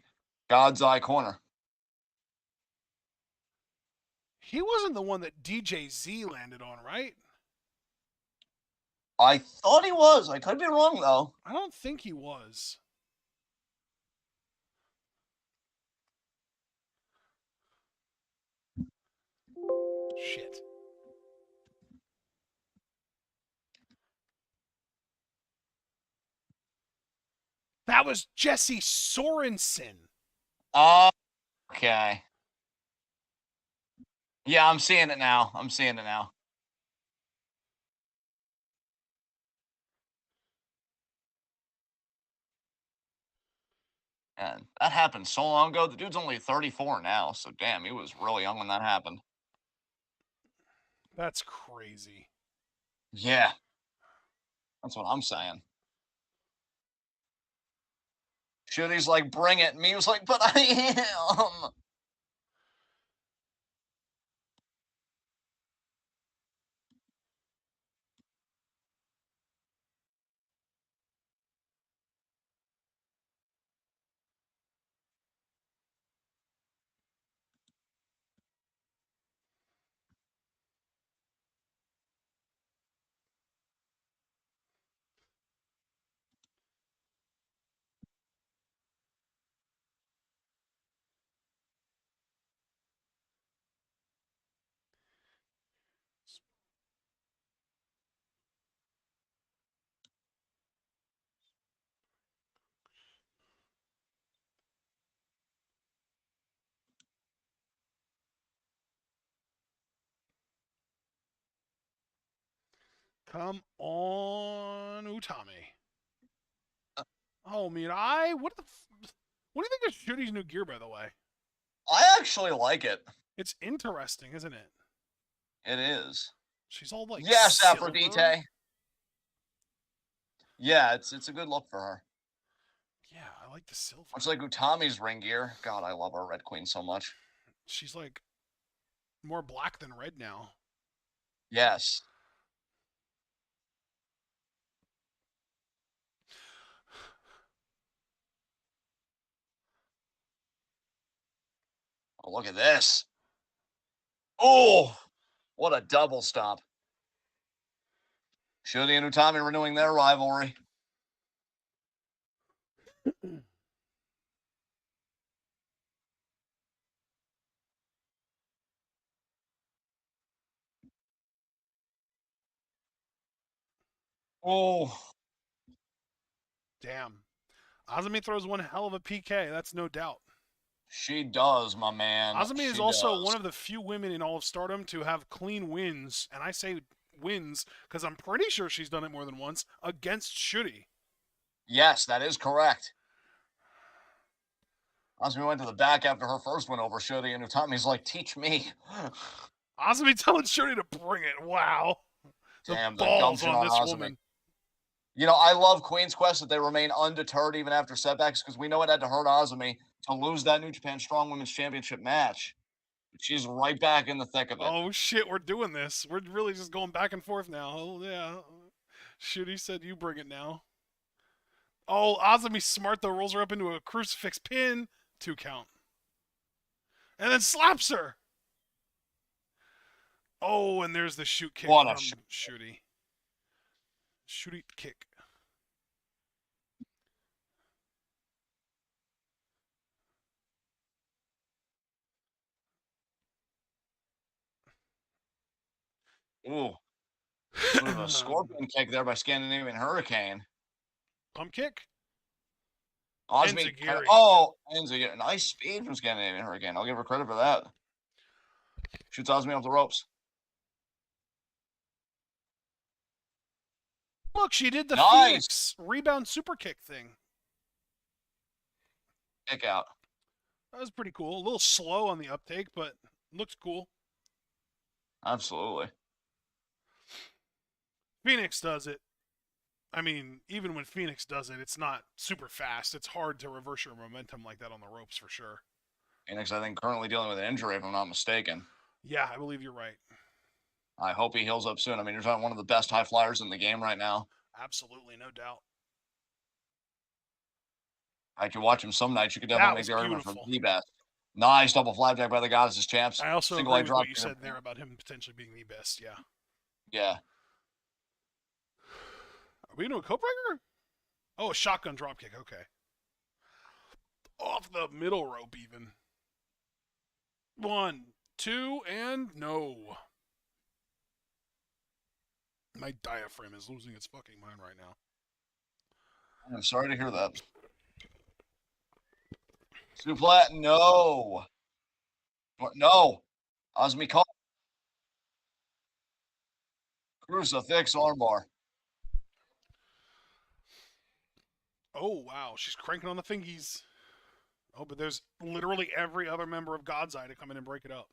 God's Eye corner. He wasn't the one that DJ Z landed on, right? I thought he was. I could be wrong, though. I don't think he was. Shit. That was Jesse Sorensen. Okay. Yeah, I'm seeing it now. And that happened so long ago. The dude's only 34 now, so damn, he was really young when that happened. That's crazy. Yeah. That's what I'm saying. Shooty's like, bring it. Me was like, but I am. Come on, Utami. Oh, Mirai? What do you think of Shooty's new gear, by the way? I actually like it. It's interesting, isn't it? It is. She's all like yes, silver. Aphrodite. Yeah, it's a good look for her. Yeah, I like the silver. Much like Utami's ring gear. God, I love our Red Queen so much. She's like more black than red now. Yes. Oh, look at this. Oh, what a double stomp. Shuri and Utami renewing their rivalry. Oh, Damn. Azumi throws one hell of a PK, that's no doubt. she does, my man. Azumi is She also one does. of the few women in all of Stardom to have clean wins, and I say wins because I'm pretty sure she's done it more than once against Shuri. Yes, that is correct. Azumi went to the back after her first win over Shuri, and Utami's like, teach me. Azumi telling Shuri to bring it. Wow. The Damn, the balls gumption on on this Azumi. woman. You know, I love Queen's Quest that they remain undeterred even after setbacks because we know it had to hurt Azumi to lose that New Japan Strong Women's Championship match. She's right back in the thick of it. Oh shit, we're doing this. We're really just going back and forth now. Oh yeah. Shuri said you bring it now. Oh, Azumi smart though, rolls her up into a crucifix pin. 2 count. And then slaps her. Oh, and there's the shoot kick What a from Shuri. Shuri kick. ooh, bit of a scorpion kick there by Scandinavian Hurricane. Pump kick. Osmi kind of Enziguri. Enzo, nice speed from Scandinavian Hurricane. I'll give her credit for that. Shoots Osmi off the ropes. Look, she did the Nice Phoenix rebound super kick thing. kick out. That was pretty cool. A little slow on the uptake, but looks cool. Absolutely. Phoenix does it. I mean, even when Phoenix does it, it's not super fast. It's hard to reverse your momentum like that on the ropes for sure. Phoenix, I think, currently dealing with an injury, if I'm not mistaken. Yeah, I believe you're right. I hope he heals up soon. I mean, you're talking one of the best high flyers in the game right now. Absolutely, no doubt. I could watch him some nights. You could That definitely make was the argument for beautiful. the best. Nice double flapjack by the Goddesses champs. I also Single agree eye with drop. what you said there about him potentially being the best. Yeah. Yeah. Are we doing a codebreaker? Oh, a shotgun dropkick. Okay. Off the middle rope, even. 1, 2, and no. My diaphragm is losing its fucking mind right now. I'm sorry to hear that. Suplat, no. No. Osmi call. Crucifix armbar. Oh, wow. She's cranking on the fingies. Oh, but there's literally every other member of God's Eye to come in and break it up.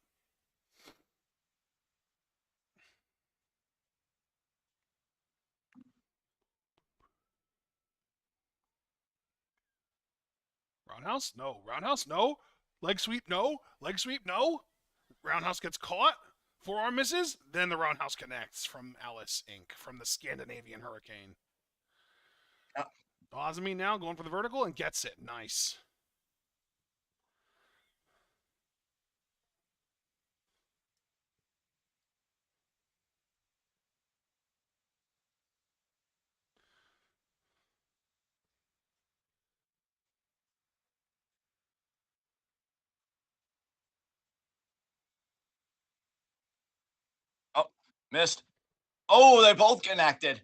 Roundhouse? No. Roundhouse? No. Leg sweep? No. Leg sweep? No. Roundhouse gets caught. Forearm misses. Then the roundhouse connects from Alice Inc. from the Scandinavian Hurricane. Azumi now going for the vertical and gets it. Nice. Oh, missed. Oh, they both connected.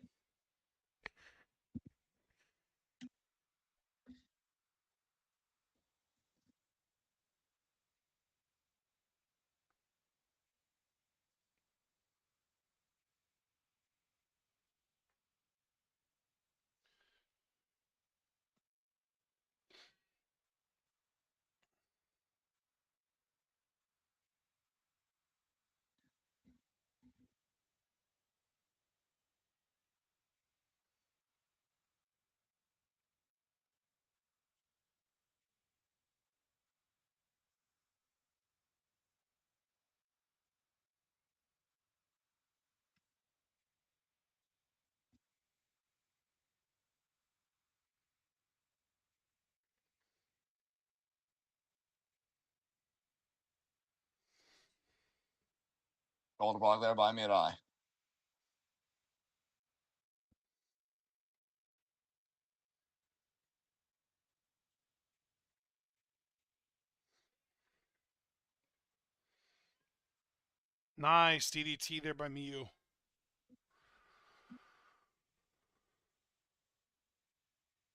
Shoulder block there by Mirai. Nice DDT there by Miyu.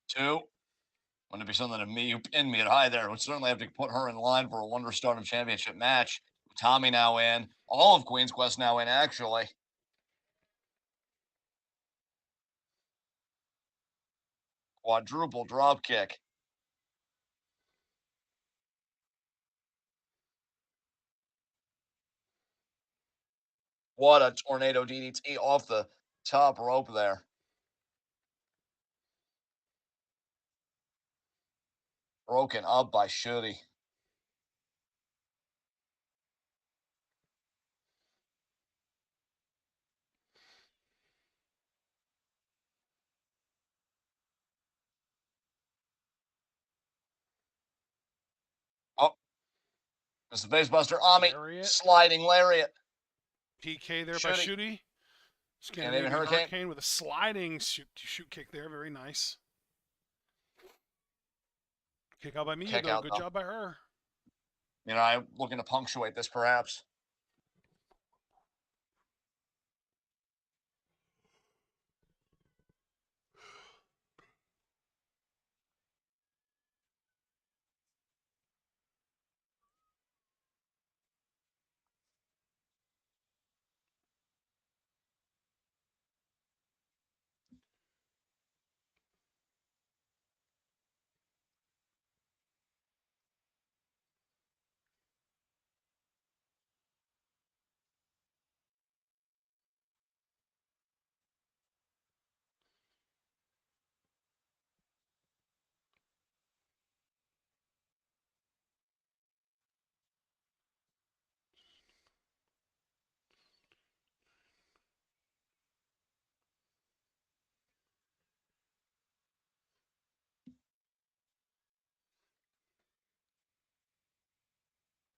Two. Wouldn't it be something if Miyu pinned Mirai there? Would certainly have to put her in line for a Wonder Stardom Championship match. Tommy now in. All of Queen's Quest now in, actually. Quadruple drop kick. What a tornado DDT off the top rope there. Broken up by Shuri. Oh, it's the facebuster. Ami Lariat. sliding lariat. PK there by Shuri. Shooty. Scandinavian Scandinavian Hurricane. Hurricane with a sliding shoot kick there. Very nice. Kick out by Miyu, Kick though. out, Good though. job by her. I'm looking to punctuate this, perhaps.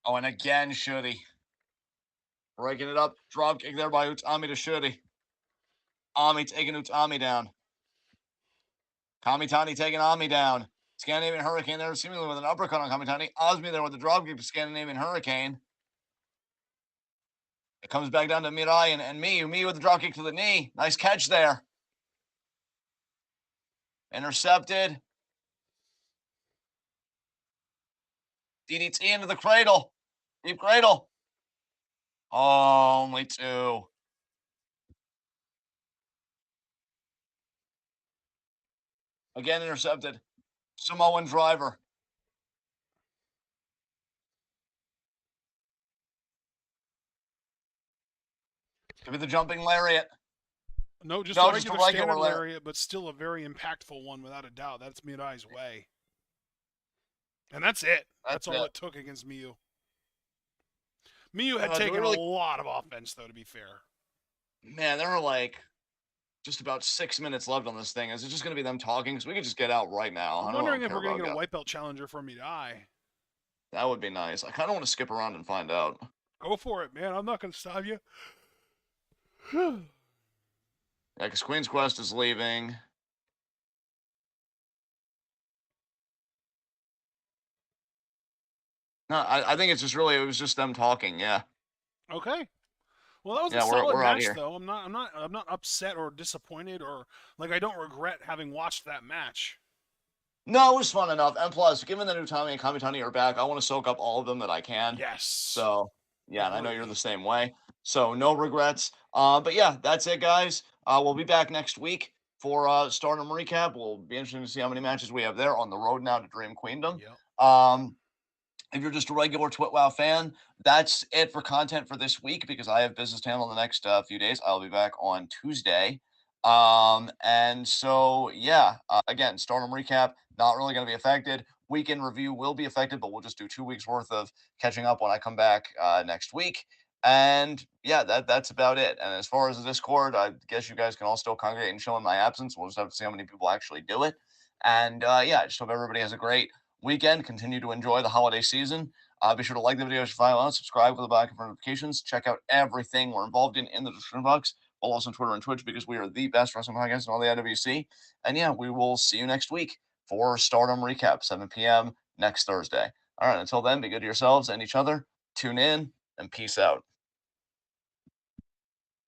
Oh, and again, Shuri. Breaking it up. Drop kick there by Utami to Shuri. Ami taking Utami down. Kamitani taking Ami down. Scandinavian Hurricane there, seemingly with an uppercut on Kamitani. Osmi there with the drop kick to Scandinavian Hurricane. It comes back down to Mirai and Miyu. Miyu with the drop kick to the knee. Nice catch there. Intercepted. DDT into the cradle. Deep cradle. Oh, only two. Again intercepted. Samoan driver. Give me the jumping lariat. No, just No, a just a regular regular standard lariat. lariat, but still a very impactful one without a doubt. That's Mirai's way. And that's it. That's all it took against Miyu. Miyu had taken a lot of offense, though, to be fair. Man, there are like just about 6 minutes left on this thing. Is it just going to be them talking? Because we could just get out right now. I'm wondering if we're going to get a white belt challenger for Mirai. That would be nice. I kind of want to skip around and find out. Go for it, man. I'm not going to stop you. Yeah, because Queen's Quest is leaving. No, I think it's just really, it was just them talking. Yeah. Okay. Well, that was a solid match, though. I'm not upset or disappointed or like I don't regret having watched that match. No, it was fun enough. And plus, given that Utami and Kamitani are back, I want to soak up all of them that I can. Yes. So, yeah, and I know you're the same way. So, no regrets. But yeah, that's it, guys. We'll be back next week for Stardom recap. We'll be interested to see how many matches we have there on the road now to Dream Queendom. Yep. If you're just a regular TwitWow fan, that's it for content for this week because I have business to handle the next few days. I'll be back on Tuesday. And so, yeah, again, Stardom recap, not really going to be affected. Weekend review will be affected, but we'll just do 2 weeks worth of catching up when I come back next week. And yeah, that's about it. And as far as the Discord, I guess you guys can all still congregate and chill in my absence. We'll just have to see how many people actually do it. And yeah, I just hope everybody has a great weekend. Continue to enjoy the holiday season. Be sure to like the video if you find out, subscribe with the back of notifications. Check out everything we're involved in the description box. Follow us on Twitter and Twitch because we are the best wrestling podcast in all the IWC. And yeah, we will see you next week for Stardom Recap, 7 p.m. next Thursday. All right, until then, be good to yourselves and each other. Tune in and peace out.